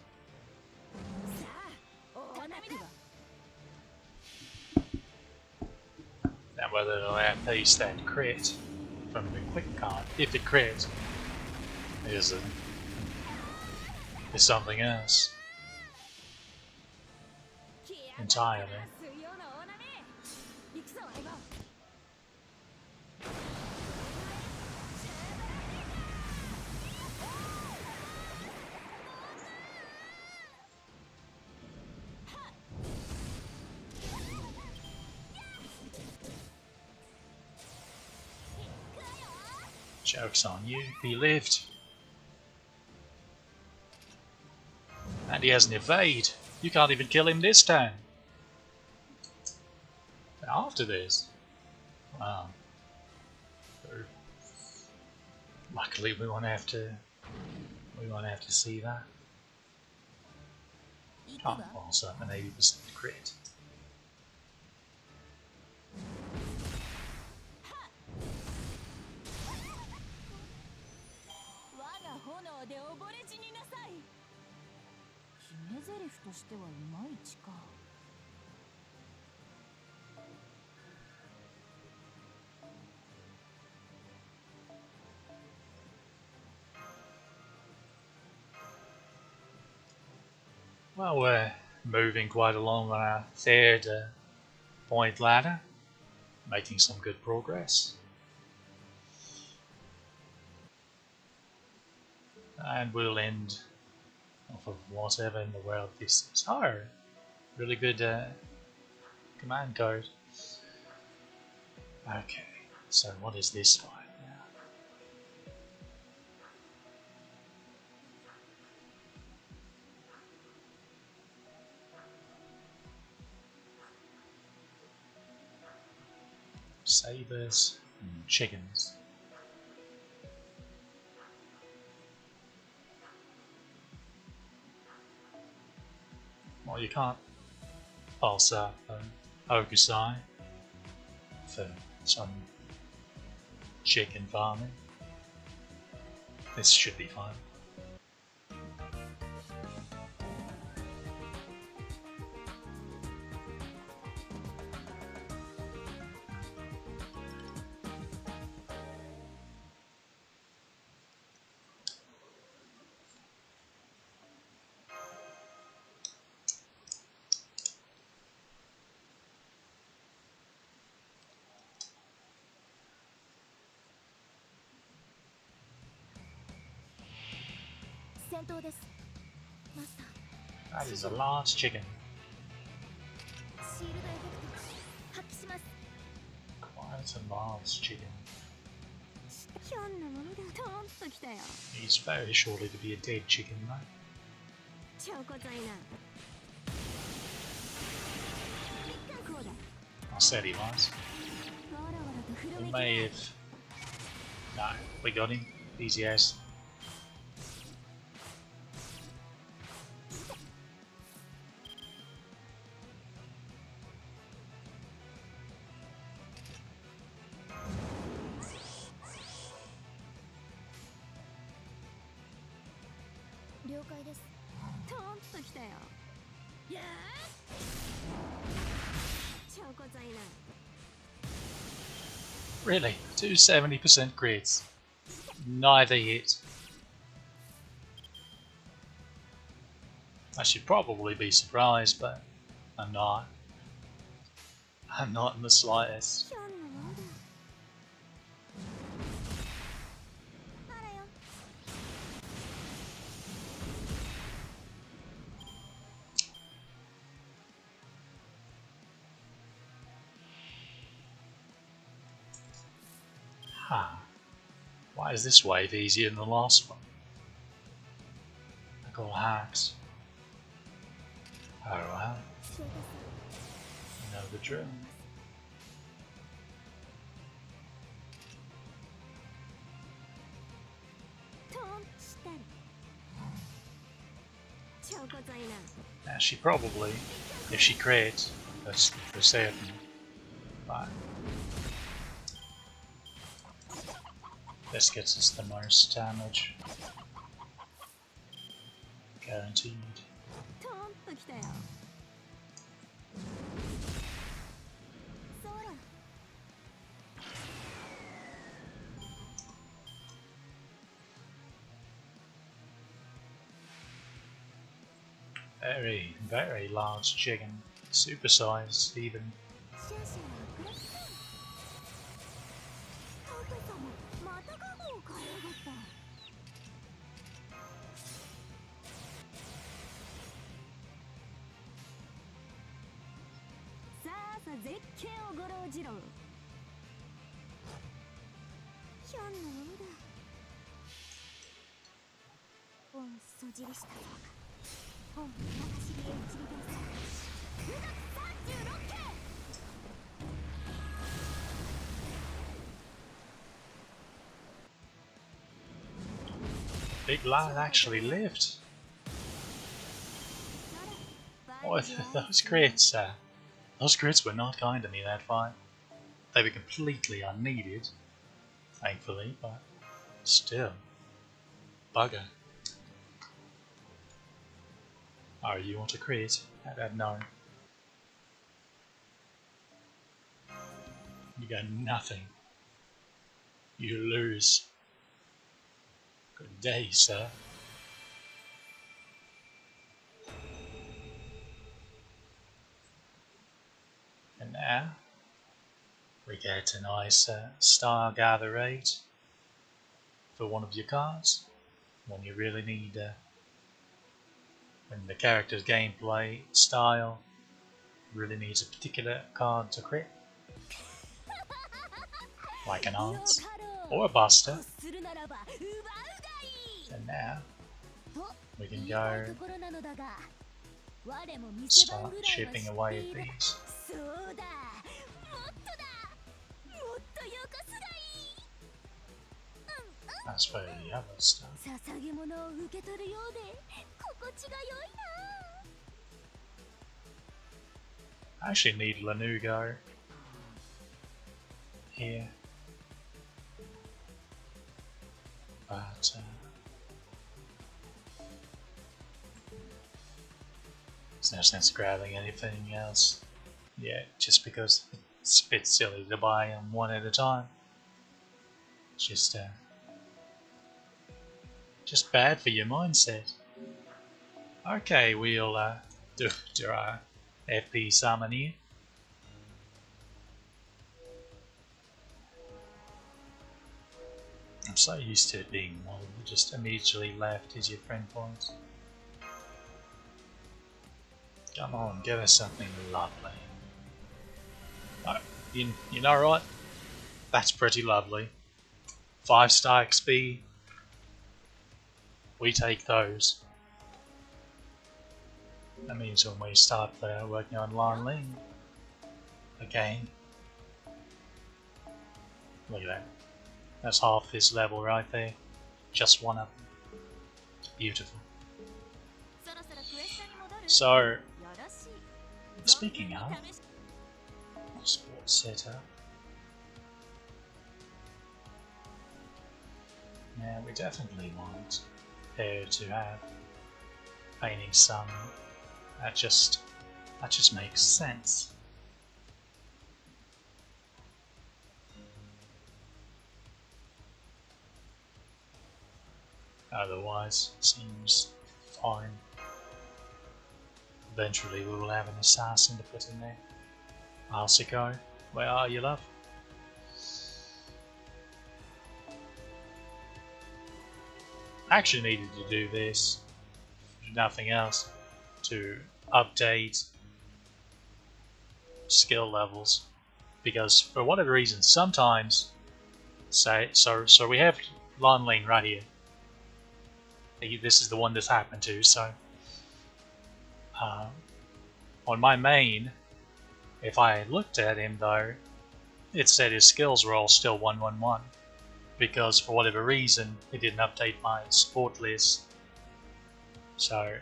[SPEAKER 1] Now whether it'll outpace that crit from the quick card, if it crits, is something else entirely. Joke's on you, he lived. And he has an evade. You can't even kill him this time. After this. Wow. Luckily we won't have to see that. Can't pass up an 80% crit. Well, we're moving quite along on our third point ladder, making some good progress. And we'll end off of whatever in the world this is. Oh, really good command code. Okay, so what is this fight now? Sabers and chickens. Well, you can't pass up Okusai for some chicken farming. This should be fine. That is a large chicken. Quite a large chicken. He's very surely to be a dead chicken, though. I said he was. We may have... No, we got him. Easy as. Really? 2 70% crits. Neither hit. I should probably be surprised, but I'm not. Not in the slightest.
[SPEAKER 3] ヒョンのもんだあらよ
[SPEAKER 1] Huh. Why is this wave easier than the last one? I got hacks. Oh well,
[SPEAKER 3] シュート
[SPEAKER 1] you know the drill.
[SPEAKER 3] さトンしたり超こざいな
[SPEAKER 1] Now she probably, if she crits, that's for certain. But this gets us the most damage. Guaranteed.
[SPEAKER 3] トンときたよそら
[SPEAKER 1] Very, very large chicken. Supersized even.
[SPEAKER 3] シャーシャーはグラスタケ様またカゴを買いやがったさあさ絶景をごろうじろヒョンのものだオンそじりしたぞ本流しりへ一里です9月36件
[SPEAKER 1] Big lad actually lived. Oh, those crits, those crits were not kind to me that fight. They were completely unneeded, thankfully, but still. Bugger. Oh, you want a crit? No. You got nothing. You lose. Good day, sir. And now we get a nice star gather rate for one of your cards when you really need when the character's gameplay style really needs a particular card to crit, like an Ant or a Buster. And now we can go start chipping away at these. That's for the other stuff. I actually need Lanugo here, but there's no sense grabbing anything else yet, just because it's a bit silly to buy them one at a time. It's just bad for your mindset. Okay, we'll do our FP summon here. I'm so used to it being one just immediately left is your friend points. Come on, give us something lovely. Oh, you know what? That's pretty lovely. 5-star XP. We take those. That means when we start working on Lan Ling again. Look at that. That's half this level right there. Just one of them. It's beautiful. So, speaking of sports setup, yeah, we definitely want her to have painting sun. That just makes sense. Otherwise, seems fine. Eventually we will have an assassin to put in there. Asuko, where are you, love? I actually needed to do this, nothing else, to update skill levels, because for whatever reason, sometimes, say, so we have Lan Ling right here. This is the one this happened to. So on my main, if I looked at him though, it said his skills were all still 111, because for whatever reason it didn't update my support list. So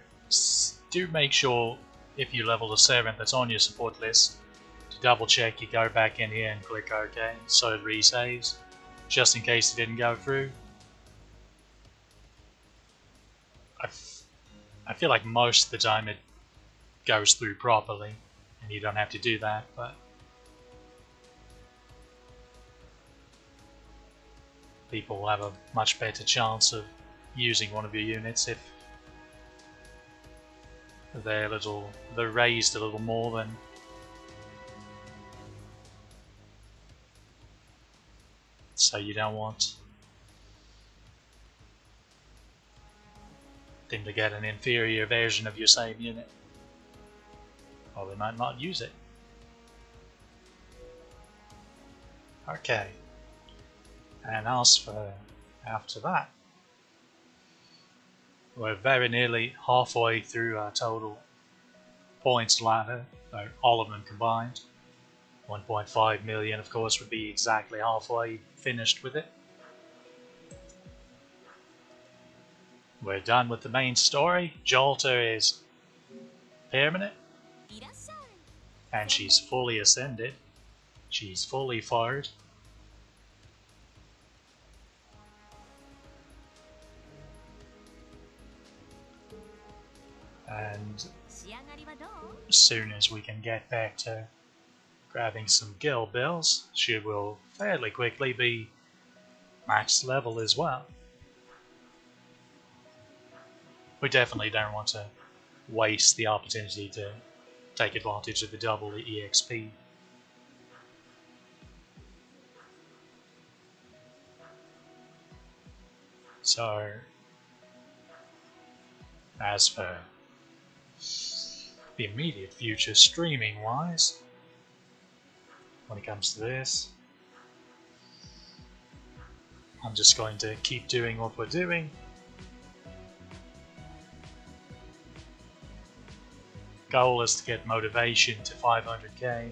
[SPEAKER 1] do make sure if you level the servant that's on your support list to double check you go back in here and click OK so it resaves, just in case it didn't go through. I feel like most of the time it goes through properly and you don't have to do that, but people will have a much better chance of using one of your units if they're raised a little more than so you don't want them to get an inferior version of your same unit, or they might not use it. Okay, and as for after that, we're very nearly halfway through our total points ladder, so all of them combined. 1.5 million, of course, would be exactly halfway finished with it. We're done with the main story. Jolter is permanent, and she's fully ascended. She's fully fired. And as soon as we can get back to grabbing some guild bills, she will fairly quickly be max level as well. We definitely don't want to waste the opportunity to take advantage of the double EXP. So, as for the immediate future streaming wise, when it comes to this, I'm just going to keep doing what we're doing. Goal is to get motivation to 500k,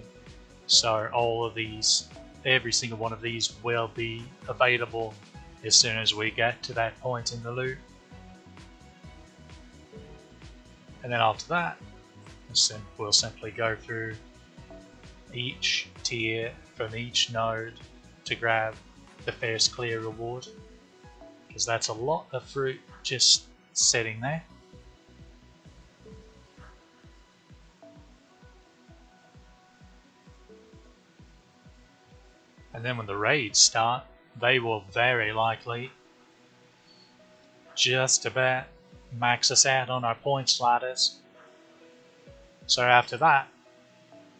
[SPEAKER 1] so all of these, every single one of these will be available as soon as we get to that point in the loop. And then after that, we'll simply go through each tier from each node to grab the first clear reward, because that's a lot of fruit just sitting there. And then when the raids start, they will very likely just about max us out on our points ladders. So after that,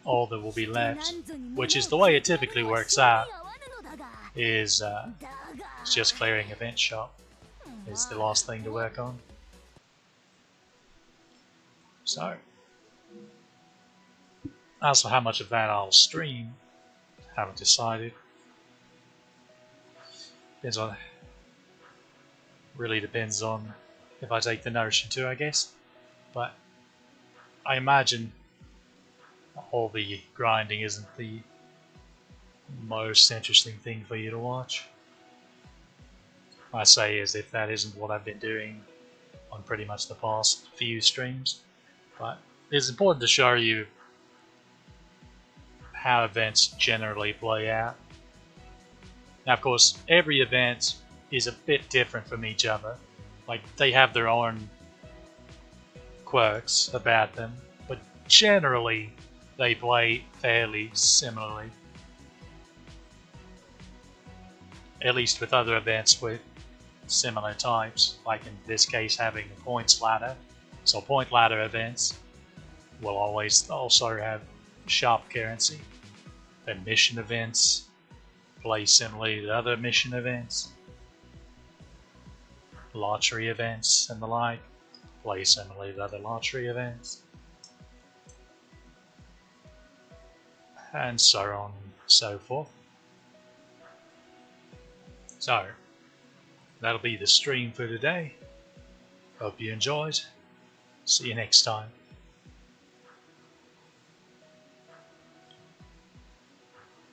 [SPEAKER 1] all that will be left, which is the way it typically works out, is just clearing event shop is the last thing to work on. So, as for how much of that I'll stream, haven't decided. Really depends on if I take the notion to, I guess. But I imagine all the grinding isn't the most interesting thing for you to watch. I say as if that isn't what I've been doing on pretty much the past few streams, but it's important to show you how events generally play out. Now, of course, every event is a bit different from each other. Like, they have their own quirks about them, but generally they play fairly similarly. At least with other events with similar types, like in this case having a points ladder. So point ladder events will always also have shop currency. Then mission events, play similarly to other mission events, lottery events and the like, play similarly to other lottery events, and so on and so forth. So, that'll be the stream for today. Hope you enjoyed. See you next time.